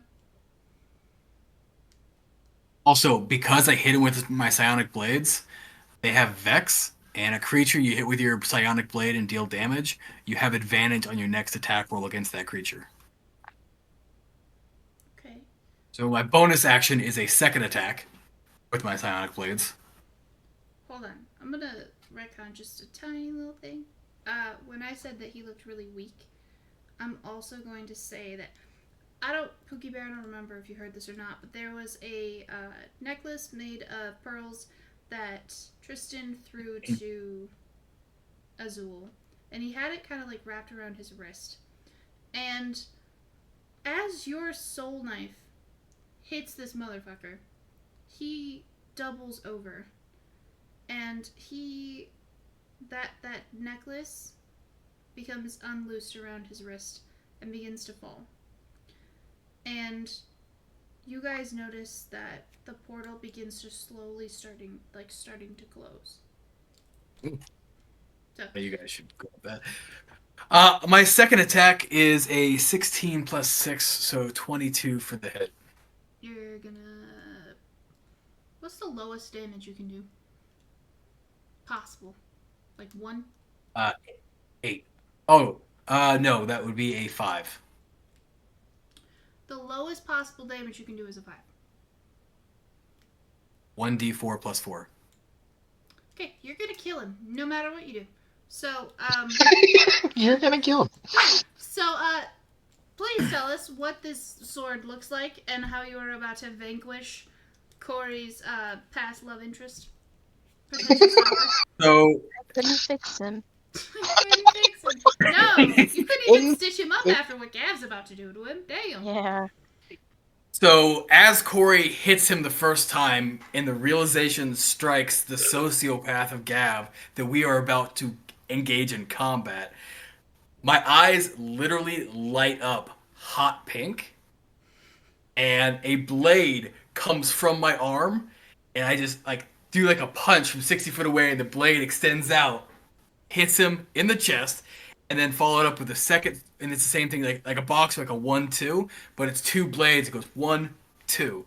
Speaker 3: Also, because I hit him with my psionic blades, they have Vex, and a creature you hit with your psionic blade and deal damage, you have advantage on your next attack roll against that creature.
Speaker 2: Okay.
Speaker 3: So my bonus action is a second attack with my psionic blades.
Speaker 2: Hold on. I'm gonna retcon just a tiny little thing. When I said that he looked really weak, I'm also going to say that Pookie Bear, I don't remember if you heard this or not, but there was a necklace made of pearls that Tristan threw to Azul, and he had it kind of like wrapped around his wrist. And as your soul knife hits this motherfucker, he doubles over, and that necklace becomes unloosed around his wrist and begins to fall. And you guys notice that the portal begins to slowly starting to close. So,
Speaker 3: You guys should go with that. My second attack is a 16 plus 6, so 22 for the hit.
Speaker 2: you're gonna. What's the lowest damage you can do? Possible. Like 1?
Speaker 3: 8. Oh, no, that would be a 5.
Speaker 2: The lowest possible damage you can do is a 5.
Speaker 3: 1d4 plus 4.
Speaker 2: Okay, you're gonna kill him no matter what you do. So,
Speaker 1: You're gonna kill him.
Speaker 2: please tell us what this sword looks like and how you are about to vanquish Corey's past love interest. Potential stalker.
Speaker 3: So,
Speaker 5: I couldn't fix him.
Speaker 2: Couldn't fix him. No, you couldn't even stitch him up after what Gav's about to do to him. Damn.
Speaker 5: Yeah.
Speaker 3: So, as Corey hits him the first time, and the realization strikes the sociopath of Gav that we are about to engage in combat, my eyes literally light up hot pink, and a blade comes from my arm, and I just do a punch from 60 foot away, and the blade extends out, hits him in the chest, and then followed up with a second, and it's the same thing, like a box, like a 1-2, but it's 2 blades. It goes 1, 2.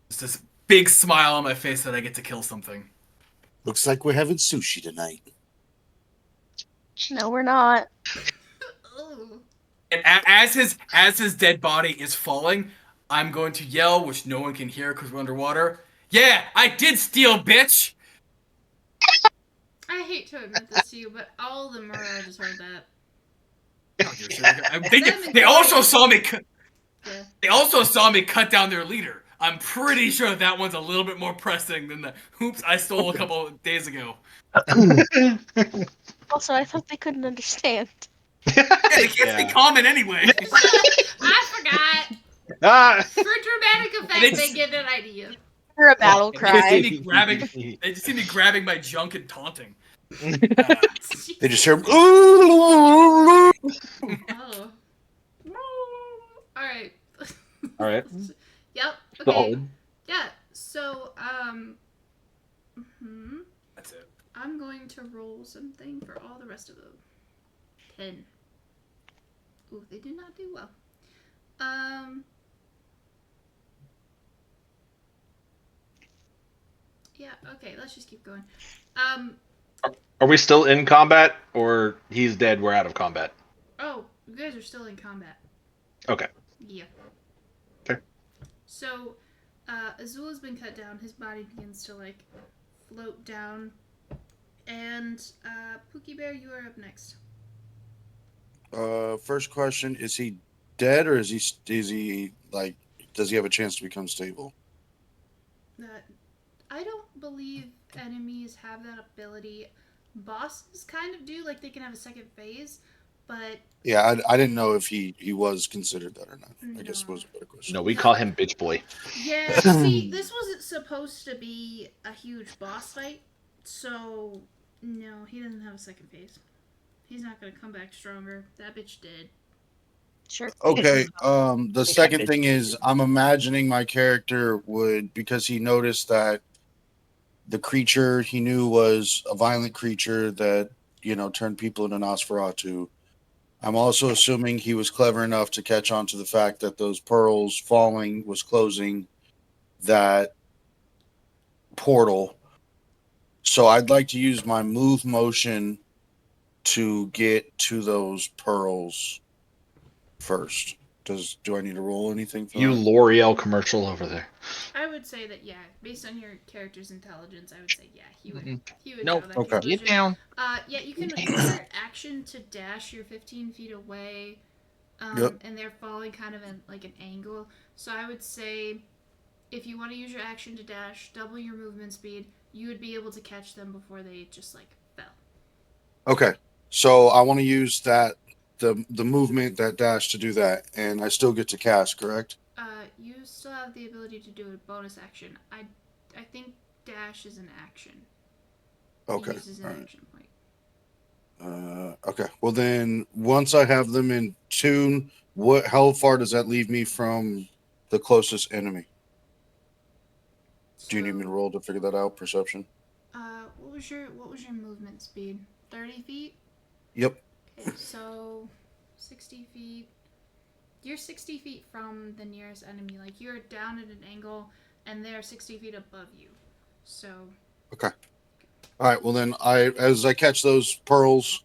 Speaker 3: It's this big smile on my face that I get to kill something.
Speaker 4: Looks like we're having sushi tonight.
Speaker 5: No, we're not.
Speaker 2: Ooh.
Speaker 3: And as his dead body is falling, I'm going to yell, which no one can hear because we're underwater. Yeah, I did steal, bitch.
Speaker 2: I hate to admit this to you, but all the Murrow just heard that.
Speaker 3: They also saw me.
Speaker 2: Yeah.
Speaker 3: They also saw me cut down their leader. I'm pretty sure that one's a little bit more pressing than the hoops I stole a couple of days ago.
Speaker 5: Also, I thought they couldn't understand.
Speaker 3: Yeah, they can't be common anyway.
Speaker 2: I forgot.
Speaker 1: Ah!
Speaker 2: For dramatic effect, they get an idea.
Speaker 5: For a battle
Speaker 3: They
Speaker 5: cry.
Speaker 3: just see me grabbing my junk and taunting.
Speaker 4: They just hear.
Speaker 2: Oh. All right.
Speaker 1: All right.
Speaker 2: Yep. Okay.
Speaker 1: Solid.
Speaker 2: Yeah. So,
Speaker 3: That's it.
Speaker 2: I'm going to roll something for all the rest of them. 10. Ooh, they did not do well. Yeah. Okay. Let's just keep going.
Speaker 1: Are we still in combat, or he's dead? We're out of combat.
Speaker 2: Oh, you guys are still in combat.
Speaker 1: Okay.
Speaker 2: Yeah.
Speaker 1: Okay.
Speaker 2: So, Azula's been cut down. His body begins to float down, and Pookie Bear, you are up next.
Speaker 4: First question: is he dead, or is he does he have a chance to become stable?
Speaker 2: I don't believe enemies have that ability. Bosses kind of do, they can have a second phase, but
Speaker 4: Yeah, I didn't know if he was considered that or not. I guess
Speaker 2: No.
Speaker 4: was a better question.
Speaker 1: No, we call him Bitch Boy.
Speaker 2: yeah. See, this wasn't supposed to be a huge boss fight, so no, he doesn't have a second phase. He's not gonna come back stronger. That bitch dead.
Speaker 5: Sure.
Speaker 4: Okay. The second thing is I'm imagining my character would, because he noticed that the creature he knew was a violent creature that, turned people into Nosferatu. I'm also assuming he was clever enough to catch on to the fact that those pearls falling was closing that portal. So I'd like to use my move motion to get to those pearls first. Do I need to roll anything for
Speaker 1: You
Speaker 4: that?
Speaker 1: L'Oreal commercial over there.
Speaker 2: I would say that based on your character's intelligence, I would say he would. He would
Speaker 1: Nope.
Speaker 2: know that
Speaker 4: Okay.
Speaker 2: conclusion.
Speaker 1: Get down.
Speaker 2: Yeah, you can use your action to dash. You're 15 feet away,
Speaker 4: Yep.
Speaker 2: and they're falling kind of in an angle. So I would say, if you want to use your action to dash, double your movement speed. You would be able to catch them before they just fell.
Speaker 4: Okay. So I want to use that the movement, that dash, to do that, and I still get to cast, correct?
Speaker 2: you still have the ability to do a bonus action. I think dash is an action.
Speaker 4: Okay.
Speaker 2: He uses an
Speaker 4: All right.
Speaker 2: action point.
Speaker 4: Okay. Well, then once I have them in tune, how far does that leave me from the closest enemy? Do you need me to roll to figure that out? Perception.
Speaker 2: What was your movement speed? 30 feet?
Speaker 4: Yep.
Speaker 2: Okay, so 60 feet. You're 60 feet from the nearest enemy. Like, you're down at an angle, and they're 60 feet above you. So.
Speaker 4: Okay. All right. Well, then as I catch those pearls,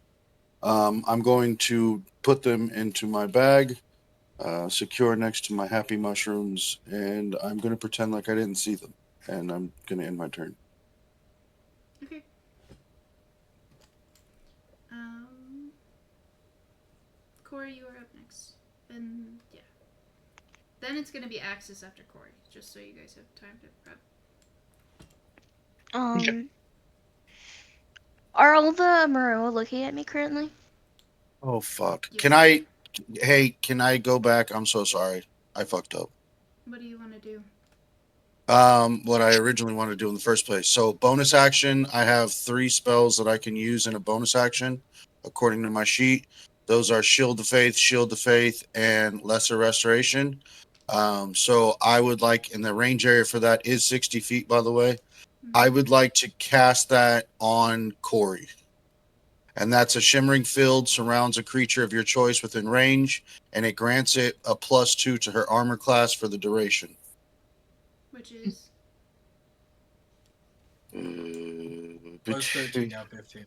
Speaker 4: I'm going to put them into my bag, secure next to my happy mushrooms, and I'm going to pretend like I didn't see them. And I'm going to end my turn.
Speaker 2: Okay. Corey, you are up next. And, yeah. Then it's going to be Axis after Corey, just so you guys have time to prep.
Speaker 5: Are all the Moreau looking at me currently?
Speaker 4: Oh, fuck.
Speaker 2: Yes.
Speaker 4: Can I go back? I'm so sorry. I fucked up.
Speaker 2: What do you want to do?
Speaker 4: What I originally wanted to do in the first place. So bonus action, I have 3 spells that I can use in a bonus action, according to my sheet. Those are Shield of Faith, and Lesser Restoration. So I would like, and the range area for that is 60 feet, by the way. I would like to cast that on Corey. And that's a shimmering field surrounds a creature of your choice within range, and it grants it a +2 to her armor class for the duration.
Speaker 2: Which is?
Speaker 3: Plus 13, now 15.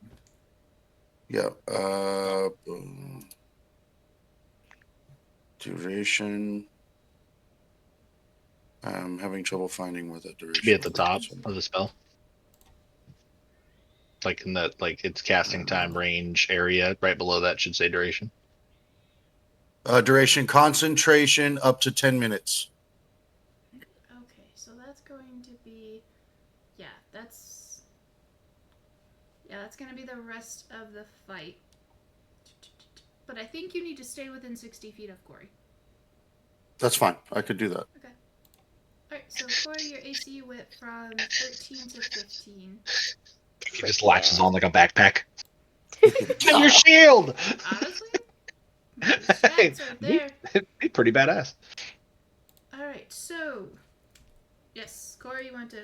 Speaker 4: Yeah. Duration. I'm having trouble finding where that duration
Speaker 1: Should be at the
Speaker 4: is.
Speaker 1: top of the spell. Like in that, like its casting time range area, right below that should say duration.
Speaker 4: Duration concentration up to 10 minutes.
Speaker 2: Okay, so that's going to be, that's going to be the rest of the fight. But I think you need to stay within 60 feet of Corey.
Speaker 4: That's fine. I could do that.
Speaker 2: Okay. Alright, so Corey, your AC went from 13 to 15.
Speaker 1: He just latches on like a backpack. Get your shield!
Speaker 2: Honestly? The stats are there.
Speaker 1: Be pretty badass.
Speaker 2: Alright, so. Yes, Corey, you went to.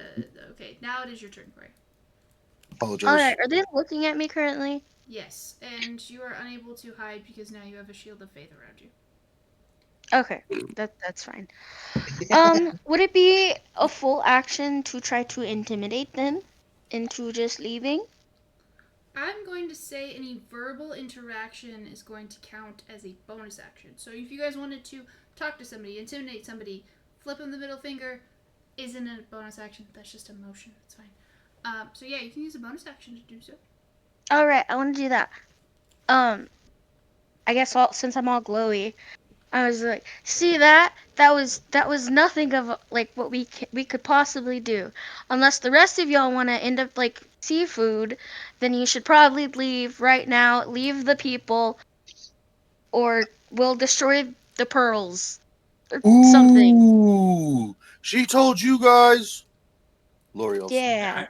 Speaker 2: Okay, now it is your turn, Corey.
Speaker 4: Apologize.
Speaker 5: Alright, are they looking at me currently?
Speaker 2: Yes, and you are unable to hide because now you have a shield of faith around you.
Speaker 5: Okay, that's fine. Would it be a full action to try to intimidate them into just leaving?
Speaker 2: I'm going to say any verbal interaction is going to count as a bonus action. So if you guys wanted to talk to somebody, intimidate somebody, flip them the middle finger, isn't a bonus action. That's just a motion. It's fine. So yeah, you can use a bonus action to do so.
Speaker 5: Alright, I want to do that. I guess since I'm all glowy, I was like, see that? That was nothing of like what we could possibly do. Unless the rest of y'all want to end up like seafood, then you should probably leave right now. Leave the people, or we'll destroy the pearls, or something.
Speaker 4: Ooh, she told you guys. L'Oreal.
Speaker 5: Yeah.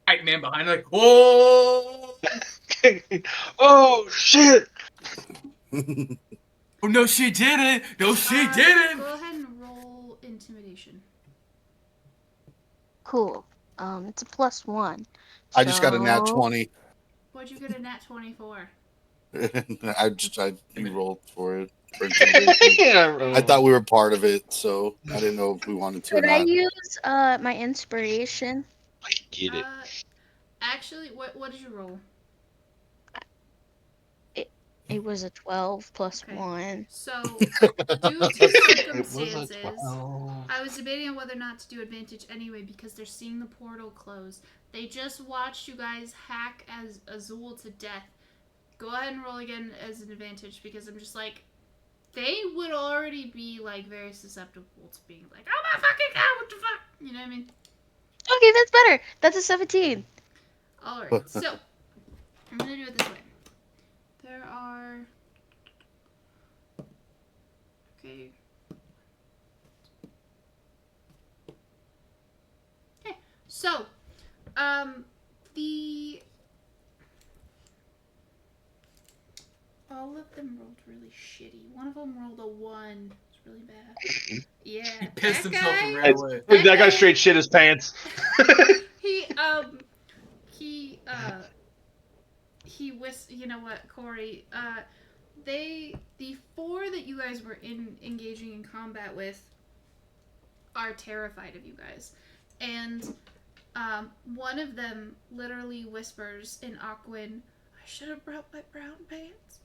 Speaker 3: White man behind, like, whoa!
Speaker 1: Oh shit!
Speaker 3: Oh, no, she didn't! No, she didn't!
Speaker 2: Go ahead and roll intimidation.
Speaker 5: Cool. It's a +1.
Speaker 4: I just got a nat 20.
Speaker 2: What'd you get a nat 20 for?
Speaker 4: You rolled for it. For intimidation. I thought we were part of it, so I didn't know if we wanted to or
Speaker 5: Could I
Speaker 4: not.
Speaker 5: use my inspiration?
Speaker 1: I get it.
Speaker 2: Actually, what did you roll?
Speaker 5: It was a 12 plus
Speaker 2: Okay.
Speaker 5: 1.
Speaker 2: So, due to circumstances,
Speaker 1: Oh.
Speaker 2: I was debating on whether or not to do advantage anyway because they're seeing the portal close. They just watched you guys hack as Azul to death. Go ahead and roll again as an advantage because I'm just like, they would already be like very susceptible to being like, oh my fucking god, what the fuck? You know what I mean?
Speaker 5: Okay, that's better. That's a 17.
Speaker 2: Alright, so I'm gonna do it this way. There are. Okay. So, the all of them rolled really shitty. One of them rolled a 1. It's really bad. Yeah,
Speaker 3: He pissed
Speaker 2: that
Speaker 3: himself and
Speaker 2: guy.
Speaker 3: ran away.
Speaker 1: That guy straight shit his pants.
Speaker 2: He you know what, Corey? The 4 that you guys were engaging in combat with are terrified of you guys, and one of them literally whispers in Aquan, "I should have brought my brown pants."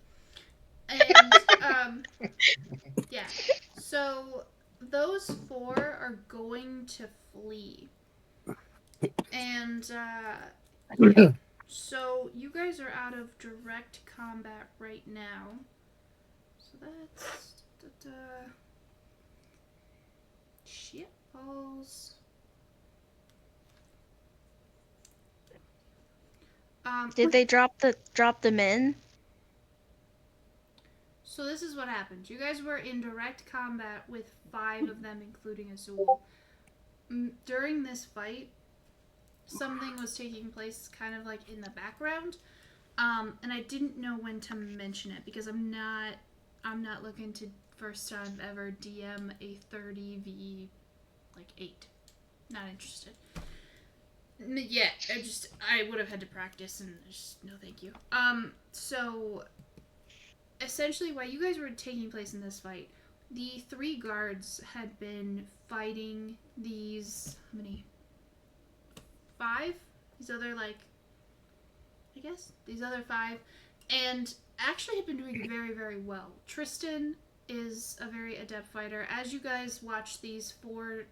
Speaker 2: And yeah, so those 4 are going to flee, and yeah. So you guys are out of direct combat right now. So that's shit balls.
Speaker 5: Did they drop them in?
Speaker 2: So this is what happened. You guys were in direct combat with 5 of them, including Azul. During this fight, something was taking place kind of like in the background. And I didn't know when to mention it because I'm not looking to first time ever DM a 30v like 8. Not interested. Yeah, I would have had to practice and just no thank you. So essentially while you guys were taking place in this fight, the 3 guards had been fighting these, how many? 5? These other these other 5, and actually have been doing very, very well. Tristan is a very adept fighter. As you guys watch these 4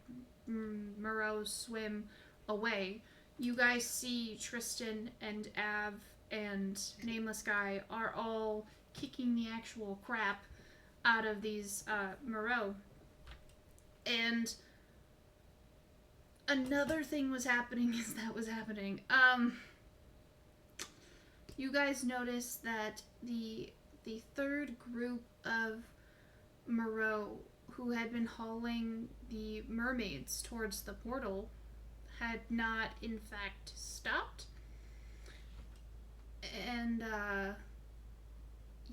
Speaker 2: Moreaux swim away, you guys see Tristan and Av and Nameless Guy are all kicking the actual crap out of these Moreaux. And another thing was happening as that was happening. You guys noticed that the 3rd group of Moreaux who had been hauling the mermaids towards the portal had not in fact stopped. And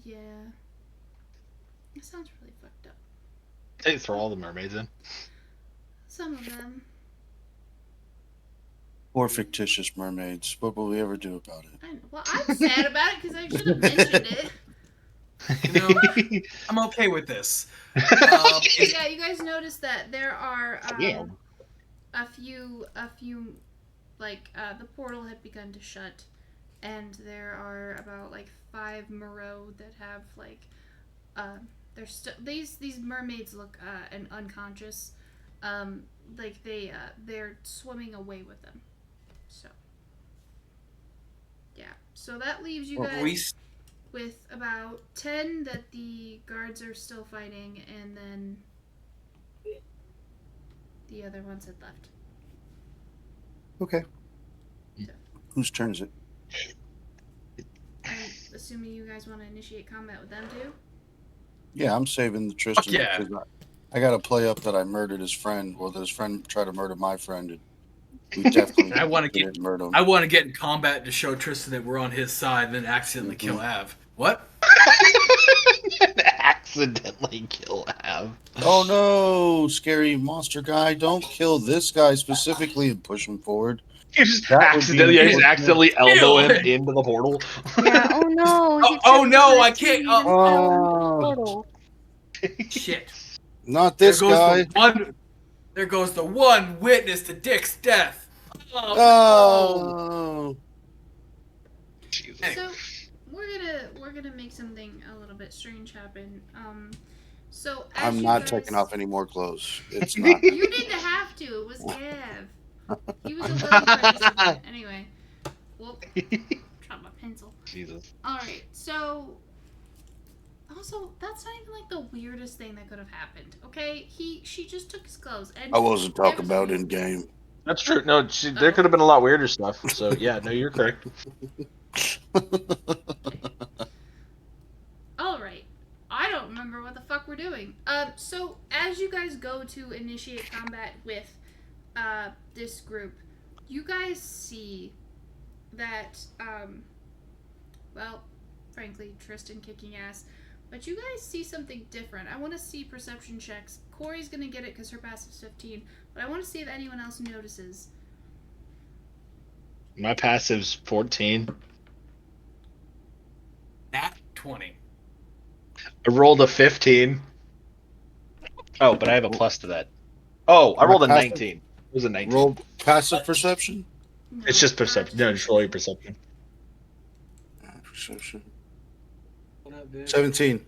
Speaker 2: yeah. It sounds really fucked up.
Speaker 1: They throw all the mermaids in.
Speaker 2: Some of them.
Speaker 4: Poor fictitious mermaids. What will we ever do about it?
Speaker 2: Well, I'm sad about it because I should have mentioned it.
Speaker 3: You know, I'm okay with this.
Speaker 2: Yeah, you guys noticed that there are a few like the portal had begun to shut, and there are about like 5 Moreaux that have like they're these mermaids look and unconscious, like they're swimming away with them. So yeah, so that leaves you guys with about 10 that the guards are still fighting, and then the other ones had left.
Speaker 4: Okay.
Speaker 2: So,
Speaker 4: Whose turn is it?
Speaker 2: I'm assuming you guys want to initiate combat with them too?
Speaker 4: Yeah, I'm saving the Tristan.
Speaker 3: Yeah.
Speaker 4: Because I got to play up that I murdered his friend, or that his friend tried to murder my friend. And we definitely
Speaker 3: I want to
Speaker 4: didn't murder him.
Speaker 3: I want to get in combat to show Tristan that we're on his side, and then accidentally kill Av. What?
Speaker 1: Accidentally kill Av.
Speaker 4: Oh no, scary monster guy! Don't kill this guy specifically and push him forward.
Speaker 1: You just
Speaker 4: That would be
Speaker 1: accidentally elbow him into the portal.
Speaker 5: Yeah. Oh no. he
Speaker 3: Oh,
Speaker 5: took
Speaker 3: no,
Speaker 5: the
Speaker 3: I can't-
Speaker 5: activity and fell into the
Speaker 4: Oh.
Speaker 5: portal.
Speaker 3: Shit.
Speaker 4: Not this guy.
Speaker 3: There goes the one witness to Dick's death.
Speaker 4: Oh.
Speaker 2: So we're gonna make something a little bit strange happen. So as
Speaker 4: I'm
Speaker 2: you
Speaker 4: not
Speaker 2: guys,
Speaker 4: taking off any more clothes. It's not.
Speaker 2: You didn't have to. It was Gav. He was a willing participant. Anyway, well, drop my pencil.
Speaker 1: Jesus.
Speaker 2: All right. So also, that's not even like the weirdest thing that could have happened. Okay, she just took his clothes. And
Speaker 4: I wasn't talking about in game.
Speaker 1: That's true. No, there could have been a lot weirder stuff. So yeah, no, you're correct.
Speaker 2: All right. I don't remember what the fuck we're doing. So as you guys go to initiate combat with this group, You guys see that, well, frankly, Tristan kicking ass. But you guys see something different. I want to see perception checks. Corey's going to get it because her passive's 15. But I want to see if anyone else notices.
Speaker 1: My passive's 14.
Speaker 3: Nat 20.
Speaker 1: I rolled a 15. Oh, but I have a plus to that. Oh, I rolled a
Speaker 4: Passive?
Speaker 1: 19. It was a 19.
Speaker 4: Roll passive perception.
Speaker 2: No,
Speaker 1: It's just perception. No, just roll your perception.
Speaker 4: Perception.
Speaker 3: What up, dude?
Speaker 4: 17.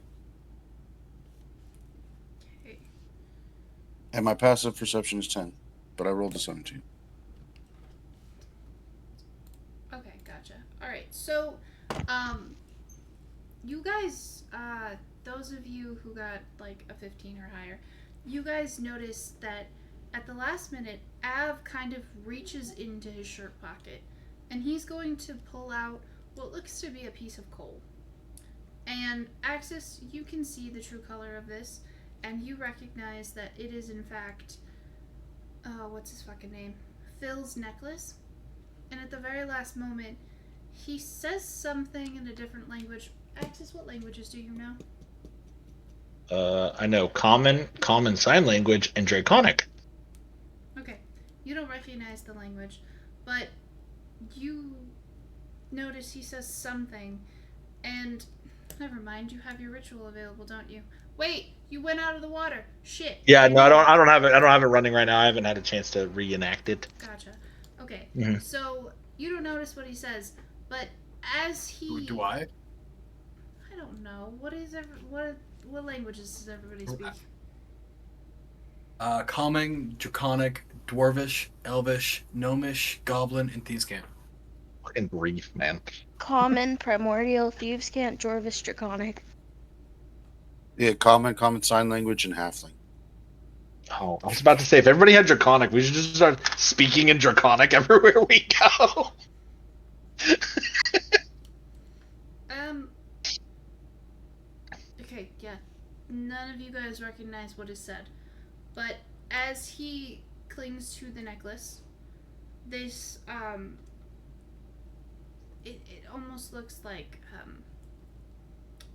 Speaker 2: Okay.
Speaker 4: And my passive perception is 10. But I rolled a 17.
Speaker 2: Okay, gotcha. Alright, so, you guys, those of you who got, like, a 15 or higher, you guys notice that at the last minute, Av kind of reaches into his shirt pocket, and he's going to pull out what looks to be a piece of coal. And, Axis, you can see the true color of this, and you recognize that it is, in fact, what's his fucking name? Phil's necklace. And at the very last moment, he says something in a different language. Axis, what languages do you know?
Speaker 1: I know common sign language, and draconic.
Speaker 2: Okay, you don't recognize the language, but you notice he says something, and never mind, you have your ritual available, don't you? Wait, you went out of the water. Shit.
Speaker 1: Yeah, no, I don't have it. I don't have it running right now. I haven't had a chance to reenact it.
Speaker 2: Gotcha. Okay,
Speaker 1: Mhm.
Speaker 2: so you don't notice what he says, but as he...
Speaker 3: Do I?
Speaker 2: I don't know. What languages does everybody speak?
Speaker 3: Common, Draconic, Dwarvish, Elvish, Gnomish, Goblin, and Thieves'
Speaker 1: Fucking grief, man.
Speaker 5: Common, Primordial, Thieves' Cant, Jorvis, Draconic.
Speaker 4: Yeah, common sign language, and halfling.
Speaker 1: Oh, I was about to say, if everybody had draconic, we should just start speaking in draconic everywhere we go.
Speaker 2: Okay, yeah. None of you guys recognize what is said. But as he clings to the necklace, this, it almost looks like,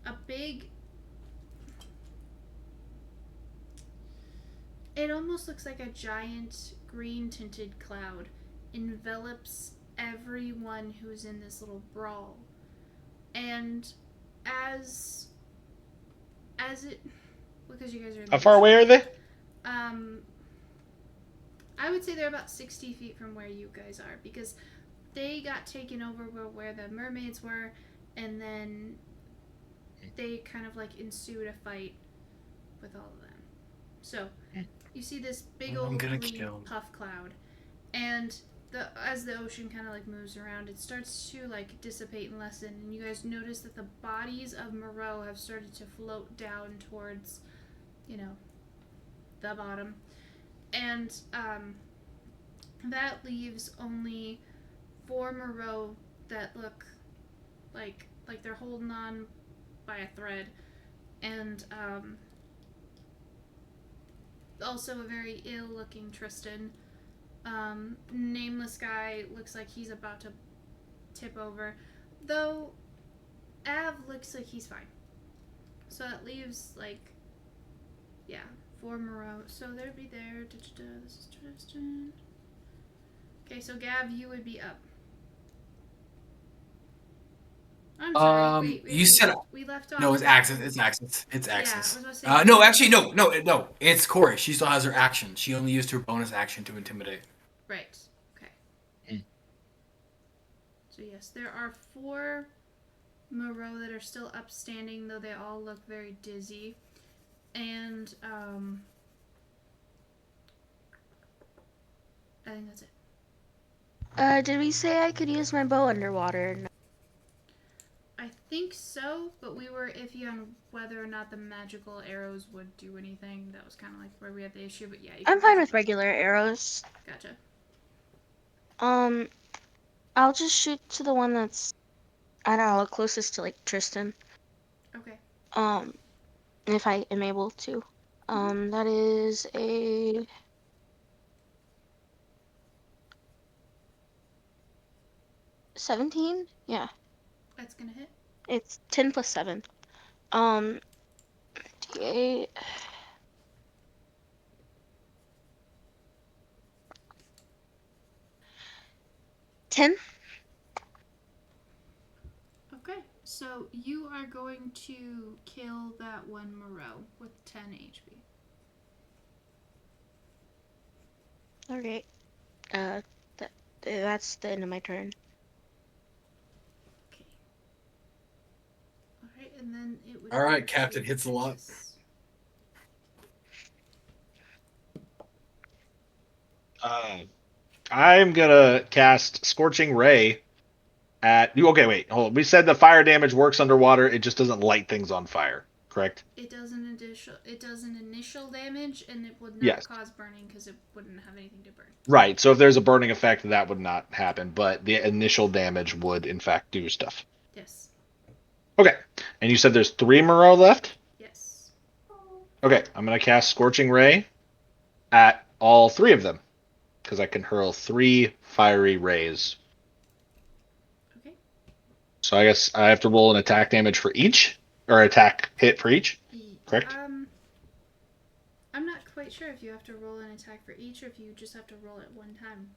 Speaker 2: a big... It almost looks like a giant green tinted cloud envelops everyone who's in this little brawl. And as it, because you guys are in
Speaker 1: How far away are they?
Speaker 2: I would say they're about 60 feet from where you guys are, because they got taken over where the mermaids were, and then they kind of like ensued a fight with all of them. So you see this big old green puff cloud, and as the ocean kind of like moves around, it starts to like dissipate and lessen, and you guys notice that the bodies of Moreau have started to float down towards, you know, the bottom, and that leaves only 4 Moreau that look like they're holding on by a thread, and also a very ill-looking Tristan. Nameless guy looks like he's about to tip over, though Av looks like he's fine. So that leaves, like, yeah, 4 Moreau. So they'd be there. This is Tristan. Okay, so Gav, you would be up. I'm sorry.
Speaker 3: You said
Speaker 2: we left off.
Speaker 3: no. It's Axis. It's Axis. It's
Speaker 2: Yeah, I
Speaker 3: Axis.
Speaker 2: was about to say-
Speaker 3: No, actually, no. It's Corey. She still has her action. She only used her bonus action to intimidate.
Speaker 2: Right. Okay. So yes, there are 4 Moreau that are still upstanding, though they all look very dizzy. And I think that's it.
Speaker 5: Did we say I could use my bow underwater? No.
Speaker 2: I think so, but we were iffy on whether or not the magical arrows would do anything. That was kind of like where we had the issue, but yeah.
Speaker 5: I'm fine with regular arrows.
Speaker 2: Gotcha.
Speaker 5: I'll just shoot to the one that's, I don't know, closest to like Tristan.
Speaker 2: Okay.
Speaker 5: If I am able to. That is a 17? Yeah.
Speaker 2: That's gonna hit.
Speaker 5: It's 10 plus 7. D8. 10?
Speaker 2: Okay, so you are going to kill that one Moreau with 10 HP.
Speaker 5: Okay. That's the end of my turn.
Speaker 2: Okay. Alright, and then it would
Speaker 3: All right,
Speaker 2: go
Speaker 3: Captain
Speaker 2: to
Speaker 3: hits a lot.
Speaker 2: Texas.
Speaker 1: I'm gonna cast Scorching Ray at you. Okay, wait, hold on. We said the fire damage works underwater. It just doesn't light things on fire, correct?
Speaker 2: It does an initial damage, and it would not
Speaker 1: Yes.
Speaker 2: cause burning because it wouldn't have anything to burn.
Speaker 1: Right. So if there's a burning effect, that would not happen, but the initial damage would in fact do stuff.
Speaker 2: Yes.
Speaker 1: Okay. And you said there's 3 Moreau left?
Speaker 2: Yes.
Speaker 1: Okay, I'm gonna cast Scorching Ray at all 3 of them. Because I can hurl 3 fiery rays.
Speaker 2: Okay.
Speaker 1: So I guess I have to roll an attack damage for each? Or attack hit for each? Correct?
Speaker 2: I'm not quite sure if you have to roll an attack for each or if you just have to roll it one time.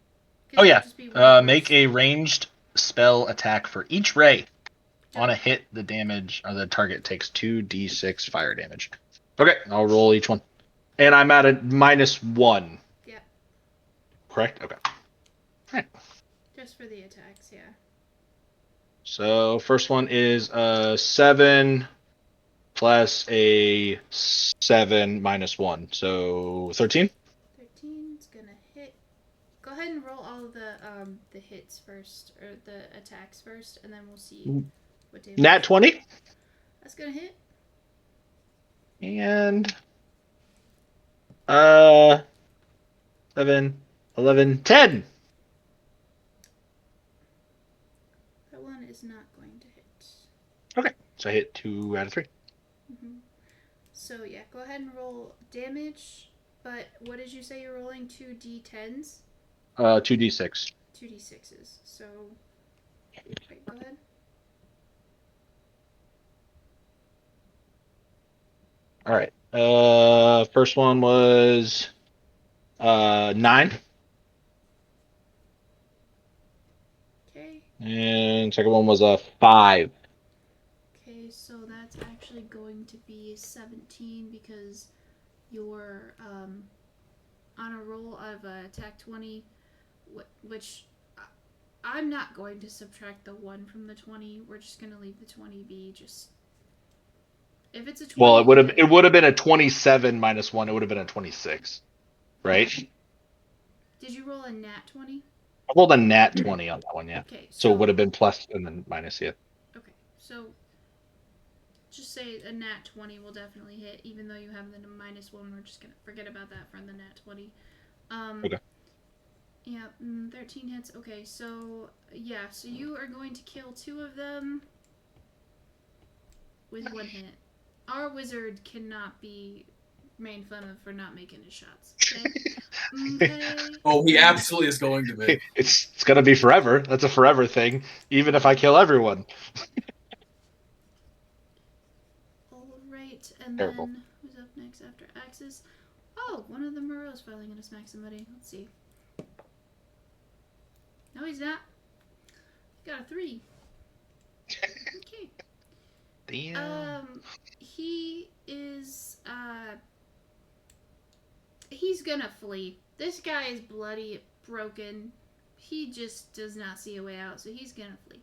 Speaker 1: Oh yeah.
Speaker 2: Just be one
Speaker 1: Make a ranged spell attack for each ray.
Speaker 2: Done.
Speaker 1: On a hit, the damage or the target takes 2d6 fire damage. Okay, I'll roll each one. And I'm at a -1.
Speaker 2: Yep.
Speaker 1: Correct? Okay. Alright.
Speaker 2: Just for the attacks, yeah.
Speaker 1: So first one is 7 plus a 7 minus 1. So 13?
Speaker 2: 13's gonna hit. Go ahead and roll all of the hits first, or the attacks first, and then we'll see what damage.
Speaker 1: Nat 20?
Speaker 2: That's gonna hit.
Speaker 1: And 7, 11, 10.
Speaker 2: That one is not going to hit.
Speaker 1: Okay. So I hit 2 out of 3.
Speaker 2: So yeah, go ahead and roll damage. But what did you say you're rolling? 2d10s?
Speaker 1: 2d6.
Speaker 2: 2d6s. So, wait, go ahead.
Speaker 1: All right. First one was 9.
Speaker 2: Okay.
Speaker 1: And second one was a 5.
Speaker 2: Okay, so that's actually going to be 17 because you're on a roll of attack 20, which I'm not going to subtract the 1 from the 20. We're just going to leave the 20 be. Just if it's a 20.
Speaker 1: Well, it would have been a 27 minus 1. It would have been a 26, right?
Speaker 2: Did you roll a nat 20?
Speaker 1: I rolled a nat 20 on that one, yeah.
Speaker 2: Okay,
Speaker 1: So it would have been plus and then minus, yeah.
Speaker 2: Okay, so just say a nat 20 will definitely hit, even though you have the -1. We're just gonna forget about that for the nat 20.
Speaker 1: Okay.
Speaker 2: Yeah, 13 hits. Okay, so yeah, so you are going to kill 2 of them with 1 hit. Our wizard cannot be made fun of for not making his shots. Okay. Okay.
Speaker 3: Oh, he absolutely is going to be.
Speaker 1: It's gonna be forever. That's a forever thing, even if I kill everyone.
Speaker 2: Alright, and
Speaker 1: Terrible.
Speaker 2: then who's up next after Axis? Oh, one of the Moreau's finally gonna smack somebody. Let's see. No, he's not. He got a 3. Okay.
Speaker 1: Damn.
Speaker 2: He is, he's gonna flee. This guy is bloody, broken. He just does not see a way out, so he's gonna flee.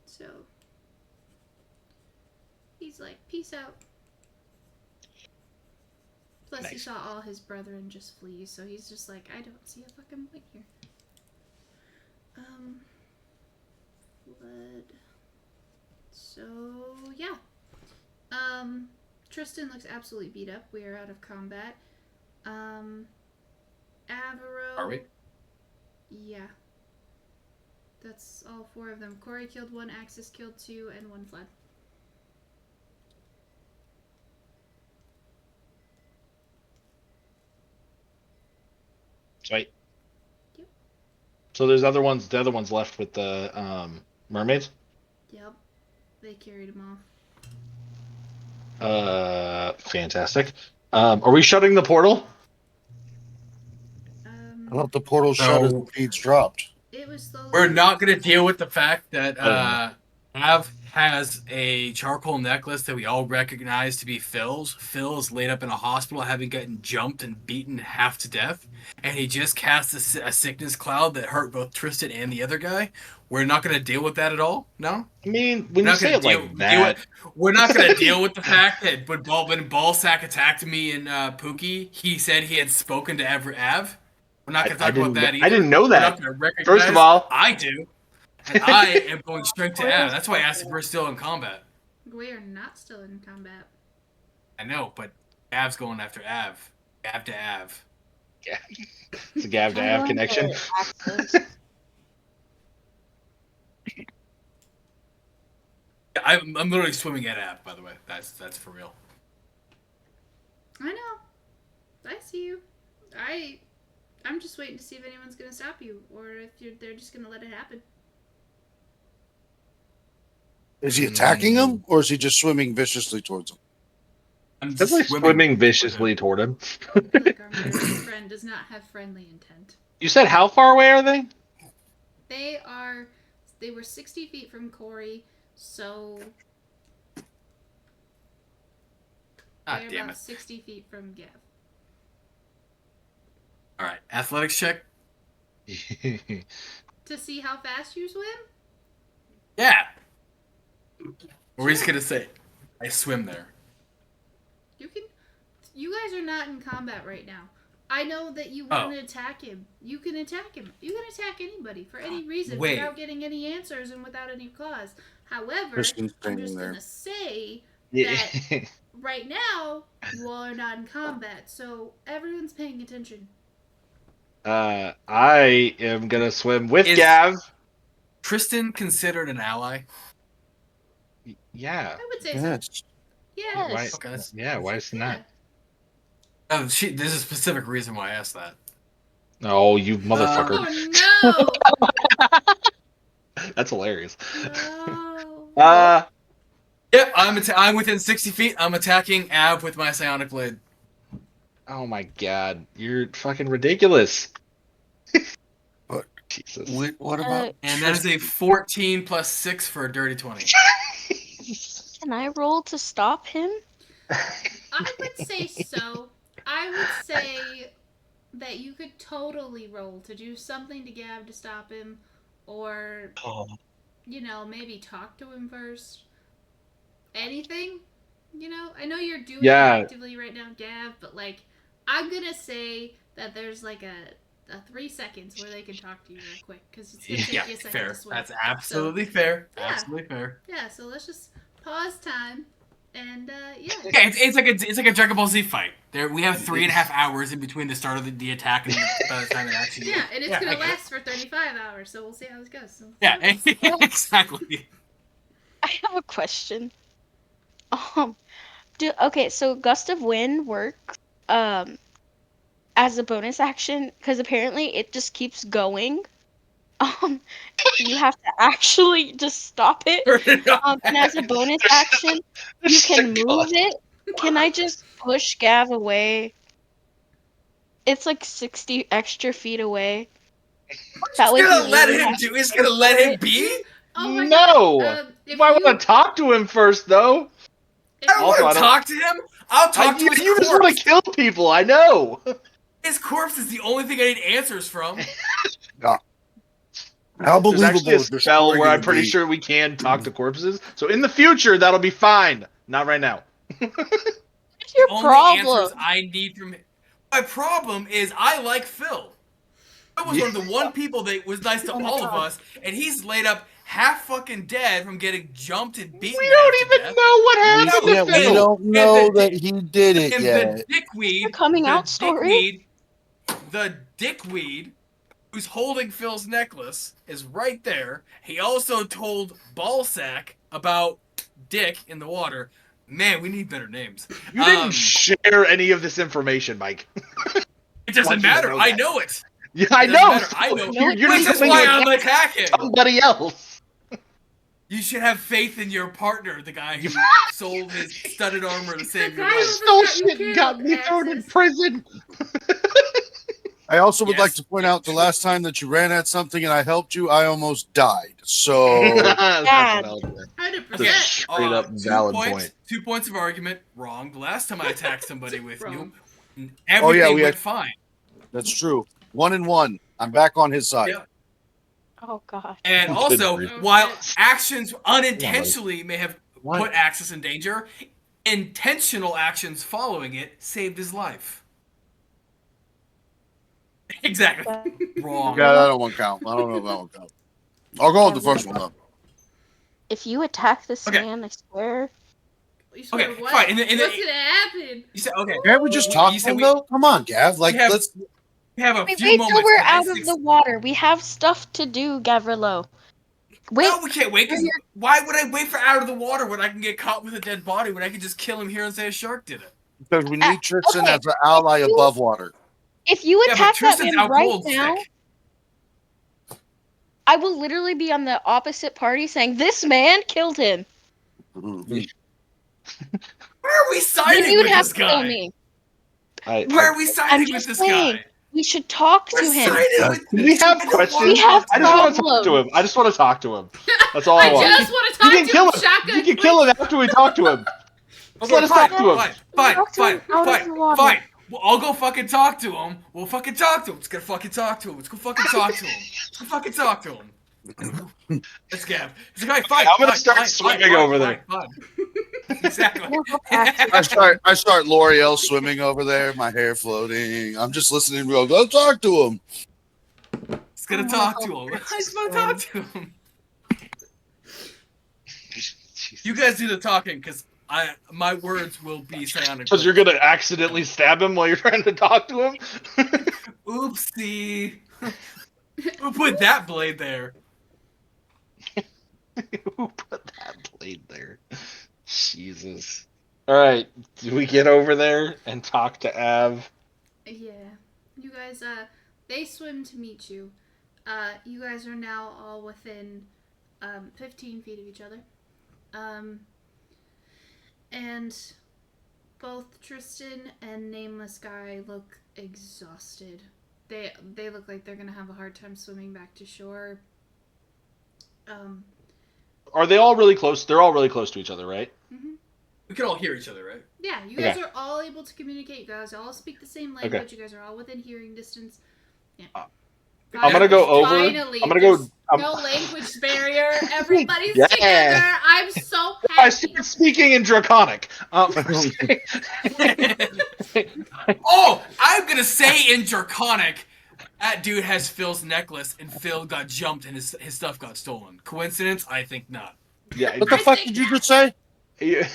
Speaker 2: So, he's like, peace out. Plus, he
Speaker 1: Nice.
Speaker 2: saw all his brethren just flee, so he's just like, I don't see a fucking point here. Blood. So, yeah. Tristan looks absolutely beat up. We are out of combat. Avero.
Speaker 3: Are we?
Speaker 2: Yeah. That's all 4 of them. Corey killed 1, Axis killed 2, and 1 fled.
Speaker 1: Sweet.
Speaker 2: Yep.
Speaker 1: So there's the other ones left with the mermaids.
Speaker 2: Yep. They carried him off.
Speaker 1: Fantastic. Are we shutting the portal?
Speaker 4: I thought the portal shut as the feeds dropped.
Speaker 2: It was slowly.
Speaker 3: We're not going to deal with the fact that Av has a charcoal necklace that we all recognize to be Phil's. Phil is laid up in a hospital having gotten jumped and beaten half to death. And he just cast a sickness cloud that hurt both Tristan and the other guy. We're not going to deal with that at all? No?
Speaker 1: I mean, when you say it like that...
Speaker 3: We're not going to deal with the fact that when Ballsack attacked me and Pookie, he said he had spoken to Av. We're not going to talk about that either.
Speaker 1: I didn't know that. First of all,
Speaker 3: I do. And I am going straight to Av. That's why I asked if we're still in combat.
Speaker 2: We are not still in combat.
Speaker 3: I know, but Av's going after Av. Av to Av.
Speaker 1: Yeah. It's a Gav to Av connection.
Speaker 3: I'm literally swimming at Av, by the way. That's for real.
Speaker 2: I know. I see you. I'm just waiting to see if anyone's gonna stop you, or if they're just gonna let it happen.
Speaker 4: Is he attacking him, or is he just swimming viciously towards him?
Speaker 3: I'm
Speaker 1: definitely swimming viciously toward him.
Speaker 2: Like our murderous friend does not have friendly intent.
Speaker 1: You said how far away are they?
Speaker 2: They were 60 feet from Corey, so they're
Speaker 3: damn
Speaker 2: about
Speaker 3: it.
Speaker 2: 60 feet from Gav.
Speaker 3: All right, athletics check.
Speaker 2: To see how fast you swim?
Speaker 3: Yeah. We're just gonna say, I swim there.
Speaker 2: You guys are not in combat right now. I know that you want to attack him. You can attack him. You can attack anybody for any reason without getting any answers and without any cause. However, I'm just going to say that right now, you all are not in combat, so everyone's paying attention.
Speaker 1: I am going to swim with Gav.
Speaker 3: Tristan considered an ally?
Speaker 1: Yeah.
Speaker 2: I would say so. Yes.
Speaker 1: Why is it not?
Speaker 3: There's a specific reason why I asked that.
Speaker 1: Oh, you motherfucker.
Speaker 2: Oh,
Speaker 1: no! That's hilarious.
Speaker 2: No.
Speaker 3: Yep, I'm within 60 feet. I'm attacking Av with my psionic blade.
Speaker 1: Oh my god. You're fucking ridiculous.
Speaker 4: What?
Speaker 1: Jesus.
Speaker 4: What about...
Speaker 3: And that is a 14 plus 6 for a dirty 20.
Speaker 5: Can I roll to stop him?
Speaker 2: I would say so. I would say that you could totally roll to do something to Gav to stop him, or, maybe talk to him first. Anything, I know you're doing it actively right now, Gav, but, I'm gonna say that there's, a 3 seconds where they can talk to you real quick, because it's gonna take you a second to swim.
Speaker 3: That's absolutely fair.
Speaker 2: Yeah.
Speaker 3: Absolutely fair.
Speaker 2: Yeah, so let's just pause time. And
Speaker 3: it's like a Dragon Ball Z fight. We have 3.5 hours in between the start of the attack and by the time it actually.
Speaker 2: Yeah, and it's gonna last for 35 hours, so we'll see how this goes. So.
Speaker 3: Yeah, exactly.
Speaker 5: I have a question. So Gust of Wind works as a bonus action because apparently it just keeps going. You have to actually just stop it. And as a bonus action, you can move it. Can I just push Gav away? It's 60 extra feet away.
Speaker 3: That way he's gonna let him be?
Speaker 2: Oh my
Speaker 1: no!
Speaker 2: God.
Speaker 1: I want to talk to him first, though.
Speaker 3: I don't want to talk to him. I'll talk to his corpse.
Speaker 1: You just want to kill people, I know.
Speaker 3: His corpse is the only thing I need answers from.
Speaker 4: How believable
Speaker 1: There's actually a
Speaker 4: is this
Speaker 1: spell where I'm pretty sure we can talk to corpses. So in the future, that'll be fine. Not right now.
Speaker 5: What's your problem?
Speaker 3: Answers I need from him. My problem is I like Phil. Phil was one of the one people that was nice to all of us, and he's laid up half fucking dead from getting jumped and beaten.
Speaker 1: We don't even know what happened to Phil.
Speaker 4: We don't know that he did it yet.
Speaker 3: The dickweed,
Speaker 5: coming out story.
Speaker 3: The dickweed who's holding Phil's necklace is right there. He also told Ballsack about Dick in the water. Man, we need better names.
Speaker 1: You didn't share any of this information, Mike.
Speaker 3: It doesn't matter. I know it.
Speaker 1: Yeah, I
Speaker 3: It
Speaker 1: know.
Speaker 3: doesn't matter. I know.
Speaker 1: You're
Speaker 3: This
Speaker 1: not
Speaker 3: is
Speaker 1: going
Speaker 3: why
Speaker 1: to
Speaker 3: I'm attacking.
Speaker 1: somebody else.
Speaker 3: You should have faith in your partner, the guy who sold his studded armor to save
Speaker 2: The
Speaker 3: your
Speaker 2: guy
Speaker 3: life.
Speaker 2: who
Speaker 1: Stole
Speaker 2: got you
Speaker 1: shit and got me thrown in
Speaker 2: Axis.
Speaker 1: prison.
Speaker 4: I also would like
Speaker 3: Yes,
Speaker 4: to point
Speaker 3: yeah,
Speaker 4: out the
Speaker 3: true.
Speaker 4: last time that you ran at something and I helped you, I almost died. So
Speaker 1: That's
Speaker 5: Dad.
Speaker 1: valid.
Speaker 2: 100%.
Speaker 3: Okay,
Speaker 1: Straight up valid point.
Speaker 3: 2 points of argument. Wrong. The last time I attacked somebody with
Speaker 2: Wrong.
Speaker 3: you, everything went fine.
Speaker 4: that's true. 1-1. I'm back on his side.
Speaker 3: Yeah.
Speaker 5: Oh god.
Speaker 3: And
Speaker 1: Good
Speaker 3: also,
Speaker 1: grief.
Speaker 3: while actions unintentionally may have
Speaker 1: What?
Speaker 3: put Axis in danger, intentional actions following it saved his life. Exactly. Wrong.
Speaker 4: Yeah, that one count. I don't know if that one count. I'll go with the first one though.
Speaker 5: If you attack this
Speaker 3: Okay.
Speaker 5: man, I swear.
Speaker 2: You swear
Speaker 3: Okay,
Speaker 2: what?
Speaker 3: fine.
Speaker 2: What's gonna happen?
Speaker 3: You said, okay,
Speaker 4: Can't we just talk
Speaker 3: You
Speaker 4: to
Speaker 3: said
Speaker 4: him
Speaker 3: we-
Speaker 4: though? Come on, Gav. Like,
Speaker 3: we have-
Speaker 4: let's.
Speaker 3: we have a
Speaker 5: Wait,
Speaker 3: few
Speaker 5: wait
Speaker 3: moments.
Speaker 5: till we're
Speaker 3: to
Speaker 5: out of the water. We have stuff to do, Gavrilo. Wait.
Speaker 3: No, we can't wait. 'Cause why would I wait for out of the water when I can get caught with a dead body when I can just kill him here and say a shark did it?
Speaker 4: Because we need Tristan
Speaker 5: okay.
Speaker 4: as an ally above water.
Speaker 5: If you
Speaker 3: Yeah, but
Speaker 5: attack that
Speaker 3: Tristan's
Speaker 5: man
Speaker 3: out
Speaker 5: right
Speaker 3: cold
Speaker 5: now,
Speaker 3: sick.
Speaker 5: I will literally be on the opposite party saying, this man killed him.
Speaker 4: Mhm.
Speaker 3: Where are we
Speaker 5: Then
Speaker 3: siding
Speaker 5: you would
Speaker 3: with
Speaker 5: have
Speaker 3: this
Speaker 5: to kill
Speaker 3: guy?
Speaker 5: me.
Speaker 3: Where are we siding with
Speaker 5: just
Speaker 3: this
Speaker 5: saying.
Speaker 3: guy?
Speaker 5: We should talk
Speaker 3: We're
Speaker 5: to him.
Speaker 3: siding with
Speaker 1: Do we have
Speaker 3: I don't
Speaker 1: questions?
Speaker 3: want-
Speaker 5: We have
Speaker 1: I just want to talk to
Speaker 5: problems.
Speaker 1: him. I just want to talk to him. That's all I
Speaker 2: I
Speaker 1: want.
Speaker 2: just want to
Speaker 1: You
Speaker 2: talk
Speaker 1: can
Speaker 2: to
Speaker 1: kill
Speaker 2: him.
Speaker 1: him.
Speaker 2: Shotgun.
Speaker 1: You can kill him after we talk to him.
Speaker 3: Okay,
Speaker 1: Let us
Speaker 3: fine,
Speaker 1: talk to him.
Speaker 3: Fine,
Speaker 5: Talk to him out of the water.
Speaker 3: fine. Well, I'll go fucking talk to him. We'll fucking talk to him. Let's go fucking talk to him. Let's go fucking talk to him. Let's go fucking talk to him. Let's Gav. He's like, "Hey, fine.
Speaker 1: I'm gonna
Speaker 3: fine,
Speaker 1: start
Speaker 3: fine,
Speaker 1: swimming
Speaker 3: fine,
Speaker 1: over
Speaker 3: fine,
Speaker 1: there."
Speaker 3: fine." Exactly.
Speaker 5: We'll help Axis.
Speaker 4: I start L'Oreal swimming over there, my hair floating. I'm just listening to him go talk to him.
Speaker 3: Just gonna talk to him. I just want to talk to him. You guys do the talking, because my words will be sounding.
Speaker 1: Because you're gonna accidentally stab him while you're trying to talk to him.
Speaker 3: Oopsie. Who put that blade there?
Speaker 1: Who put that blade there? Jesus. All right, do we get over there and talk to Av?
Speaker 2: Yeah. You guys, they swim to meet you. You guys are now all within, 15 feet of each other. And both Tristan and Nameless Guy look exhausted. They look like they're gonna have a hard time swimming back to shore.
Speaker 1: Are they all really close? They're all really close to each other, right?
Speaker 3: We can all hear each other, right?
Speaker 2: Yeah, you guys
Speaker 1: Okay.
Speaker 2: are all able to communicate. You guys all speak the same language. You guys are all within hearing distance. Yeah.
Speaker 1: I'm gonna go over.
Speaker 2: Finally,
Speaker 1: I'm gonna go.
Speaker 2: there's no language barrier. Everybody's
Speaker 1: Yeah.
Speaker 2: together. I'm so
Speaker 1: I
Speaker 2: happy.
Speaker 1: start speaking in Draconic.
Speaker 3: Oh, I'm gonna say in Draconic, that dude has Phil's necklace, and Phil got jumped, and his stuff got stolen. Coincidence? I think not.
Speaker 1: Yeah.
Speaker 4: What the fuck did you just say?
Speaker 1: Yeah.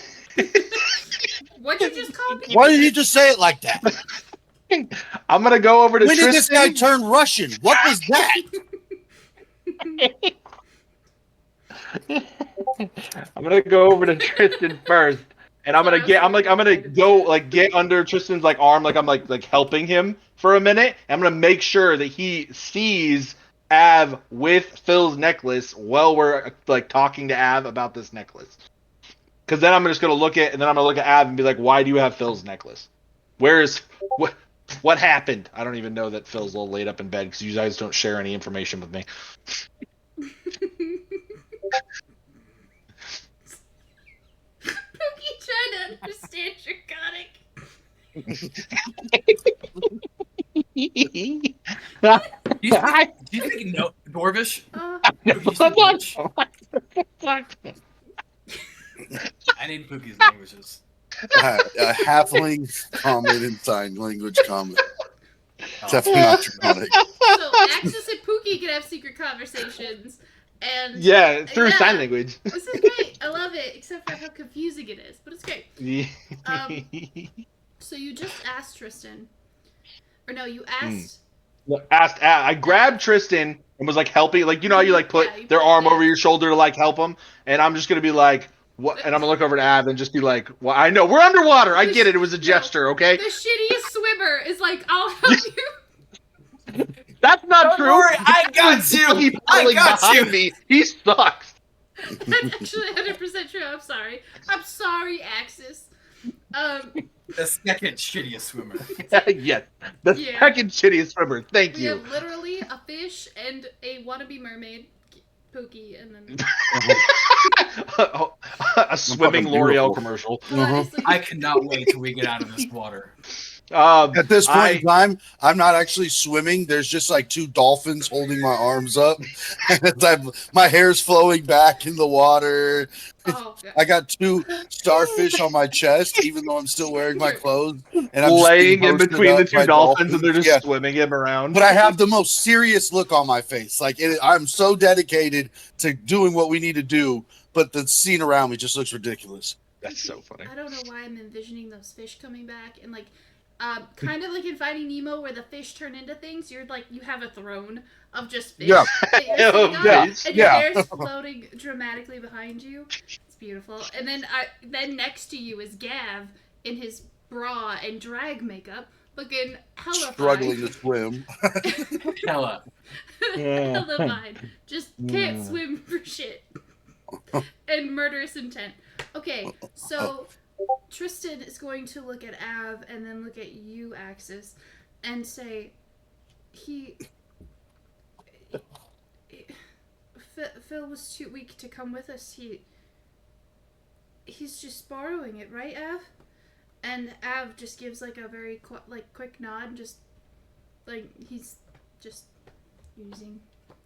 Speaker 2: What'd you just call me?
Speaker 4: Why did you just say it like that?
Speaker 1: I'm gonna go over to
Speaker 4: When did this guy
Speaker 1: Tristan.
Speaker 4: turn Russian? What was that?
Speaker 1: I'm gonna go over to Tristan first, and I'm gonna get under Tristan's like arm, like I'm like helping him for a minute. I'm gonna make sure that he sees Av with Phil's necklace while we're like talking to Av about this necklace. Because then I'm just gonna look at Av and be like, "Why do you have Phil's necklace? What happened?" I don't even know that Phil's all laid up in bed because you guys don't share any information with me.
Speaker 2: Pookie trying to understand Draconic.
Speaker 3: Do you think no Dwarvish? I need Pookie's languages.
Speaker 4: A halfling comment in sign language comment. Definitely not Draconic.
Speaker 2: So Axis and Pookie can have secret conversations, and
Speaker 1: Yeah, through
Speaker 2: Yeah.
Speaker 1: sign language.
Speaker 2: this is great. I love it, except for how confusing it is, but it's great. So you just asked Tristan, or no, you asked.
Speaker 1: I grabbed Tristan and was like helping, like you know how you like put
Speaker 2: Yeah, you
Speaker 1: their
Speaker 2: put-
Speaker 1: arm
Speaker 2: yeah.
Speaker 1: over your shoulder to like help them, and I'm just gonna be like, what? And I'm gonna look over to Av and just be like, well, I know we're underwater. I get it. It was a gesture, okay?
Speaker 2: The shittiest swimmer is like, I'll help you.
Speaker 1: That's not
Speaker 3: Don't
Speaker 1: true.
Speaker 3: worry, I got you.
Speaker 1: He's
Speaker 3: I
Speaker 1: falling
Speaker 3: got
Speaker 1: behind
Speaker 3: you.
Speaker 1: me. He sucks.
Speaker 2: That's actually 100% true. I'm sorry. I'm sorry, Axis.
Speaker 3: The second shittiest swimmer.
Speaker 1: Yes, the
Speaker 2: Yeah.
Speaker 1: second shittiest swimmer. Thank
Speaker 2: We
Speaker 1: you.
Speaker 2: have literally a fish and a wannabe mermaid, Pookie, and then
Speaker 1: A swimming
Speaker 4: fucking
Speaker 1: L'Oreal
Speaker 4: beautiful.
Speaker 1: commercial.
Speaker 2: honestly,
Speaker 3: I cannot wait till we get out of this water.
Speaker 4: At this point
Speaker 1: I,
Speaker 4: in time, I'm not actually swimming. There's just like two dolphins holding my arms up. And my hair's flowing back in the water.
Speaker 2: oh, God.
Speaker 4: I got two starfish on my chest, even though I'm still wearing my clothes. And I'm just
Speaker 1: laying
Speaker 4: being
Speaker 1: in
Speaker 4: hosted
Speaker 1: between the
Speaker 4: up
Speaker 1: two
Speaker 4: by
Speaker 1: dolphins, and they're just
Speaker 4: Yeah.
Speaker 1: swimming him around.
Speaker 4: But I have the most serious look on my face. I'm so dedicated to doing what we need to do, but the scene around me just looks ridiculous.
Speaker 1: That's so funny.
Speaker 2: I don't know why I'm envisioning those fish coming back and like, kind of like in Finding Nemo, where the fish turn into things. You're like, you have a throne of just fish.
Speaker 4: Yeah.
Speaker 2: that you're sitting on,
Speaker 1: Yeah.
Speaker 2: and your
Speaker 4: Yeah.
Speaker 2: hair's floating dramatically behind you. It's beautiful. And then next to you is Gav in his bra and drag makeup, looking hella
Speaker 4: Struggling
Speaker 2: fine.
Speaker 4: to swim.
Speaker 3: Hella.
Speaker 2: Hella fine. Just can't
Speaker 4: Yeah.
Speaker 2: swim for shit. And murderous intent. Okay, so Tristan is going to look at Av and then look at you, Axis, and say, Phil was too weak to come with us. He's just borrowing it, right, Av? And Av just gives like a very quick nod, and just like he's just using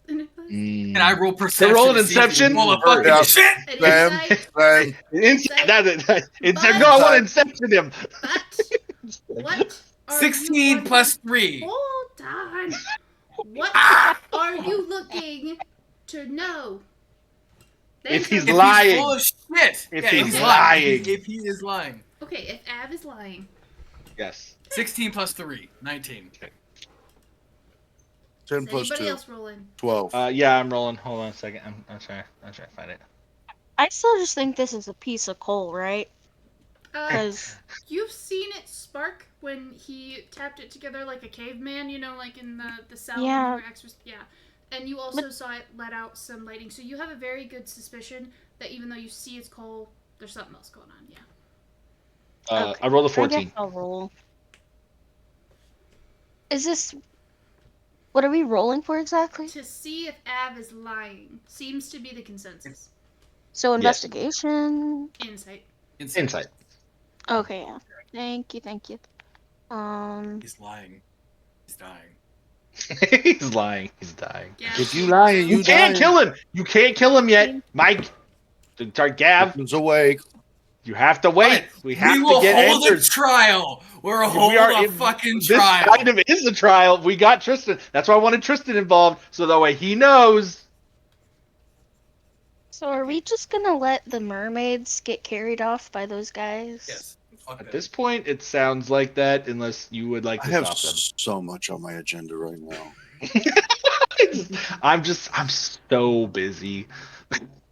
Speaker 2: the necklace.
Speaker 3: And I roll perception.
Speaker 1: roll an
Speaker 3: to see if
Speaker 1: inception?
Speaker 3: we roll a fucking
Speaker 4: Yeah.
Speaker 3: shit.
Speaker 2: And
Speaker 4: Bam.
Speaker 2: insight,
Speaker 4: Bam.
Speaker 1: No, I want to inception him.
Speaker 2: but what are
Speaker 3: 16
Speaker 2: you
Speaker 3: plus 3.
Speaker 2: Hold on. What
Speaker 3: Ah!
Speaker 2: are you looking to know?
Speaker 1: If he's
Speaker 3: If
Speaker 1: lying.
Speaker 3: he's full of shit.
Speaker 1: If
Speaker 3: Yeah,
Speaker 1: he's
Speaker 3: he's
Speaker 1: lying.
Speaker 3: If he is lying.
Speaker 2: Okay, if Av is lying.
Speaker 1: Yes.
Speaker 3: 16 plus 3. 19.
Speaker 4: 10
Speaker 2: Is
Speaker 4: plus
Speaker 2: anybody
Speaker 4: 2.
Speaker 2: else rolling?
Speaker 4: 12.
Speaker 1: Yeah, I'm rolling. Hold on a second. I'm trying to find it.
Speaker 5: I still just think this is a piece of coal, right? Because
Speaker 2: You've seen it spark when he tapped it together like a caveman, you know, like in the cell.
Speaker 5: Yeah.
Speaker 2: Yeah. And you also saw it let out some lighting. So you have a very good suspicion that even though you see it's coal, there's something else going on, yeah.
Speaker 5: Okay.
Speaker 1: I rolled a
Speaker 5: I
Speaker 1: 14.
Speaker 5: guess I'll roll. Is this? What are we rolling for exactly?
Speaker 2: To see if Av is lying seems to be the consensus.
Speaker 5: So investigation.
Speaker 2: Insight.
Speaker 1: Insight.
Speaker 5: Okay, yeah. Thank you.
Speaker 3: He's lying. He's dying.
Speaker 1: He's lying. He's dying.
Speaker 2: Yeah.
Speaker 4: If you lie, you
Speaker 1: You can't
Speaker 4: die.
Speaker 1: kill him. You can't kill him yet, Mike. Sorry, Gav.
Speaker 4: He's awake.
Speaker 1: You have to wait. We have
Speaker 3: will
Speaker 1: to get
Speaker 3: hold
Speaker 1: answers.
Speaker 3: a trial. We're
Speaker 1: We
Speaker 3: holding
Speaker 1: are
Speaker 3: a
Speaker 1: in-
Speaker 3: fucking
Speaker 1: This
Speaker 3: trial.
Speaker 1: kind of is a trial. We got Tristan. That's why I wanted Tristan involved, so that way he knows.
Speaker 5: So are we just gonna let the mermaids get carried off by those guys?
Speaker 3: Yes. Fuck
Speaker 1: At
Speaker 3: that.
Speaker 1: this point, it sounds like that, unless you would like
Speaker 4: I
Speaker 1: to
Speaker 4: have
Speaker 1: stop them.
Speaker 4: so much on my agenda right now.
Speaker 1: I'm so busy.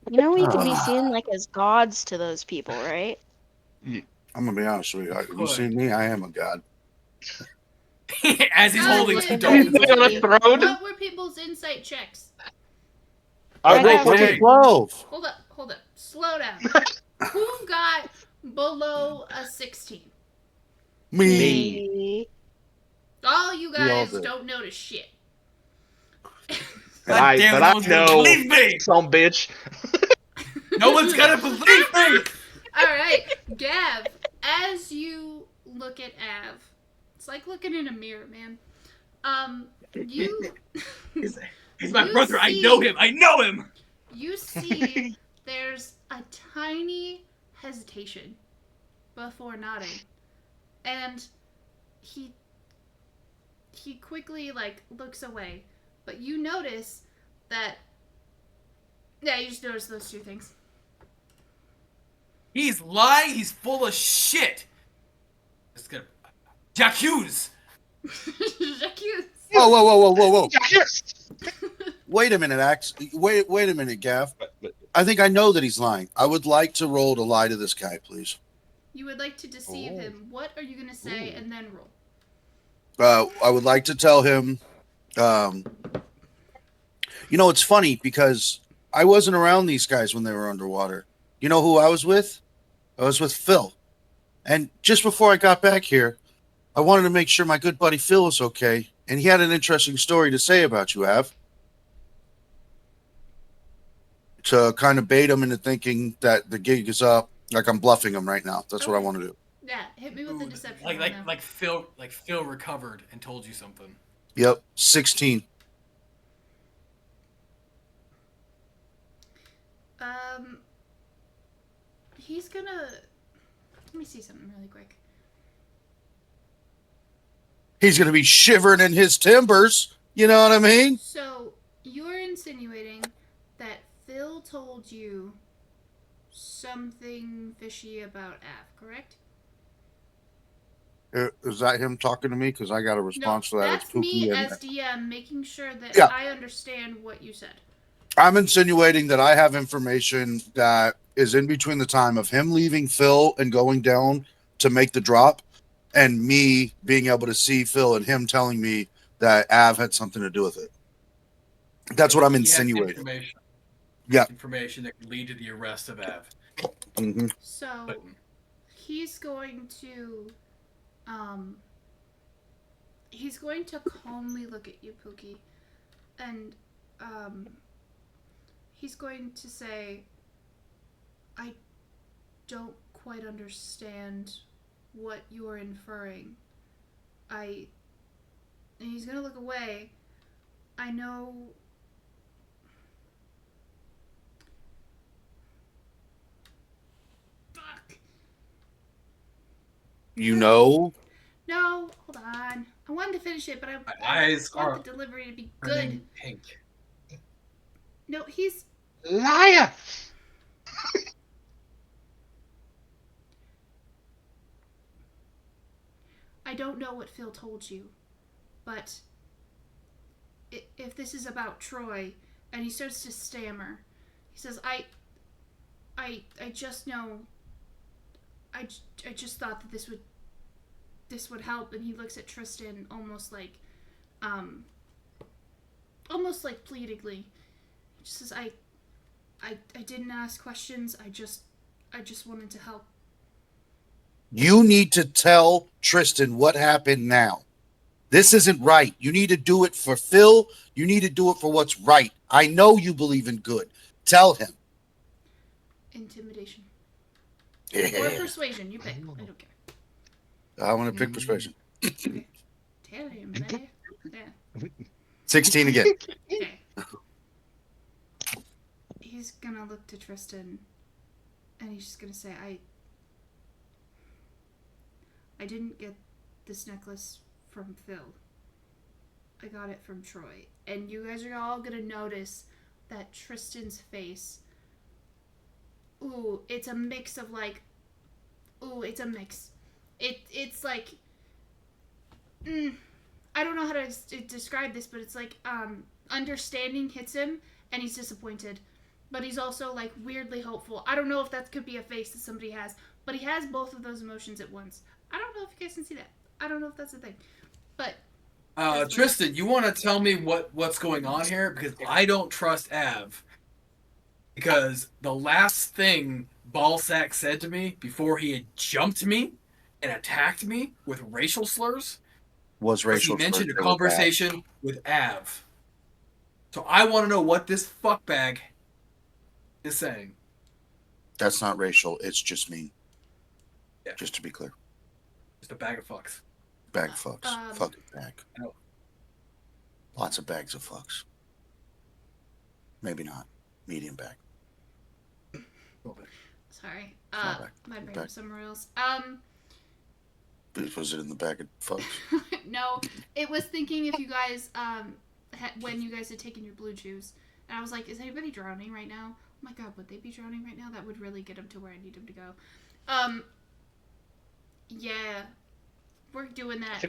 Speaker 5: You know we could be seen like as gods to those people, right?
Speaker 4: I'm gonna be honest with you. Have you seen me? I am a god.
Speaker 3: As he's
Speaker 2: Oh,
Speaker 3: holding
Speaker 2: wait.
Speaker 3: two
Speaker 1: He's
Speaker 3: dolphins.
Speaker 1: on a throne.
Speaker 2: What were people's insight checks?
Speaker 1: I
Speaker 5: I
Speaker 1: rolled
Speaker 5: got
Speaker 1: 14.
Speaker 3: Hey.
Speaker 4: 12.
Speaker 2: Hold up. Slow down. Who got below a 16?
Speaker 1: Me.
Speaker 2: All you
Speaker 4: We all
Speaker 2: guys
Speaker 4: did.
Speaker 2: don't notice shit.
Speaker 1: But I
Speaker 3: no one's gonna
Speaker 1: know,
Speaker 3: believe me.
Speaker 1: some bitch.
Speaker 3: No one's gonna believe me.
Speaker 2: Alright, Gav, as you look at Av, it's like looking in a mirror, man. You
Speaker 3: He's my
Speaker 2: You
Speaker 3: brother. I
Speaker 2: see-
Speaker 3: know him. I know him.
Speaker 2: you see there's a tiny hesitation before nodding. And he quickly looks away. But you notice that you just notice those two things.
Speaker 3: He's lying. He's full of shit. It's gonna. J'accuse.
Speaker 2: Jacques.
Speaker 4: Whoa.
Speaker 1: Yes.
Speaker 4: Wait a minute, Ax. Wait a minute, Gav. I think I know that he's lying. I would like to roll to lie to this guy, please.
Speaker 2: You would like to deceive him. What are you gonna say and then roll?
Speaker 4: I would like to tell him Um, it's funny because I wasn't around these guys when they were underwater. You know who I was with? I was with Phil. And just before I got back here, I wanted to make sure my good buddy Phil was okay. And he had an interesting story to say about you, Av. To kind of bait him into thinking that the gig is up. Like I'm bluffing him right now. That's what I want to do.
Speaker 2: Yeah, hit me with the deception.
Speaker 3: Like Phil recovered and told you something.
Speaker 4: Yep, 16.
Speaker 2: He's gonna. Let me see something really quick.
Speaker 4: He's going to be shivering in his timbers. You know what I mean?
Speaker 2: So, you're insinuating that Phil told you something fishy about Av, correct?
Speaker 4: Is that him talking to me? Because I got a response to that.
Speaker 2: That's me as DM making sure that I understand what you said.
Speaker 4: I'm insinuating that I have information that is in between the time of him leaving Phil and going down to make the drop and me being able to see Phil and him telling me that Av had something to do with it. That's what I'm insinuating.
Speaker 3: Information that could lead to the arrest of Av.
Speaker 4: Mm-hmm.
Speaker 2: So he's going to calmly look at you, Pookie, and he's going to say, I don't quite understand what you're inferring. And he's going to look away. I know... Fuck.
Speaker 4: You know?
Speaker 2: No, hold on. I wanted to finish it, but I want the delivery to be good.
Speaker 3: Pink.
Speaker 2: No, he's...
Speaker 1: Liar!
Speaker 2: I don't know what Phil told you, but if this is about Troy, and he starts to stammer, he says, I just know, I just thought that this would help, and he looks at Tristan almost like pleadingly. He just says, I didn't ask questions, I just wanted to help.
Speaker 4: You need to tell Tristan what happened now. This isn't right. You need to do it for Phil. You need to do it for what's right. I know you believe in good. Tell him.
Speaker 2: Intimidation.
Speaker 4: Yeah.
Speaker 2: Or persuasion. You pick. I don't care.
Speaker 4: I want to pick persuasion.
Speaker 2: Okay. Tell him, man. Yeah.
Speaker 4: 16 again.
Speaker 2: Okay. He's gonna look to Tristan, and he's just gonna say, I didn't get this necklace from Phil. I got it from Troy. And you guys are all gonna notice that Tristan's face, it's a mix of it's a mix. It's like, I don't know how to describe this, but it's like, understanding hits him, and he's disappointed. But he's also, like, weirdly hopeful. I don't know if that could be a face that somebody has, but he has both of those emotions at once. I don't know if you guys can see that. I don't know if that's a thing. But...
Speaker 3: Tristan, you want to tell me what's going on here? Because I don't trust Av. Because the last thing Ballsack said to me before he had jumped me and attacked me with racial slurs
Speaker 4: was racial
Speaker 3: he mentioned a conversation with Av. So I want to know what this fuckbag is saying.
Speaker 4: That's not racial. It's just mean.
Speaker 3: Yeah.
Speaker 4: Just to be clear.
Speaker 3: Just a bag of fucks.
Speaker 4: Bag of fucks. Fucking bag.
Speaker 3: No.
Speaker 4: Lots of bags of fucks. Maybe not. Medium bag.
Speaker 2: Sorry. My brain was somewhere else.
Speaker 4: Was it in the bag of fucks?
Speaker 2: No. It was thinking if you guys, when you guys had taken your blue juice. And I was like, is anybody drowning right now? Oh my god, would they be drowning right now? That would really get them to where I need them to go. Yeah. We're doing that.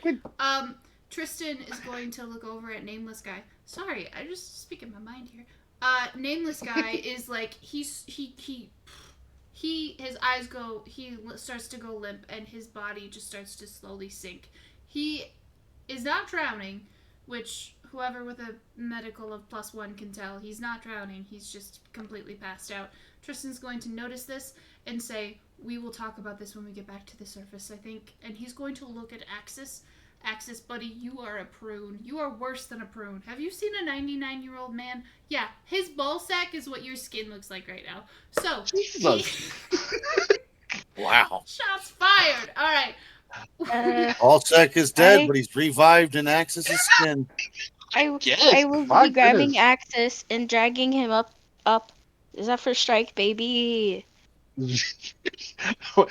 Speaker 2: Tristan is going to look over at Nameless Guy. Sorry, I just speaking my mind here. Nameless Guy is like, his eyes go, he starts to go limp, and his body just starts to slowly sink. He is not drowning, which whoever with a medical of +1 can tell he's not drowning. He's just completely passed out. Tristan's going to notice this and say, "We will talk about this when we get back to the surface, I think." And he's going to look at Axis. Axis, buddy, you are a prune. You are worse than a prune. Have you seen a 99-year-old man? Yeah, his ball sack is what your skin looks like right now. So,
Speaker 4: Wow.
Speaker 2: shots fired. All right.
Speaker 4: Allsec is dead, but he's revived in Axis' skin.
Speaker 5: I will
Speaker 1: my
Speaker 5: be grabbing
Speaker 1: goodness.
Speaker 5: Axis and dragging him up. Zephyr Strike, baby.
Speaker 4: Pookie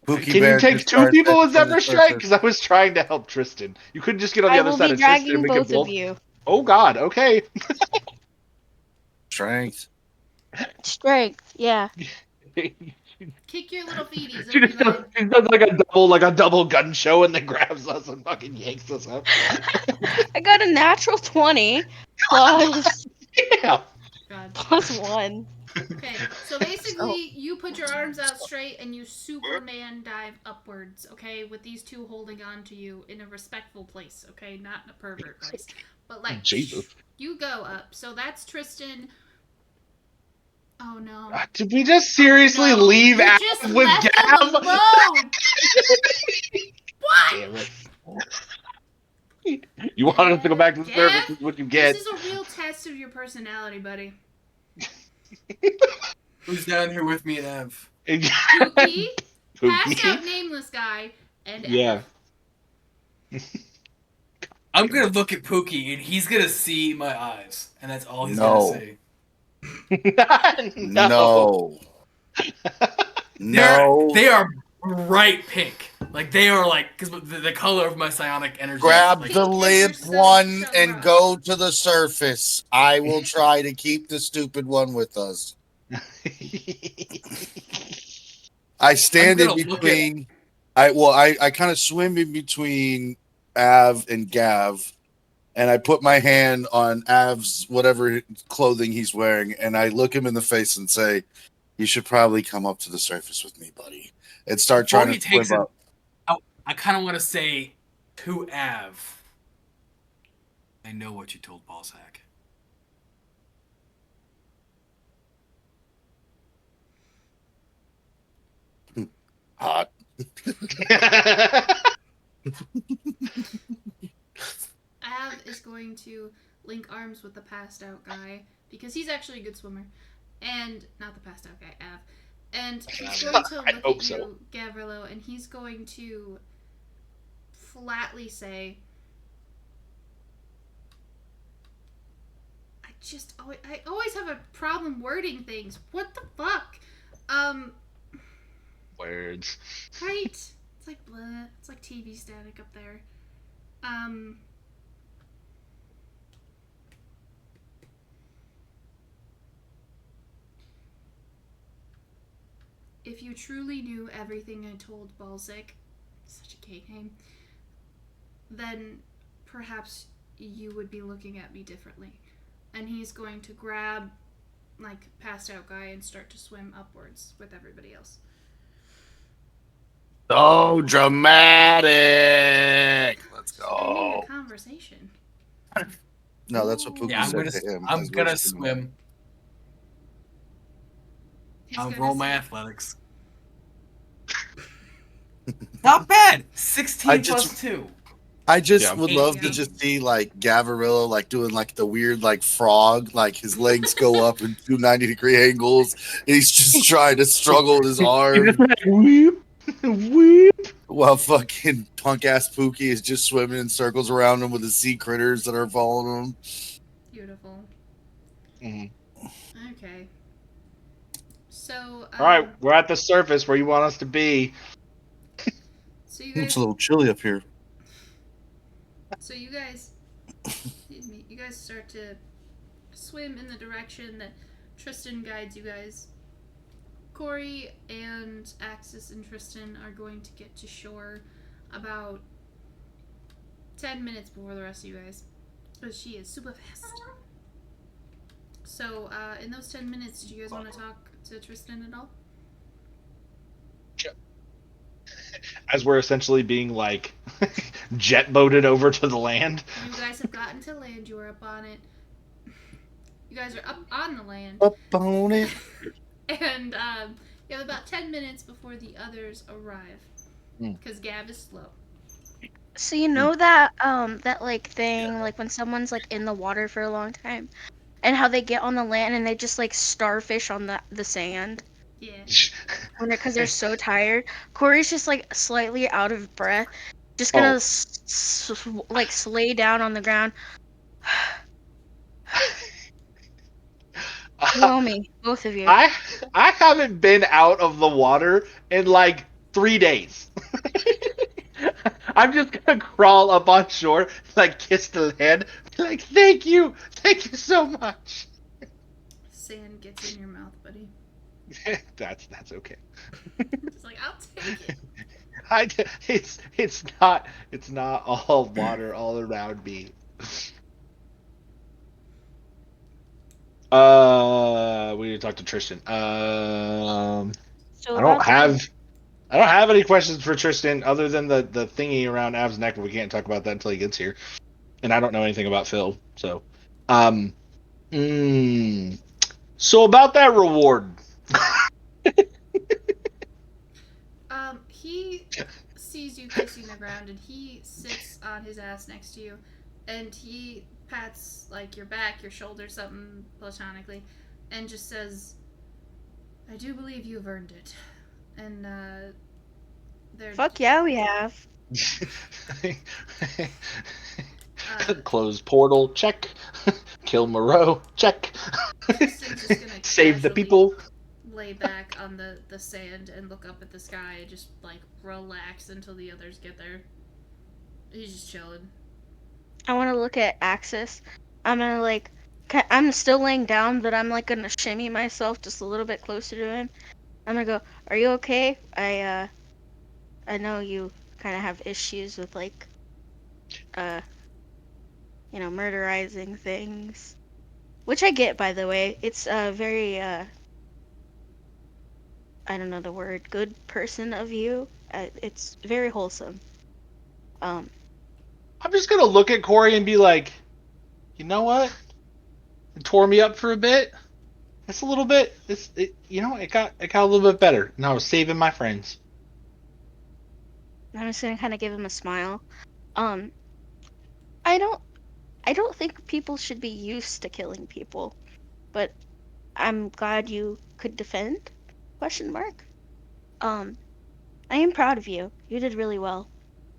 Speaker 1: Can you
Speaker 4: Bear
Speaker 1: take
Speaker 4: just
Speaker 1: 2
Speaker 4: started
Speaker 1: people with
Speaker 4: heading for the
Speaker 1: Zephyr Strike?
Speaker 4: surface.
Speaker 1: Because I was trying to help Tristan. You couldn't just get on the
Speaker 5: I
Speaker 1: other
Speaker 5: will
Speaker 1: side
Speaker 5: be
Speaker 1: of Tristan
Speaker 5: dragging
Speaker 1: and we could
Speaker 5: both
Speaker 1: both.
Speaker 5: of you.
Speaker 1: Oh God. Okay.
Speaker 4: Strength.
Speaker 5: Strength, yeah.
Speaker 2: Kick your little feeties,
Speaker 1: She just does,
Speaker 2: everybody.
Speaker 1: she does like a double gun show and then grabs us and fucking yanks us up.
Speaker 5: I got a natural 20 plus
Speaker 1: Yeah.
Speaker 2: God.
Speaker 5: +1.
Speaker 2: Okay, so basically, you put your arms out straight and you Superman dive upwards, okay, with these 2 holding on to you in a respectful place, okay, not in a pervert place, but like,
Speaker 1: Jesus.
Speaker 2: you go up. So that's Tristan. Oh no.
Speaker 1: Did we just seriously
Speaker 2: No,
Speaker 1: leave
Speaker 2: you
Speaker 1: Av
Speaker 2: just
Speaker 1: with
Speaker 2: left them
Speaker 1: Gav?
Speaker 2: alone. What?
Speaker 1: Damn it. You wanted us to go back to the
Speaker 2: Gav,
Speaker 1: surface, this is what you get.
Speaker 2: This is a real test of your personality, buddy.
Speaker 3: Who's down here with me and Ev?
Speaker 2: Pookie, passed out
Speaker 1: Pookie?
Speaker 2: nameless guy, and
Speaker 1: Yeah.
Speaker 3: I'm gonna look at Pookie and he's gonna see my eyes, and that's all he's
Speaker 4: No.
Speaker 3: gonna see.
Speaker 1: No.
Speaker 4: No.
Speaker 3: They are bright pink. Like they are like because the color of my psionic energy.
Speaker 4: Grab
Speaker 3: is
Speaker 4: the
Speaker 3: like,
Speaker 4: limp
Speaker 2: so
Speaker 4: one
Speaker 2: rough.
Speaker 4: and go to the surface. I will try to keep the stupid one with us. I stand in
Speaker 3: gonna look
Speaker 4: between. I kind of swim in between Av and Gav, and I put my hand on Av's whatever clothing he's wearing, and I look him in the face and say, "You should probably come up to the surface with me, buddy," and start
Speaker 3: Before
Speaker 4: trying
Speaker 3: he
Speaker 4: to
Speaker 3: takes
Speaker 4: swim
Speaker 3: it-
Speaker 4: up.
Speaker 3: I kind of want to say to Av, I know what you told Ballsack.
Speaker 4: Hot.
Speaker 2: Av is going to link arms with the passed out guy because he's actually a good swimmer, and not the passed out guy, Av. And he's going to look
Speaker 1: hope
Speaker 2: at
Speaker 1: so.
Speaker 2: you, Gavrilo, and he's going to flatly say, I always have a problem wording things. What the fuck?
Speaker 1: Words.
Speaker 2: Right? It's like blah. It's like TV static up there. If you truly knew everything I told Balzic, such a gay name, then perhaps you would be looking at me differently. And he's going to grab, like, passed out guy and start to swim upwards with everybody else.
Speaker 4: So dramatic. Let's
Speaker 2: Starting
Speaker 4: go.
Speaker 2: a conversation.
Speaker 4: No, that's what Pookie
Speaker 3: Yeah,
Speaker 4: said to him.
Speaker 3: I'm
Speaker 4: as
Speaker 3: gonna
Speaker 4: we're swimming.
Speaker 3: swim.
Speaker 2: He's
Speaker 3: I'll
Speaker 2: gonna
Speaker 3: roll
Speaker 2: say-
Speaker 3: my athletics. Not bad. 16
Speaker 4: I just-
Speaker 3: plus 2.
Speaker 4: I just
Speaker 1: Yeah.
Speaker 4: would love to
Speaker 2: Yeah.
Speaker 4: just see like Gavarilla like doing like the weird like frog, like his legs go up in 290-degree angles. And he's just trying to struggle with his arm
Speaker 1: Whoop, whoop.
Speaker 4: while fucking punk ass Pookie is just swimming in circles around him with the sea critters that are following him.
Speaker 2: Beautiful.
Speaker 1: Mhm.
Speaker 2: Okay. So,
Speaker 1: All right, we're at the surface where you want us to be.
Speaker 2: so you guys,
Speaker 4: It's a little chilly up here.
Speaker 2: excuse me, you guys start to swim in the direction that Tristan guides you guys. Corey and Axis and Tristan are going to get to shore about 10 minutes before the rest of you guys, but she is super fast. So, in those 10 minutes, do you guys want to talk to Tristan at all?
Speaker 1: as we're essentially being like jet boated over to the land.
Speaker 2: You guys have gotten to land. You are up on it. You guys are up on the land.
Speaker 4: Up on it.
Speaker 2: And you have about 10 minutes before the others arrive. Because Gav is slow.
Speaker 5: So you know that that like thing like when someone's like in the water for a long time, and how they get on the land and they just like starfish on the sand.
Speaker 2: Yeah.
Speaker 5: Because they're so tired. Corey's just like slightly out of breath, just gonna like lay down on the ground. You owe me, both of you.
Speaker 1: I haven't been out of the water in like 3 days. I'm just gonna crawl up on shore, like kiss the land, be like, thank you so much.
Speaker 2: Sand gets in your mouth, buddy.
Speaker 1: That's okay.
Speaker 2: It's like, I'll take it.
Speaker 1: It's not all water all around me. We need to talk to Tristan.
Speaker 5: So
Speaker 1: I don't
Speaker 5: about
Speaker 1: have any questions for Tristan other than the thingy around Av's neck. We can't talk about that until he gets here, and I don't know anything about Phil. So, so about that reward.
Speaker 2: He sees you kissing the ground, and he sits on his ass next to you, and he pats like your back, your shoulder, something platonically, and just says, "I do believe you've earned it." And they're
Speaker 5: fuck yeah, we have.
Speaker 1: Close portal, check. Kill Moreau, check.
Speaker 2: Tristan's just gonna
Speaker 1: Save the
Speaker 2: casually
Speaker 1: people.
Speaker 2: lay back on the sand and look up at the sky and just like relax until the others get there. He's just chilling.
Speaker 5: I want to look at Axis. I'm gonna like, I'm still laying down, but I'm like gonna shimmy myself just a little bit closer to him. I'm gonna go, "Are you okay? I know you kind of have issues with like, murderizing things, which I get, by the way. It's very I don't know the word, good person of you. It's very wholesome.
Speaker 1: I'm just gonna look at Corey and be like, you know what? It tore me up for a bit. It's a little bit. It got a little bit better. And I was saving my friends.
Speaker 5: I'm just gonna kind of give him a smile. Um, I don't think people should be used to killing people, but I'm glad you could defend? Question mark. I am proud of you. You did really well.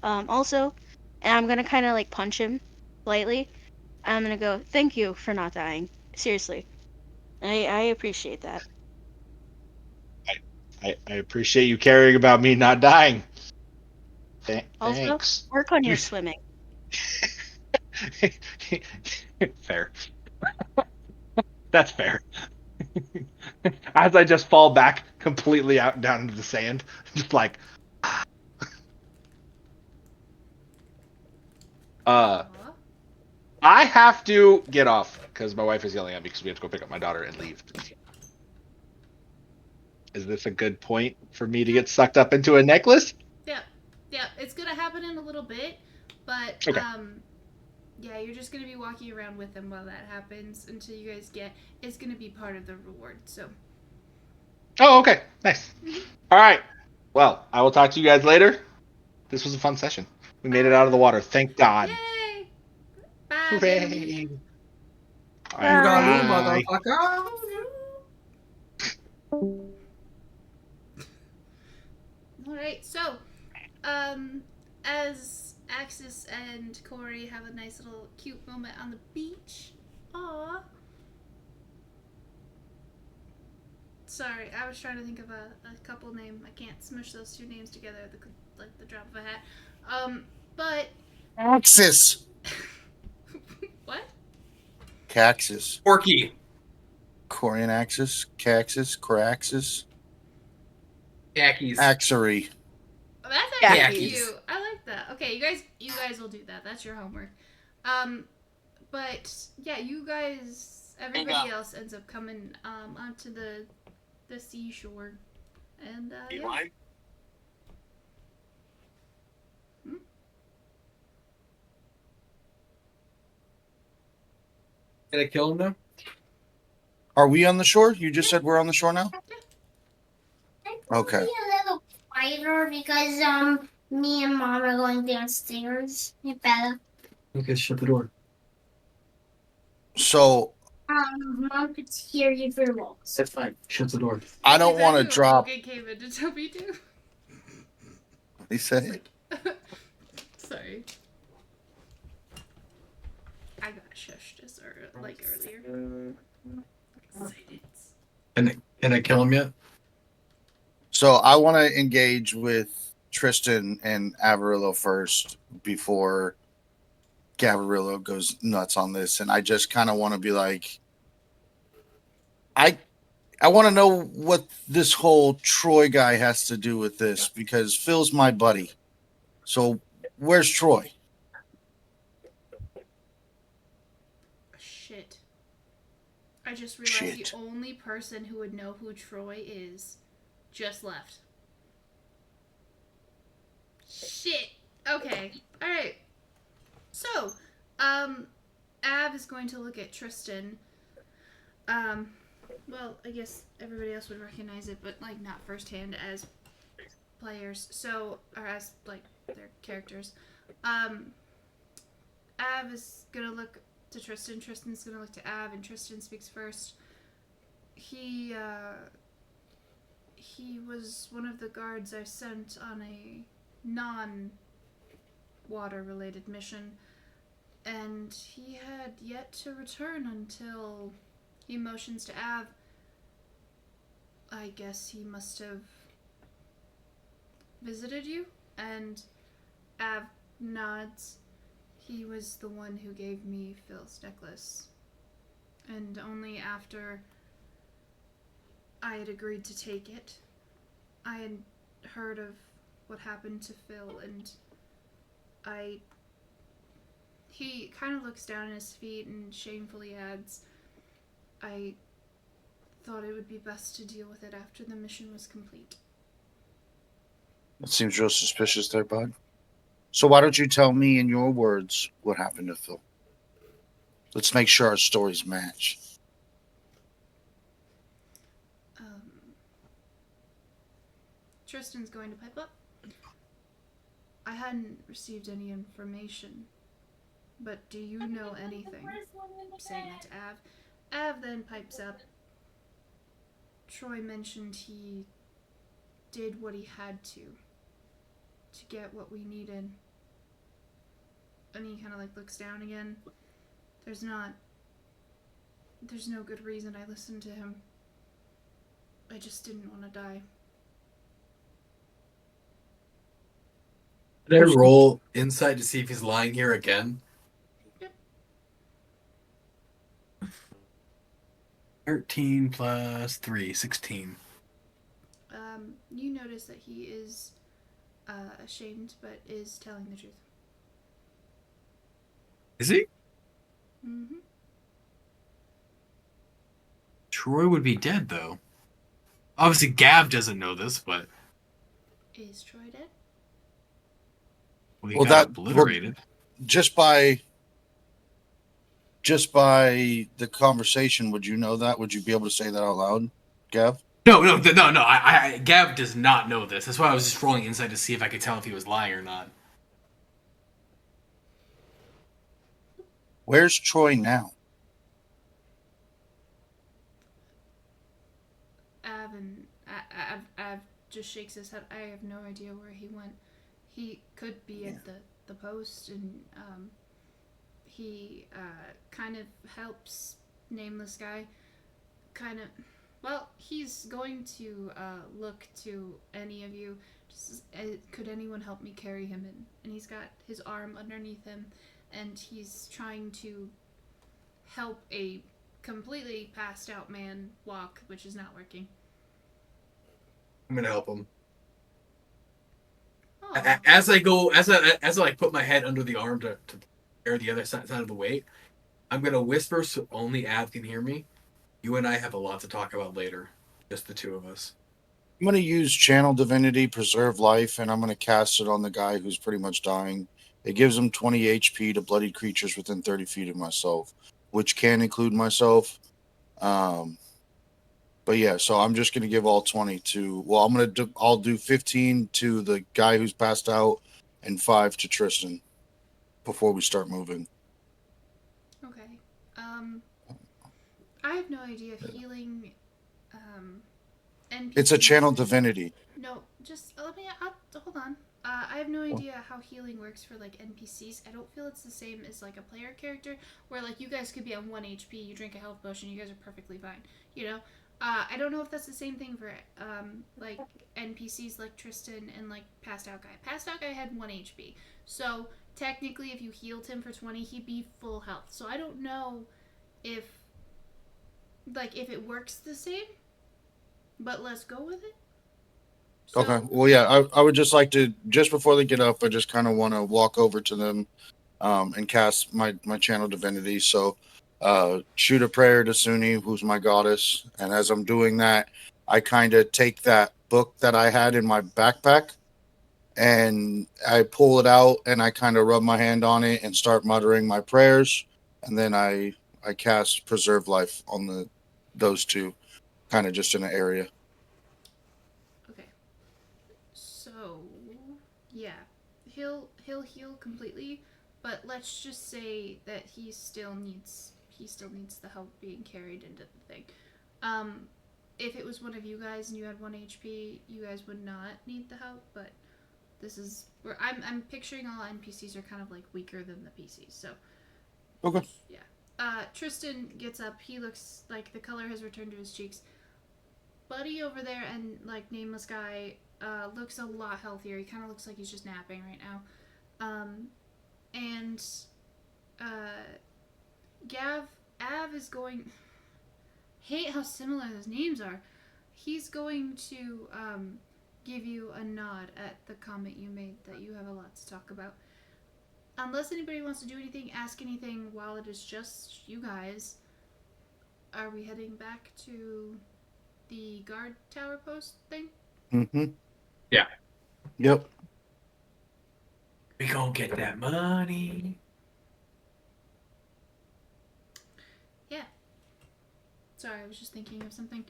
Speaker 5: Also, and I'm gonna kind of like punch him slightly. I'm gonna go, "Thank you for not dying. Seriously, I appreciate that."
Speaker 1: I appreciate you caring about me not dying.
Speaker 5: Also,
Speaker 1: Thanks.
Speaker 5: work on your swimming.
Speaker 1: Fair. That's fair. As I just fall back completely out down into the sand, just like. I have to get off because my wife is yelling at me because we have to go pick up my daughter and leave. Is this a good point for me to get sucked up into a necklace?
Speaker 2: Yeah, it's gonna happen in a little bit, but
Speaker 1: okay.
Speaker 2: Yeah, you're just gonna be walking around with them while that happens until you guys get. It's gonna be part of the reward. So.
Speaker 1: Oh, okay, nice. All right. Well, I will talk to you guys later. This was a fun session. We made it out of the water. Thank God.
Speaker 2: Yay! Bye.
Speaker 1: Hooray!
Speaker 3: Bye.
Speaker 2: Alright, so, as Axis and Corey have a nice little cute moment on the beach. Aww. Sorry, I was trying to think of a couple name. I can't smush those two names together like the drop of a hat. But...
Speaker 4: Axis.
Speaker 2: What?
Speaker 4: Caxis.
Speaker 3: Porky.
Speaker 4: Corian Axis. Caxis. Coraxis.
Speaker 3: Khakis.
Speaker 4: Axery.
Speaker 2: Oh, that's actually
Speaker 3: Khakis.
Speaker 2: cute. I like that. Okay, you guys will do that. That's your homework. But yeah, you guys, everybody else ends up coming onto the seashore, and yeah.
Speaker 3: Can I kill him now?
Speaker 4: Are we on the shore? You just said we're on the shore now? Okay.
Speaker 7: Be a little quieter because me and mom are going downstairs. Hey, Bella.
Speaker 3: Okay, shut the door.
Speaker 4: So
Speaker 7: Mom could hear you very well.
Speaker 3: That's fine. Shut the door.
Speaker 4: I don't want to
Speaker 2: Exactly what
Speaker 4: drop.
Speaker 2: Logan came in to tell me to.
Speaker 4: He said it.
Speaker 2: Sorry. I got shushed earlier. Silence.
Speaker 3: Can I kill him yet?
Speaker 4: So I want to engage with Tristan and Avarillo first before Gavarillo goes nuts on this, and I just kind of want to be like, I want to know what this whole Troy guy has to do with this because Phil's my buddy. So where's Troy?
Speaker 2: Shit. I just realized the only person who would know who Troy is just left. Shit. Okay. Alright. So, Av is going to look at Tristan. Well, I guess everybody else would recognize it, but, like, not firsthand as players. So, or as, like, their characters. Av is gonna look to Tristan. Tristan's gonna look to Av, and Tristan speaks first. He was one of the guards I sent on a non-water related mission, and he had yet to return until he motions to Av. I guess he must have visited you, and Av nods. He was the one who gave me Phil's necklace, and only after I had agreed to take it, I had heard of what happened to Phil, and he kind of looks down at his feet and shamefully adds, I thought it would be best to deal with it after the mission was complete.
Speaker 4: That seems real suspicious there, bud. So why don't you tell me in your words what happened to Phil? Let's make sure our stories match.
Speaker 2: Tristan's going to pipe up. I hadn't received any information, but do you know anything? Saying that to Av. Av then pipes up. Troy mentioned he did what he had to get what we needed. And he kind of like looks down again. There's no good reason I listened to him. I just didn't want to die.
Speaker 3: Did I roll insight to see if he's lying here again?
Speaker 2: Yep.
Speaker 3: 13 plus 3, 16.
Speaker 2: You notice that he is ashamed, but is telling the truth.
Speaker 3: Is he?
Speaker 2: Mm-hmm.
Speaker 3: Troy would be dead, though. Obviously, Gav doesn't know this, but...
Speaker 2: Is Troy dead?
Speaker 3: Well, he got obliterated.
Speaker 4: Just by the conversation, would you know that? Would you be able to say that out loud, Gav?
Speaker 3: No. Gav does not know this. That's why I was just rolling insight to see if I could tell if he was lying or not.
Speaker 4: Where's Troy now?
Speaker 2: Av just shakes his head. I have no idea where he went. He could be at the post, and he kind of helps nameless guy. Well, he's going to look to any of you. Just, could anyone help me carry him in? And he's got his arm underneath him, and he's trying to help a completely passed out man walk, which is not working.
Speaker 3: I'm gonna help him.
Speaker 2: Oh.
Speaker 3: As I like put my head under the arm to bear the other side of the weight, I'm gonna whisper so only Av can hear me. You and I have a lot to talk about later, just the two of us.
Speaker 4: I'm going to use Channel Divinity, Preserve Life, and I'm going to cast it on the guy who's pretty much dying. It gives him 20 HP to bloodied creatures within 30 feet of myself. which can include myself. But yeah, so I'm just gonna give all 20 to. Well, I'll do 15 to the guy who's passed out, and 5 to Tristan before we start moving.
Speaker 2: Okay. I have no idea if healing NPCs.
Speaker 4: It's a channel divinity.
Speaker 2: No, just let me. Hold on. I have no idea how healing works for like NPCs. I don't feel it's the same as like a player character, where like you guys could be on 1 HP, you drink a health potion, you guys are perfectly fine. You know. I don't know if that's the same thing for like NPCs like Tristan and like Passed Out Guy. Passed Out Guy had 1 HP, so technically if you healed him for 20, he'd be full health. So I don't know if if it works the same, but let's go with it. So,
Speaker 4: Okay. Well, yeah, I would just like to, just before they get up, I just kind of want to walk over to them and cast my channel divinity. So shoot a prayer to Suni, who's my goddess. And as I'm doing that, I kind of take that book that I had in my backpack and I pull it out and I kind of rub my hand on it and start muttering my prayers. And then I cast Preserve Life on those two, kind of just in an area.
Speaker 2: okay. So, yeah. He'll heal completely, but let's just say that he still needs the help being carried into the thing. If it was one of you guys and you had 1 HP, you guys would not need the help, but this is where I'm picturing all NPCs are kind of like weaker than the PCs. So,
Speaker 4: Okay.
Speaker 2: yeah. Tristan gets up. He looks like the color has returned to his cheeks. Buddy over there and like Nameless Guy looks a lot healthier. He kind of looks like he's just napping right now. And Av is going. Hate how similar those names are. He's going to give you a nod at the comment you made that you have a lot to talk about. Unless anybody wants to do anything, ask anything while it is just you guys, are we heading back to the guard tower post thing?
Speaker 4: Mm-hmm.
Speaker 3: Yeah.
Speaker 4: Yep.
Speaker 3: We gonna get that money.
Speaker 2: Yeah. Sorry, I was just thinking of something.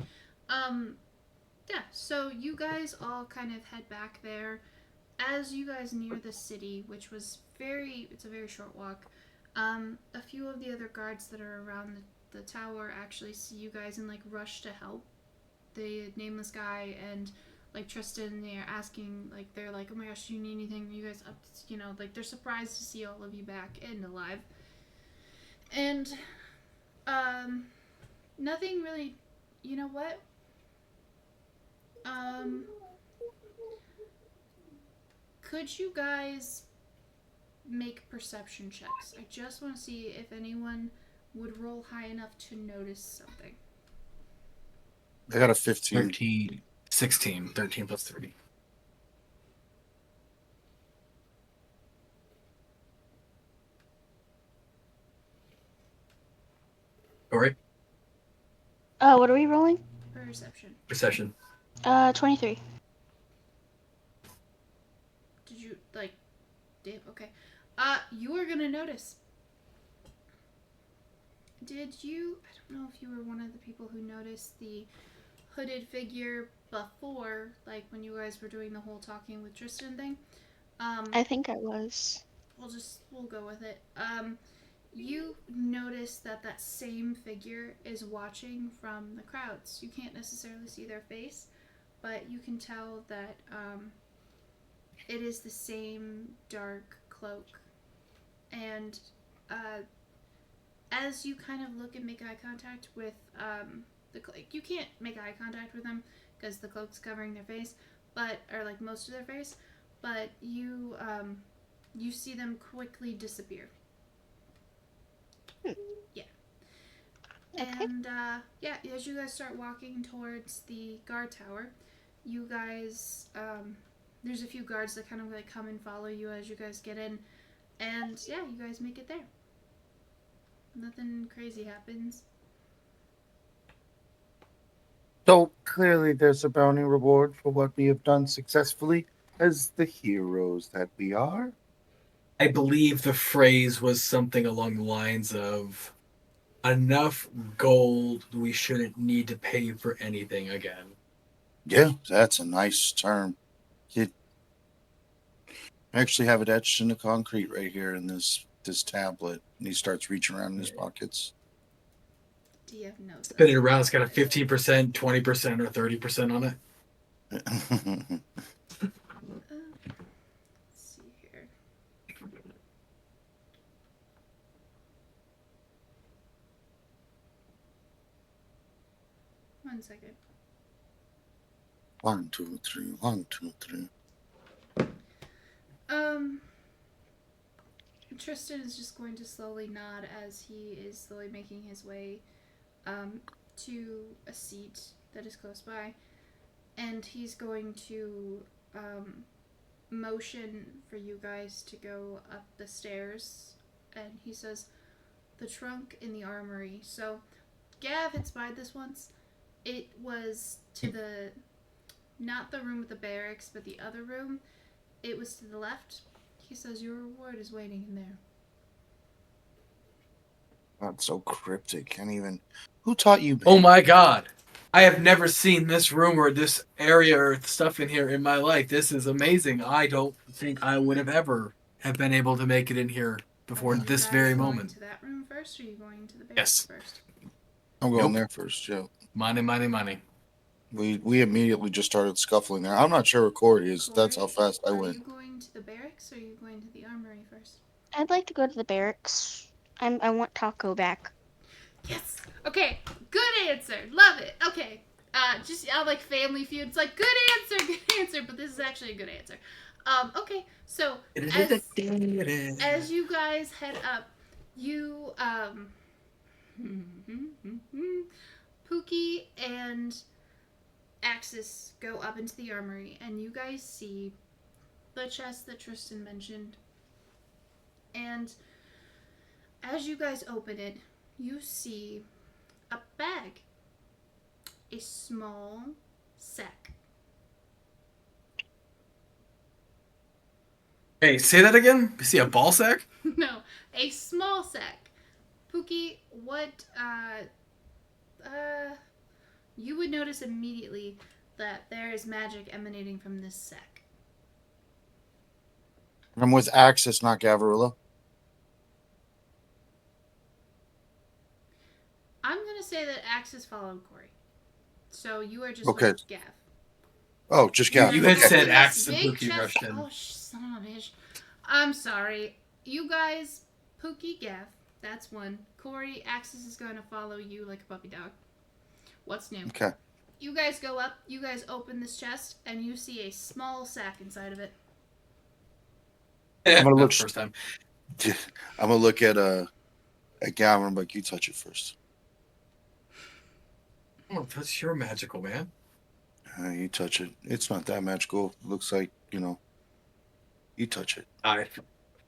Speaker 2: Yeah, so you guys all kind of head back there. As you guys near the city, which was it's a very short walk, a few of the other guards that are around the tower actually see you guys and like rush to help. The Nameless Guy and like Tristan, they're asking, like they're like, oh my gosh, do you need anything? Are you guys up? Like they're surprised to see all of you back and alive. And nothing really. You know what? Could you guys make perception checks? I just want to see if anyone would roll high enough to notice something.
Speaker 4: I got a 15.
Speaker 3: 13, 16, 13 plus 3. Corey?
Speaker 5: What are we rolling?
Speaker 2: Perception.
Speaker 3: Perception.
Speaker 5: 23.
Speaker 2: Did you like? Damn. Okay. You are gonna notice. Did you? I don't know if you were one of the people who noticed the hooded figure before, like when you guys were doing the whole talking with Tristan thing.
Speaker 5: I think I was.
Speaker 2: We'll go with it. You notice that same figure is watching from the crowds. You can't necessarily see their face, but you can tell that it is the same dark cloak. And as you kind of look and make eye contact with the cloak, you can't make eye contact with them because the cloak's covering their face, or like most of their face. But you see them quickly disappear. Yeah.
Speaker 5: Okay.
Speaker 2: And yeah, as you guys start walking towards the guard tower, you guys there's a few guards that kind of like come and follow you as you guys get in, and yeah, you guys make it there. Nothing crazy happens.
Speaker 4: So clearly there's a bounty reward for what we have done successfully as the heroes that we are.
Speaker 3: I believe the phrase was something along the lines of enough gold. We shouldn't need to pay for anything again.
Speaker 4: Yeah, that's a nice term. I actually have it etched into concrete right here in this tablet. And he starts reaching around in his pockets.
Speaker 2: Do you have notes?
Speaker 3: Spin it around. It's got a 15%, 20%, or 30% on it.
Speaker 2: Let's see here. One second.
Speaker 4: 1, 2, 3. 1, 2, 3.
Speaker 2: Tristan is just going to slowly nod as he is slowly making his way to a seat that is close by, and he's going to motion for you guys to go up the stairs, and he says, the trunk in the armory. So Gav had spied this once. It was to the, not the room with the barracks, but the other room. It was to the left. He says your reward is waiting in there.
Speaker 4: That's so cryptic. Can't even. Who taught you?
Speaker 3: Oh my god. I have never seen this room or this area or stuff in here in my life. This is amazing. I don't think I would have ever have been able to make it in here before this very moment.
Speaker 2: To that room first, or are you going to the barracks first?
Speaker 4: I'm going there first, yeah.
Speaker 3: Money.
Speaker 4: We immediately just started scuffling there. I'm not sure where Corey is. That's how fast I went.
Speaker 2: Are you going to the barracks or are you going to the armory first?
Speaker 5: I'd like to go to the barracks. I want Taco back.
Speaker 2: Yes. Okay. Good answer. Love it. Okay. Just like Family Feud. It's like good answer. But this is actually a good answer. Okay. So as you guys head up, you Pookie and Axis go up into the armory, and you guys see the chest that Tristan mentioned. And as you guys open it, you see a bag, a small sack.
Speaker 3: Hey, say that again? You see a ball sack?
Speaker 2: No, a small sack. Pookie, what you would notice immediately that there is magic emanating from this sack.
Speaker 4: I'm with Axis, not Gavarilla.
Speaker 2: I'm gonna say that Axis followed Corey. So you are just
Speaker 4: okay.
Speaker 2: with Gav.
Speaker 4: Oh, just Gav.
Speaker 3: You had
Speaker 4: okay.
Speaker 3: said Axis and Pookie rushed in.
Speaker 2: Oh, son of a bitch. I'm sorry. You guys, Pookie, Gav, that's one. Corey, Axis is going to follow you like a puppy dog. What's new?
Speaker 4: Okay.
Speaker 2: You guys go up, you guys open this chest, and you see a small sack inside of it.
Speaker 4: I'm gonna look
Speaker 3: first time.
Speaker 4: I'm gonna look at Gav and I'm like, you touch it first.
Speaker 3: Oh, that's your magical, man.
Speaker 4: You touch it. It's not that magical. It looks like, you touch it.
Speaker 3: Alright.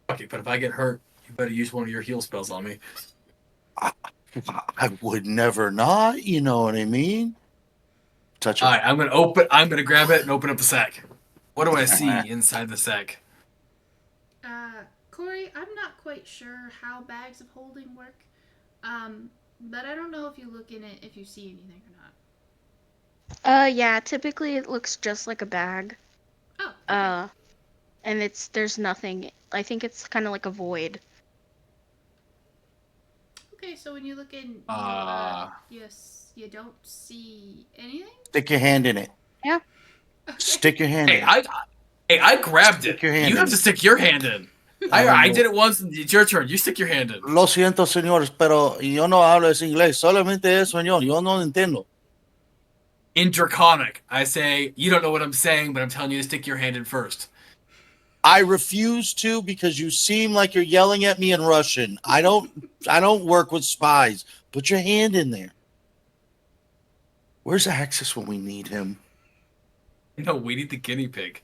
Speaker 3: Okay, but if I get hurt, you better use one of your heal spells on me.
Speaker 4: I would never not, you know what I mean? Touch it.
Speaker 3: Alright, I'm gonna grab it and open up the sack. What do I see inside the sack?
Speaker 2: Corey, I'm not quite sure how bags of holding work. But I don't know if you look in it if you see anything or not.
Speaker 5: Yeah, typically it looks just like a bag.
Speaker 2: Oh. Okay.
Speaker 5: And there's nothing. I think it's kind of like a void.
Speaker 2: Okay, so when you look in, yes, you don't see anything?
Speaker 4: Stick your hand in it.
Speaker 5: Yeah.
Speaker 2: Okay.
Speaker 4: Stick your hand in it.
Speaker 3: I grabbed
Speaker 4: Stick
Speaker 3: it.
Speaker 4: your hand
Speaker 3: You
Speaker 4: in
Speaker 3: have
Speaker 4: it.
Speaker 3: to stick your hand in. I did it once. It's your turn. You stick your hand in.
Speaker 4: Lo siento, señores, pero yo no hablo ese inglés. Solamente español. Yo no entiendo.
Speaker 3: In Draconic, I say, you don't know what I'm saying, but I'm telling you to stick your hand in first.
Speaker 4: I refuse to because you seem like you're yelling at me in Russian. I don't work with spies. Put your hand in there. Where's Axis when we need him?
Speaker 3: No, we need the guinea pig.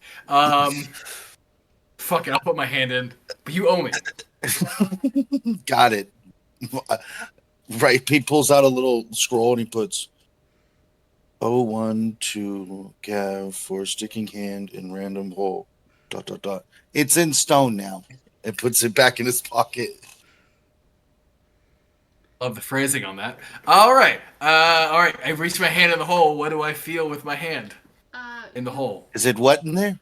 Speaker 3: Fuck it, I'll put my hand in. But you owe me.
Speaker 4: Got it. Right, he pulls out a little scroll and he puts 01 to Gav for sticking hand in random hole. ... It's in stone now. It puts it back in his pocket.
Speaker 3: Love the phrasing on that. All right. I've reached my hand in the hole. What do I feel with my hand in the hole?
Speaker 4: Is it wet in there?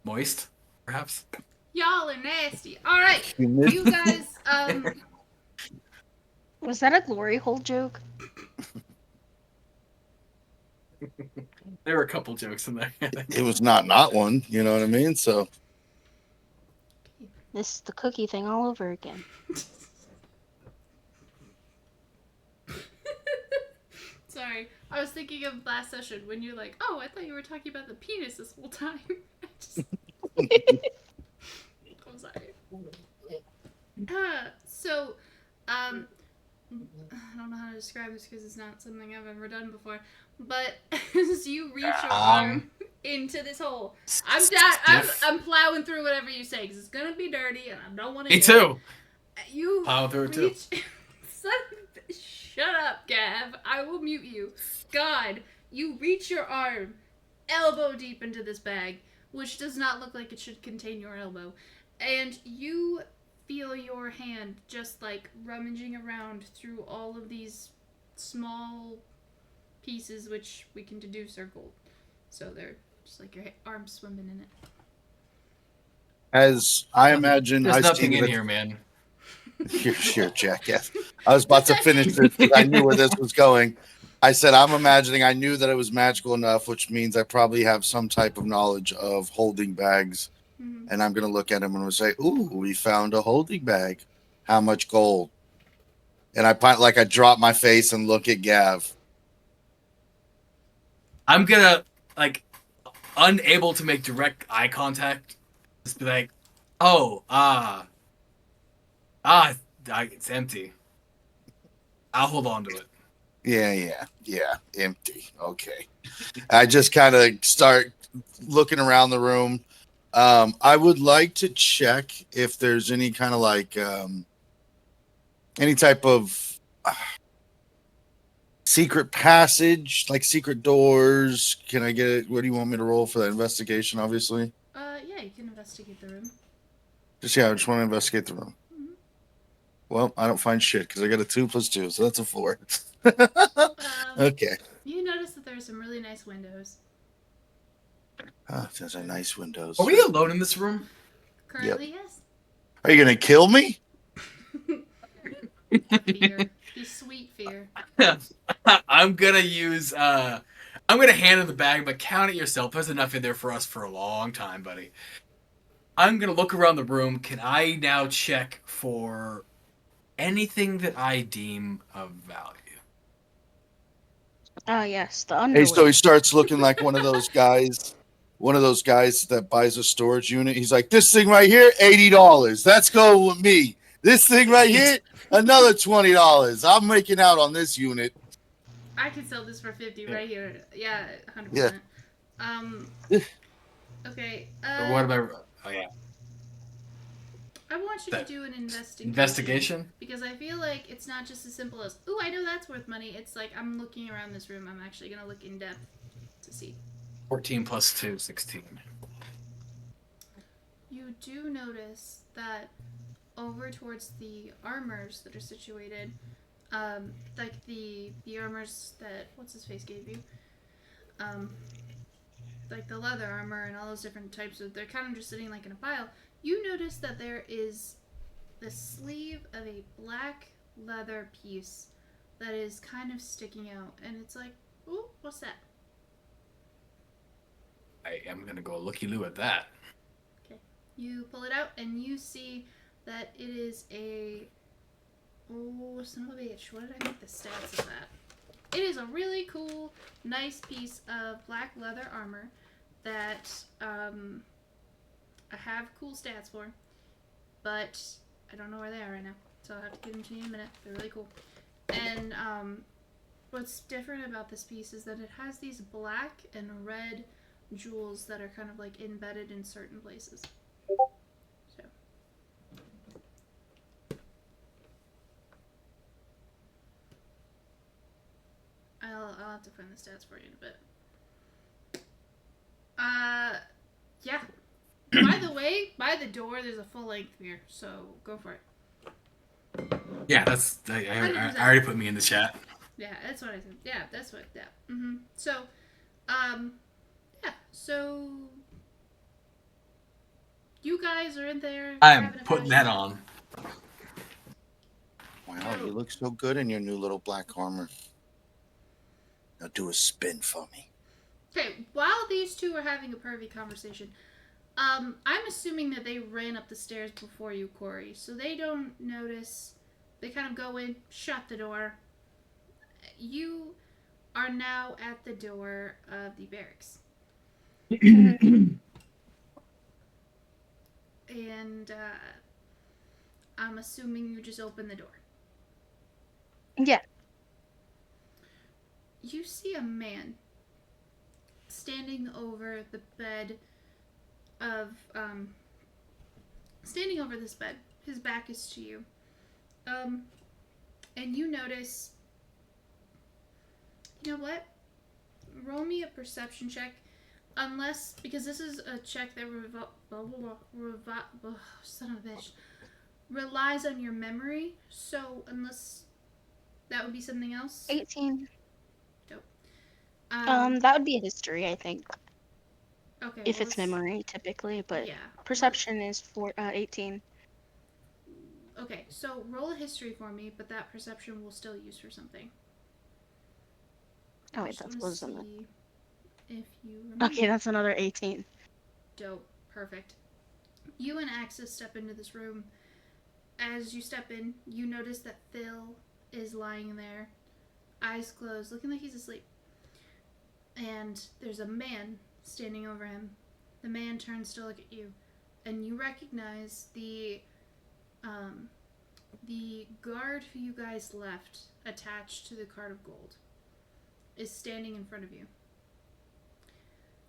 Speaker 3: Moist, perhaps?
Speaker 2: Y'all are nasty. All right,
Speaker 4: Humid?
Speaker 2: you guys.
Speaker 5: Was that a glory hole joke?
Speaker 3: There were a couple jokes in there.
Speaker 4: It was not one. You know what I mean? So
Speaker 5: This is the cookie thing all over again.
Speaker 2: Sorry, I was thinking of last session when you're like, "Oh, I thought you were talking about the penis this whole time." I'm sorry. So, I don't know how to describe this because it's not something I've ever done before. But as you reach your arm into this hole, I'm plowing through whatever you say because it's gonna be dirty and I don't want to.
Speaker 3: Me too.
Speaker 2: You
Speaker 3: Plow through it too.
Speaker 2: Shut up, Gav. I will mute you. God, you reach your arm elbow deep into this bag, which does not look like it should contain your elbow, and you feel your hand just like rummaging around through all of these small pieces, which we can deduce are gold. So they're just like your arms swimming in it.
Speaker 4: as I imagine,
Speaker 3: There's
Speaker 4: I
Speaker 3: nothing
Speaker 4: see
Speaker 3: in
Speaker 4: that.
Speaker 3: here, man.
Speaker 4: You're jackass. I was about to finish this because I knew where this was going. I said, I'm imagining I knew that it was magical enough, which means I probably have some type of knowledge of holding bags.
Speaker 2: Mm-hmm.
Speaker 4: And I'm going to look at him and we'll say, ooh, we found a holding bag. How much gold? And I drop my face and look at Gav.
Speaker 3: I'm gonna, like, unable to make direct eye contact, just be like, oh, it's empty. I'll hold on to it.
Speaker 4: Yeah. Empty. Okay. I just kind of start looking around the room. I would like to check if there's any kind of like any type of secret passage, like secret doors. Can I get it? What do you want me to roll for that investigation? Obviously,
Speaker 2: Yeah, you can investigate the room.
Speaker 4: I just want to investigate the room.
Speaker 2: Mm-hmm.
Speaker 4: Well, I don't find shit because I got a 2 + 2, so that's a 4. Okay.
Speaker 2: You notice that there are some really nice windows.
Speaker 4: Those are nice windows.
Speaker 3: Are we alone in this room?
Speaker 2: Currently, yes.
Speaker 4: Are you gonna kill me?
Speaker 2: Fear. Be sweet fear.
Speaker 3: I'm gonna use I'm gonna hand in the bag, but count it yourself. There's enough in there for us for a long time, buddy. I'm gonna look around the room. Can I now check for anything that I deem of value?
Speaker 5: Ah, yes, the
Speaker 4: Hey,
Speaker 5: underwear.
Speaker 4: so he starts looking like one of those guys that buys a storage unit. He's like, this thing right here, $80. Let's go with me. This thing right here, another $20. I'm making out on this unit.
Speaker 2: I could sell this for 50 right here. Yeah, 100%.
Speaker 4: Yeah.
Speaker 2: Okay.
Speaker 3: What about? Oh yeah.
Speaker 2: I want you to do an investigation.
Speaker 3: Investigation?
Speaker 2: Because I feel like it's not just as simple as, ooh, I know that's worth money. It's like, I'm looking around this room. I'm actually going to look in depth to see.
Speaker 3: 14 + 2, 16.
Speaker 2: You do notice that over towards the armors that are situated, like the armors that, what's his face gave you? Like the leather armor and all those different types of, they're kind of just sitting like in a pile. You notice that there is the sleeve of a black leather piece that is kind of sticking out, and it's like, ooh, what's that?
Speaker 3: I am gonna go looky-loo at that.
Speaker 2: Okay. You pull it out, and you see that it is a, oh, son of a bitch, what did I make the stats of that? It is a really cool, nice piece of black leather armor that, I have cool stats for, but I don't know where they are right now, so I'll have to get them to you in a minute. They're really cool. And what's different about this piece is that it has these black and red jewels that are kind of like embedded in certain places. So. I'll have to find the stats for you in a bit. Yeah. By the way, by the door, there's a full-length mirror, so go for it.
Speaker 3: Yeah, I already put me in the chat.
Speaker 2: Yeah, that's what I said. Yeah, that's what. Yeah. So, yeah. So you guys are in there. You're
Speaker 3: I'm
Speaker 2: having a
Speaker 3: putting
Speaker 2: passion.
Speaker 3: that on.
Speaker 4: Wow, you look so good in your new little black armor. Now do a spin for me.
Speaker 2: Okay, while these two are having a pervy conversation, I'm assuming that they ran up the stairs before you, Corey, so they don't notice. They kind of go in, shut the door. You are now at the door of the barracks. And I'm assuming you just open the door.
Speaker 5: Yeah.
Speaker 2: You see a man standing over the bed of standing over this bed. His back is to you. And you notice, you know what? Roll me a perception check. Unless, because this is a check that son of a bitch, relies on your memory. So unless that would be something else.
Speaker 5: 18.
Speaker 2: Dope.
Speaker 5: That would be a history, I think.
Speaker 2: Okay.
Speaker 5: If
Speaker 2: well,
Speaker 5: it's memory, typically, but
Speaker 2: yeah.
Speaker 5: perception is 18.
Speaker 2: Okay, so roll a history for me, but that perception will still use for something.
Speaker 5: Oh
Speaker 2: I
Speaker 5: wait,
Speaker 2: just
Speaker 5: that's
Speaker 2: want
Speaker 5: what
Speaker 2: to
Speaker 5: was in it.
Speaker 2: see if you remember.
Speaker 5: Okay, that's another 18.
Speaker 2: Dope. Perfect. You and Axis step into this room. As you step in, you notice that Phil is lying there, eyes closed, looking like he's asleep. And there's a man standing over him. The man turns to look at you, and you recognize the guard who you guys left attached to the cart of gold is standing in front of you.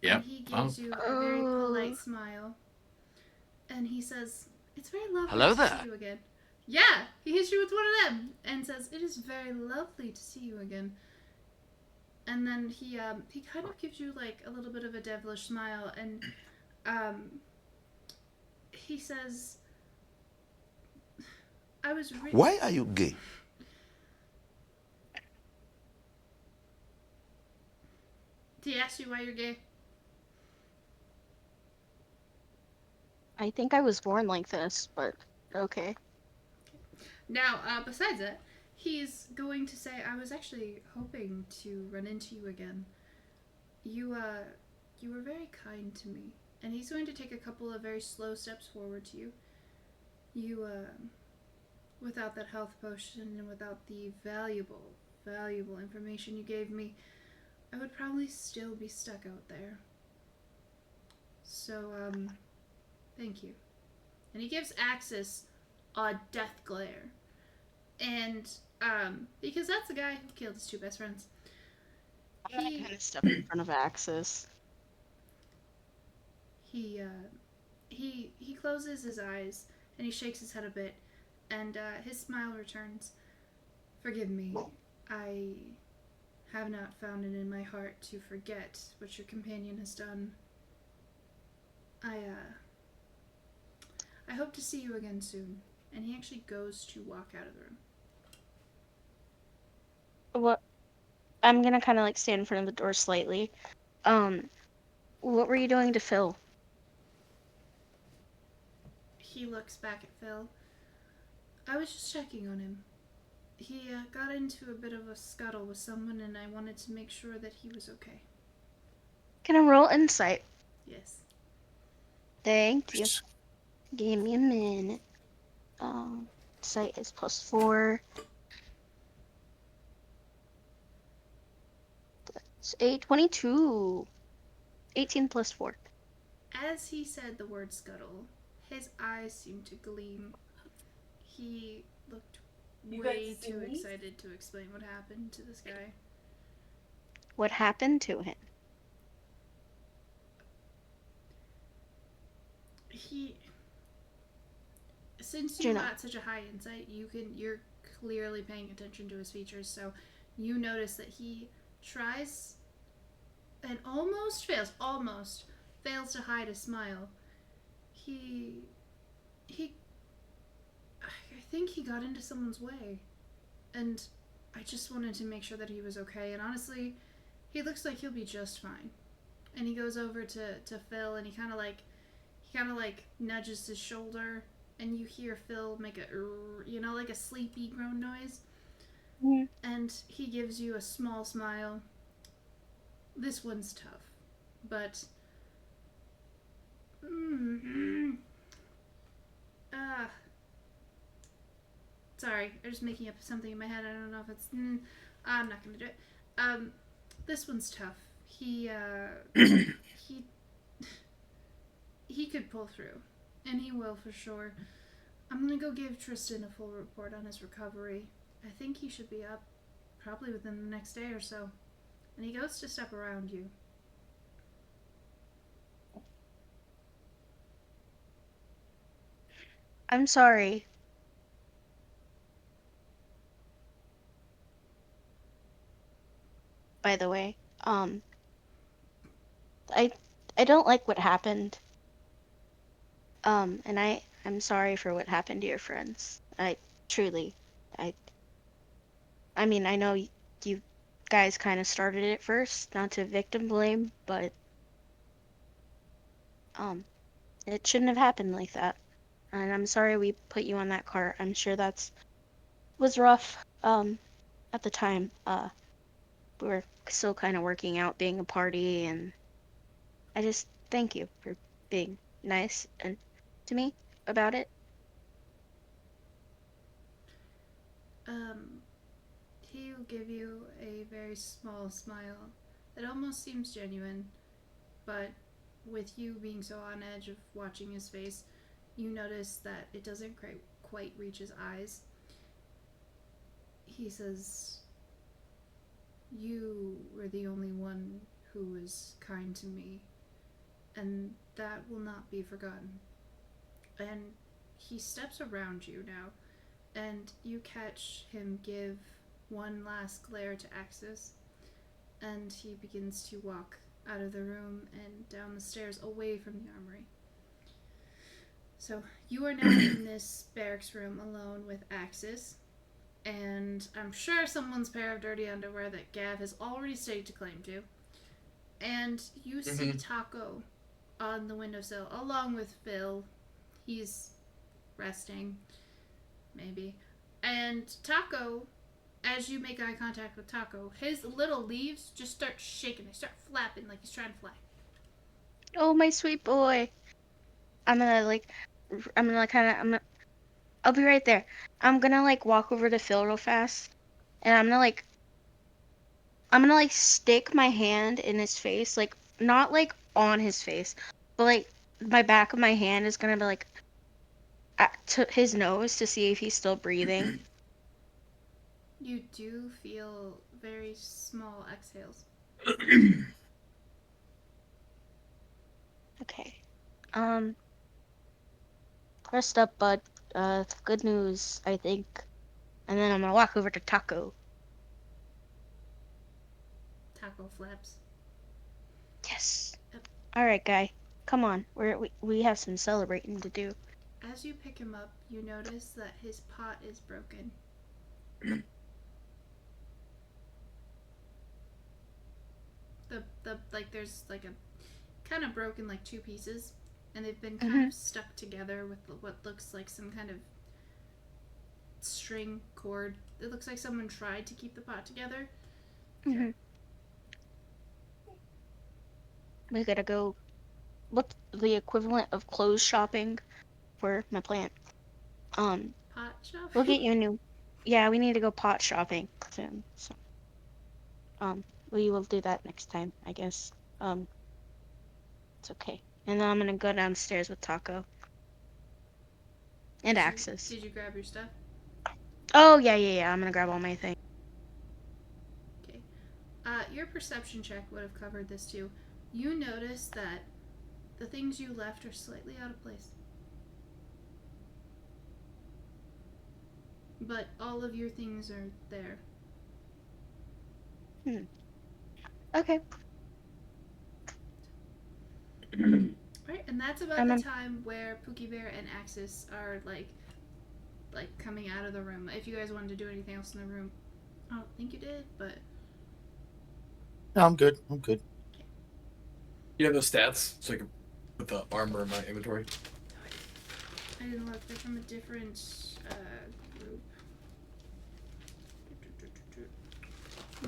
Speaker 3: Yeah.
Speaker 2: And he gives you a very polite smile. And he says, "It's very lovely
Speaker 6: Hello
Speaker 2: to
Speaker 6: there.
Speaker 2: see you again." Yeah, he hits you with one of them and says, "It is very lovely to see you again." And then he kind of gives you like a little bit of a devilish smile, and he says, "I was
Speaker 8: Why are you gay?
Speaker 2: He asked you why you're gay.
Speaker 5: I think I was born like this, but okay.
Speaker 2: Now, besides that, he's going to say, "I was actually hoping to run into you again. You were very kind to me." And he's going to take a couple of very slow steps forward to you. You, without that health potion and without the valuable information you gave me, I would probably still be stuck out there. So, thank you. And he gives Axis a death glare. And, because that's the guy who killed his two best friends.
Speaker 5: I kind of stepped in front of Axis.
Speaker 2: He closes his eyes and he shakes his head a bit, and his smile returns. "Forgive me. I have not found it in my heart to forget what your companion has done. I hope to see you again soon." And he actually goes to walk out of the room.
Speaker 5: What? I'm gonna kind of like stand in front of the door slightly. What were you doing to Phil?
Speaker 2: He looks back at Phil. "I was just checking on him. He got into a bit of a scuttle with someone, and I wanted to make sure that he was okay."
Speaker 5: Can I roll insight?
Speaker 2: Yes.
Speaker 5: Thank you. Give me a minute. Insight is +4. That's 22. 18 + 4.
Speaker 2: As he said the word scuttle, his eyes seemed to gleam. He looked way too excited to explain what happened to this guy.
Speaker 5: What happened to him?
Speaker 2: Since
Speaker 5: Do you
Speaker 2: you
Speaker 5: know?
Speaker 2: got such a high insight, you're clearly paying attention to his features, so you notice that he tries and almost fails to hide a smile. I think he got into someone's way. And I just wanted to make sure that he was okay. And honestly, he looks like he'll be just fine. And he goes over to Phil, and he kind of like nudges his shoulder, and you hear Phil make a like a sleepy groan noise.
Speaker 5: Mhm.
Speaker 2: And he gives you a small smile. This one's tough, but sorry, I'm just making up something in my head. I don't know if it's. I'm not gonna do it. This one's tough. He he could pull through, and he will for sure. I'm gonna go give Tristan a full report on his recovery. I think he should be up probably within the next day or so. And he goes to step around you.
Speaker 5: I'm sorry. By the way, I I don't like what happened. And I'm sorry for what happened to your friends. I truly, I I mean, I know you guys kind of started it first, not to victim blame, but it shouldn't have happened like that. And I'm sorry we put you on that cart. I'm sure that's was rough at the time. We were still kind of working out being a party, and I just thank you for being nice and to me about it.
Speaker 2: He'll give you a very small smile that almost seems genuine, but with you being so on edge of watching his face, you notice that it doesn't quite reach his eyes. He says, "You were the only one who was kind to me, and that will not be forgotten." And he steps around you now, and you catch him give one last glare to Axis, and he begins to walk out of the room and down the stairs away from the armory. So you are now in this barracks room alone with Axis, and I'm sure someone's pair of dirty underwear that Gav has already staked a claim to. And you see Taco on the windowsill along with Phil. He's resting, maybe. And Taco, as you make eye contact with Taco, his little leaves just start shaking. They start flapping like he's trying to fly.
Speaker 5: Oh, my sweet boy. I'm gonna I'll be right there. I'm gonna walk over to Phil real fast, and I'm gonna stick my hand in his face, not on his face, but my back of my hand is gonna be to his nose to see if he's still breathing.
Speaker 2: You do feel very small exhales.
Speaker 5: Okay. Rest up, bud. Good news, I think. And then I'm gonna walk over to Taco.
Speaker 2: Taco flaps.
Speaker 5: Yes. All right, guy. Come on. We have some celebrating to do.
Speaker 2: As you pick him up, you notice that his pot is broken. There's a kind of broken two pieces, and they've been kind of stuck together with what looks like some kind of string cord. It looks like someone tried to keep the pot together.
Speaker 5: Mm-hmm. We gotta go. What's the equivalent of clothes shopping for my plant?
Speaker 2: Pot shopping?
Speaker 5: We'll get you a new. Yeah, we need to go pot shopping soon. So, we will do that next time, I guess. It's okay. And then I'm gonna go downstairs with Taco and Axis.
Speaker 2: Did you grab your stuff?
Speaker 5: Oh yeah. I'm gonna grab all my things.
Speaker 2: Okay. Your perception check would have covered this too. You notice that the things you left are slightly out of place. But all of your things are there.
Speaker 5: Okay.
Speaker 2: Right, and that's about the time where Pookie Bear and Axis are like coming out of the room. If you guys wanted to do anything else in the room, I don't think you did, but
Speaker 4: No, I'm good. I'm good.
Speaker 3: You have those stats, so I can put the armor in my inventory.
Speaker 2: I didn't look. They're from a different group.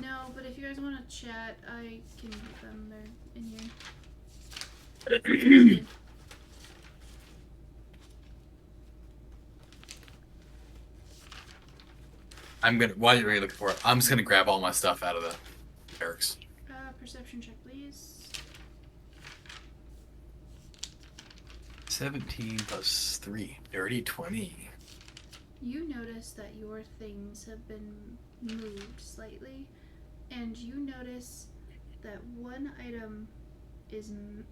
Speaker 2: No, but if you guys want to chat, I can get them. They're in here.
Speaker 3: I'm gonna while you're looking for it, I'm just gonna grab all my stuff out of the barracks.
Speaker 2: Perception check, please.
Speaker 3: 17 plus 3. Dirty 20.
Speaker 2: You notice that your things have been moved slightly, and you notice that one item is. I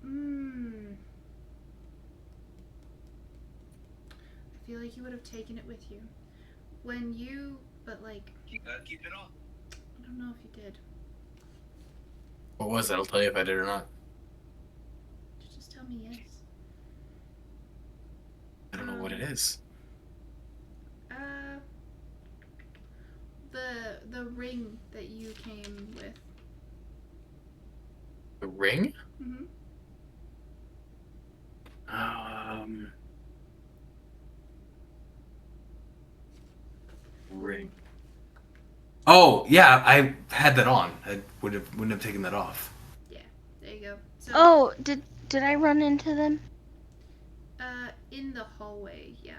Speaker 2: feel like you would have taken it with you. When you. But, like.
Speaker 4: You gotta keep it on.
Speaker 2: I don't know if you did.
Speaker 3: What was it? I'll tell you if I did or not.
Speaker 2: Just tell me yes.
Speaker 3: I don't know what it is.
Speaker 2: The ring that you came with.
Speaker 3: The ring?
Speaker 2: Mm-hmm.
Speaker 3: Ring. Oh yeah, I had that on. I wouldn't have taken that off.
Speaker 2: Yeah, there you go. So,
Speaker 5: Oh, did I run into them?
Speaker 2: in the hallway, yeah.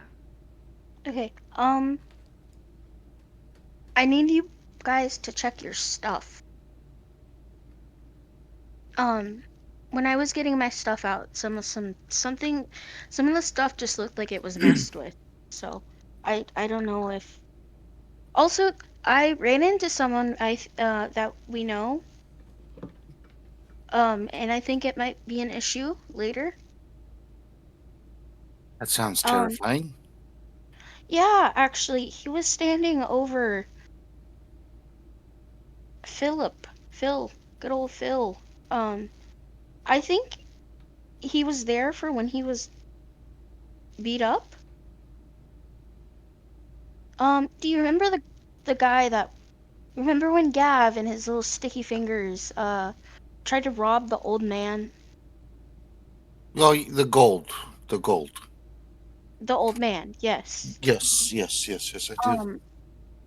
Speaker 5: Okay. I need you guys to check your stuff. When I was getting my stuff out, some of the stuff just looked like it was messed with. So, I don't know if. Also, I ran into someone that we know. And I think it might be an issue later.
Speaker 4: That sounds terrifying.
Speaker 5: Yeah, actually, he was standing over Phil, good old Phil. I think he was there for when he was beat up. Do you remember the guy that? Remember when Gav and his little sticky fingers tried to rob the old man?
Speaker 4: Oh, the gold. The gold.
Speaker 5: The old man, yes.
Speaker 4: Yes, I do.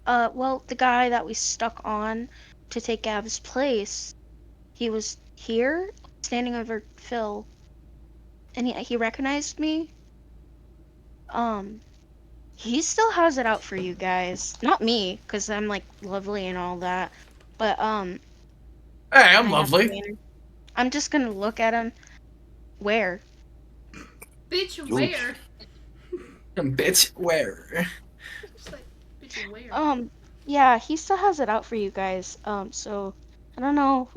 Speaker 5: Well, the guy that we stuck on to take Gav's place, he was here, standing over Phil, and he recognized me. He still has it out for you guys. Not me, because I'm, like, lovely and all that. But,
Speaker 3: Hey, I'm
Speaker 5: I have
Speaker 3: lovely.
Speaker 5: manners. I'm just gonna look at him. Where?
Speaker 2: Bitch,
Speaker 4: Dude.
Speaker 2: where?
Speaker 3: Bitch, where?
Speaker 2: Just like, bitch, where?
Speaker 5: Yeah, he still has it out for you guys. So, I don't know,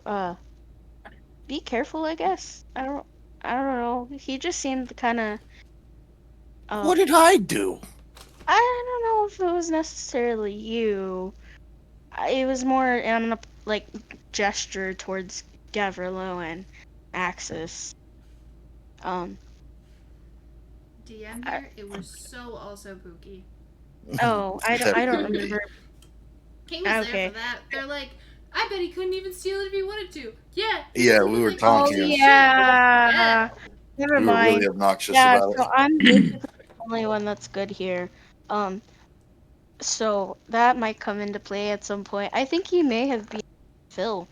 Speaker 5: be careful, I guess. I don't know. He just seemed kind of.
Speaker 4: What did I do?
Speaker 5: I don't know if it was necessarily you. It was more, and I'm gonna like gesture towards Gavrilo and Axis.
Speaker 2: DM here, it was so also Pookie.
Speaker 5: Oh, I don't remember.
Speaker 2: He was there
Speaker 5: Okay.
Speaker 2: for that. They're like, I bet he couldn't even steal it if he wanted to. Yeah.
Speaker 4: Yeah, we were
Speaker 2: like,
Speaker 4: taunting
Speaker 5: Oh
Speaker 4: him.
Speaker 5: yeah. Never
Speaker 4: We were really
Speaker 5: mind.
Speaker 4: obnoxious
Speaker 5: Yeah,
Speaker 4: about
Speaker 5: so
Speaker 4: it.
Speaker 5: I'm basically the only one that's good here. So that might come into play at some point. I think he may have beat Phil,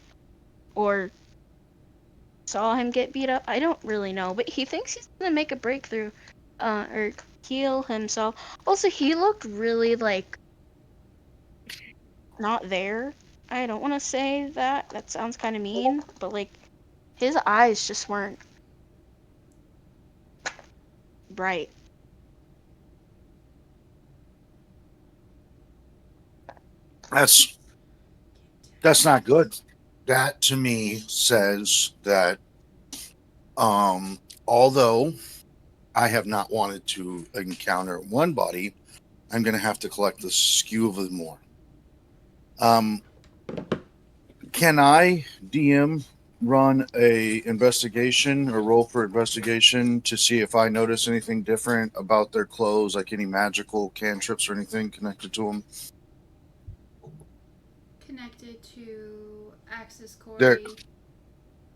Speaker 5: or saw him get beat up. I don't really know, but he thinks he's gonna make a breakthrough, or heal himself. Also, he looked really like not there. I don't want to say that. That sounds kind of mean, but like his eyes just weren't bright.
Speaker 4: That's not good. That to me says that although I have not wanted to encounter one body, I'm going to have to collect the skew of them more. Can I DM run a investigation or roll for investigation to see if I notice anything different about their clothes, like any magical cantrips or anything connected to them?
Speaker 2: Connected to Axis
Speaker 4: They're
Speaker 2: Corey.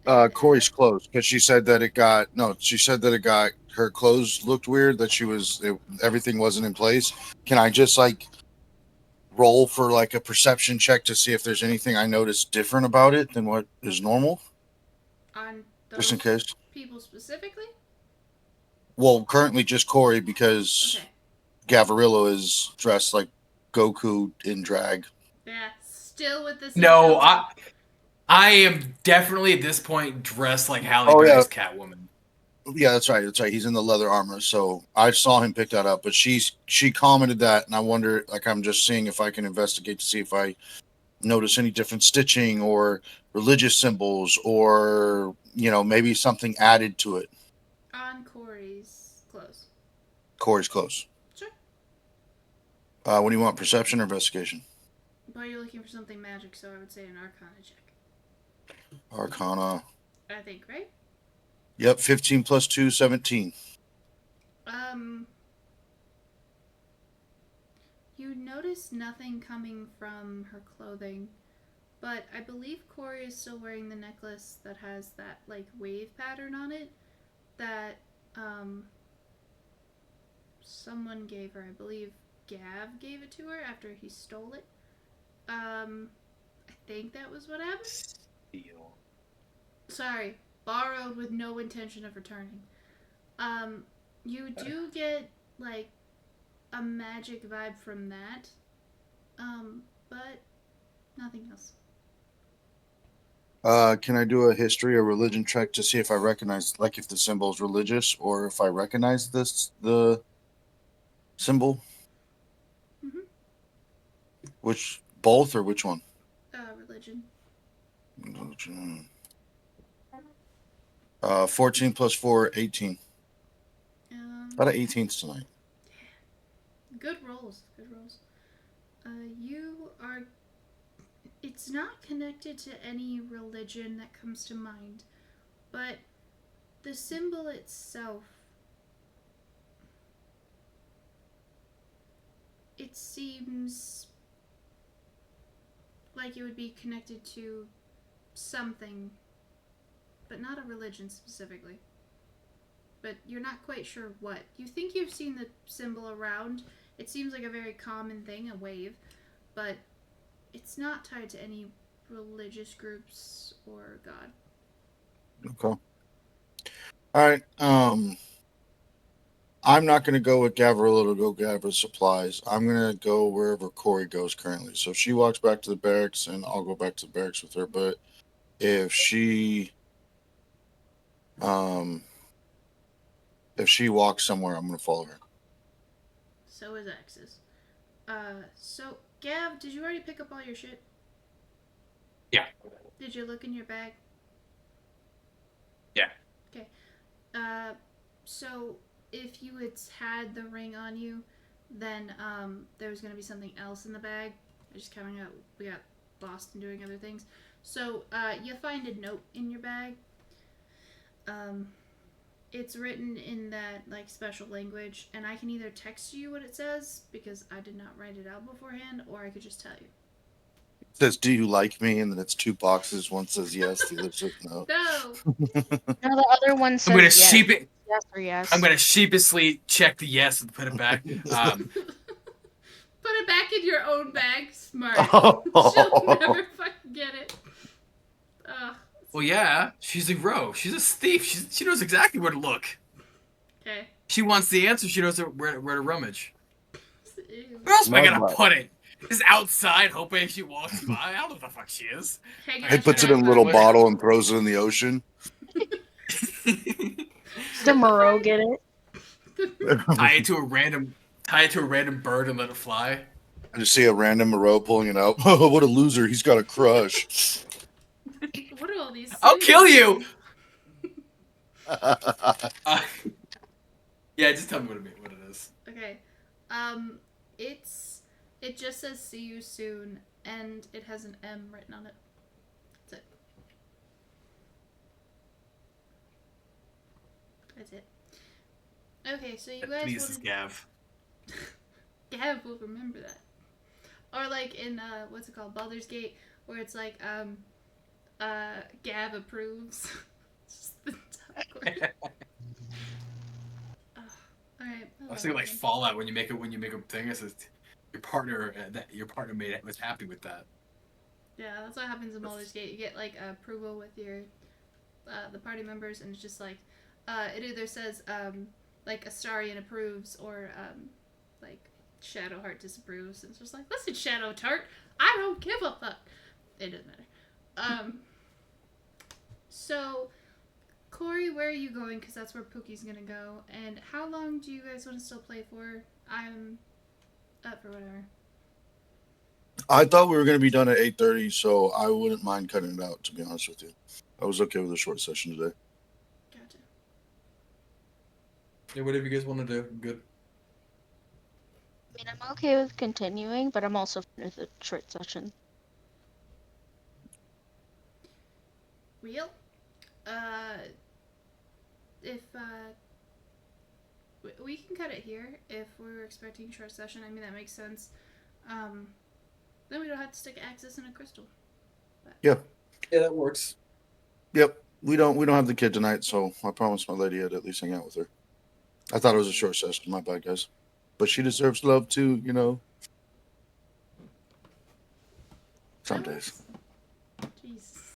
Speaker 2: and
Speaker 4: Corey's
Speaker 2: Ed.
Speaker 4: clothes, because she said that she said that it got her clothes looked weird, that everything wasn't in place. Can I just like roll for like a perception check to see if there's anything I noticed different about it than what is normal,
Speaker 2: On
Speaker 4: just in
Speaker 2: those
Speaker 4: case?
Speaker 2: people specifically?
Speaker 4: Well, currently just Corey, because
Speaker 2: Okay.
Speaker 4: Gavarillo is dressed like Goku in drag.
Speaker 2: Yeah, still with this
Speaker 3: No,
Speaker 2: agility.
Speaker 3: I am definitely at this point dressed like Halle
Speaker 4: Oh, yeah.
Speaker 3: Berry's Catwoman.
Speaker 4: Yeah, that's right. That's right. He's in the leather armor. So I saw him pick that up, but she commented that, and I wonder, like, I'm just seeing if I can investigate to see if I notice any different stitching or religious symbols, or maybe something added to it.
Speaker 2: On Corey's clothes.
Speaker 4: Corey's close.
Speaker 2: Sure.
Speaker 4: What do you want? Perception or investigation?
Speaker 2: But you're looking for something magic, so I would say an Arcana check.
Speaker 4: Arcana.
Speaker 2: I think, right?
Speaker 4: Yep, 15 plus 2, 17.
Speaker 2: You notice nothing coming from her clothing, but I believe Corey is still wearing the necklace that has that, like, wave pattern on it that, someone gave her. I believe Gav gave it to her after he stole it. I think that was what happened.
Speaker 3: Steal.
Speaker 2: Sorry, borrowed with no intention of returning. You do get, like, a magic vibe from that. But nothing else.
Speaker 4: Can I do a history or religion check to see if I recognize, like, if the symbol is religious or if I recognize the symbol?
Speaker 2: Mm-hmm.
Speaker 4: Which, both or which one?
Speaker 2: Religion.
Speaker 4: 14 plus 4, 18. A lot of 18s tonight.
Speaker 2: Good rolls. Good rolls. You are. It's not connected to any religion that comes to mind, but the symbol itself. It seems like it would be connected to something, but not a religion specifically. But you're not quite sure what. You think you've seen the symbol around. It seems like a very common thing, a wave, but it's not tied to any religious groups or God.
Speaker 4: Okay. All right. I'm not going to go with Gavrilla to go gather supplies. I'm going to go wherever Corey goes currently. So if she walks back to the barracks, and I'll go back to the barracks with her. But if she walks somewhere, I'm going to follow her.
Speaker 2: So is X's. So Gav, did you already pick up all your shit?
Speaker 3: Yeah.
Speaker 2: Did you look in your bag?
Speaker 3: Yeah.
Speaker 2: Okay. So if you had the ring on you, then there was gonna be something else in the bag. I just kind of we got lost in doing other things. So you find a note in your bag. It's written in that, like, special language, and I can either text you what it says because I did not write it out beforehand, or I could just tell you.
Speaker 4: It says, "Do you like me?" And then it's two boxes. One says yes, the other says no.
Speaker 2: No.
Speaker 5: No, the other one says
Speaker 3: I'm gonna
Speaker 5: yes.
Speaker 3: sheep it.
Speaker 5: Yes or yes.
Speaker 3: I'm gonna sheepishly check the yes and put it back.
Speaker 2: Put it back in your own bag. Smart.
Speaker 4: Oh.
Speaker 2: She'll never fucking get it. Ugh.
Speaker 3: Well, yeah, she's a rogue. She's a thief. She knows exactly where to look.
Speaker 2: Okay.
Speaker 3: She wants the answer. She knows where to rummage.
Speaker 2: Ew.
Speaker 3: Where else am I
Speaker 4: Love
Speaker 3: gonna
Speaker 4: that.
Speaker 3: put it? Just outside, hoping she walks by. I don't know what the fuck she is.
Speaker 2: Hang
Speaker 4: He
Speaker 2: out
Speaker 4: puts it
Speaker 2: your
Speaker 4: in a
Speaker 2: back
Speaker 4: little
Speaker 2: pocket.
Speaker 4: bottle and throws it in the ocean.
Speaker 5: Did Moreau get it?
Speaker 3: Tie it to a random bird and let it fly.
Speaker 4: I just see a random Moreau pulling it out. Oh, what a loser! He's got a crush.
Speaker 2: What are all these?
Speaker 3: I'll
Speaker 2: symbols?
Speaker 3: kill you. Yeah, just tell me what it is.
Speaker 2: Okay. It just says "see you soon" and it has an M written on it. That's it. That's it. Okay, so you guys
Speaker 3: Please,
Speaker 2: wanted...
Speaker 3: Gav.
Speaker 2: Gav will remember that. Or like in what's it called, Baldur's Gate, where it's like Gav approves. It's just the top one. Alright.
Speaker 3: I was thinking like Fallout when you make a thing. It says your partner was happy with that.
Speaker 2: Yeah, that's what happens in Baldur's Gate. You get like approval with your the party members, and it's just like it either says like Astarion approves or like Shadowheart disapproves. And it's just like, listen, Shadowheart, I don't give a fuck. It doesn't matter. So, Corey, where are you going? Because that's where Pookie's gonna go. And how long do you guys want to still play for? I'm up for whatever.
Speaker 4: I thought we were going to be done at 8:30, so I wouldn't mind cutting it out, to be honest with you. I was okay with a short session today.
Speaker 2: Gotcha.
Speaker 3: Yeah, whatever you guys want to do, I'm good.
Speaker 5: I mean, I'm okay with continuing, but I'm also fine with a short session.
Speaker 2: Real? If we can cut it here if we're expecting short session. I mean, that makes sense. Then we don't have to stick access in a crystal. But...
Speaker 4: Yeah,
Speaker 3: that works.
Speaker 4: Yep. We don't have the kid tonight, so I promised my lady I'd at least hang out with her. I thought it was a short session. My bad, guys. But she deserves love too, you know. Some days.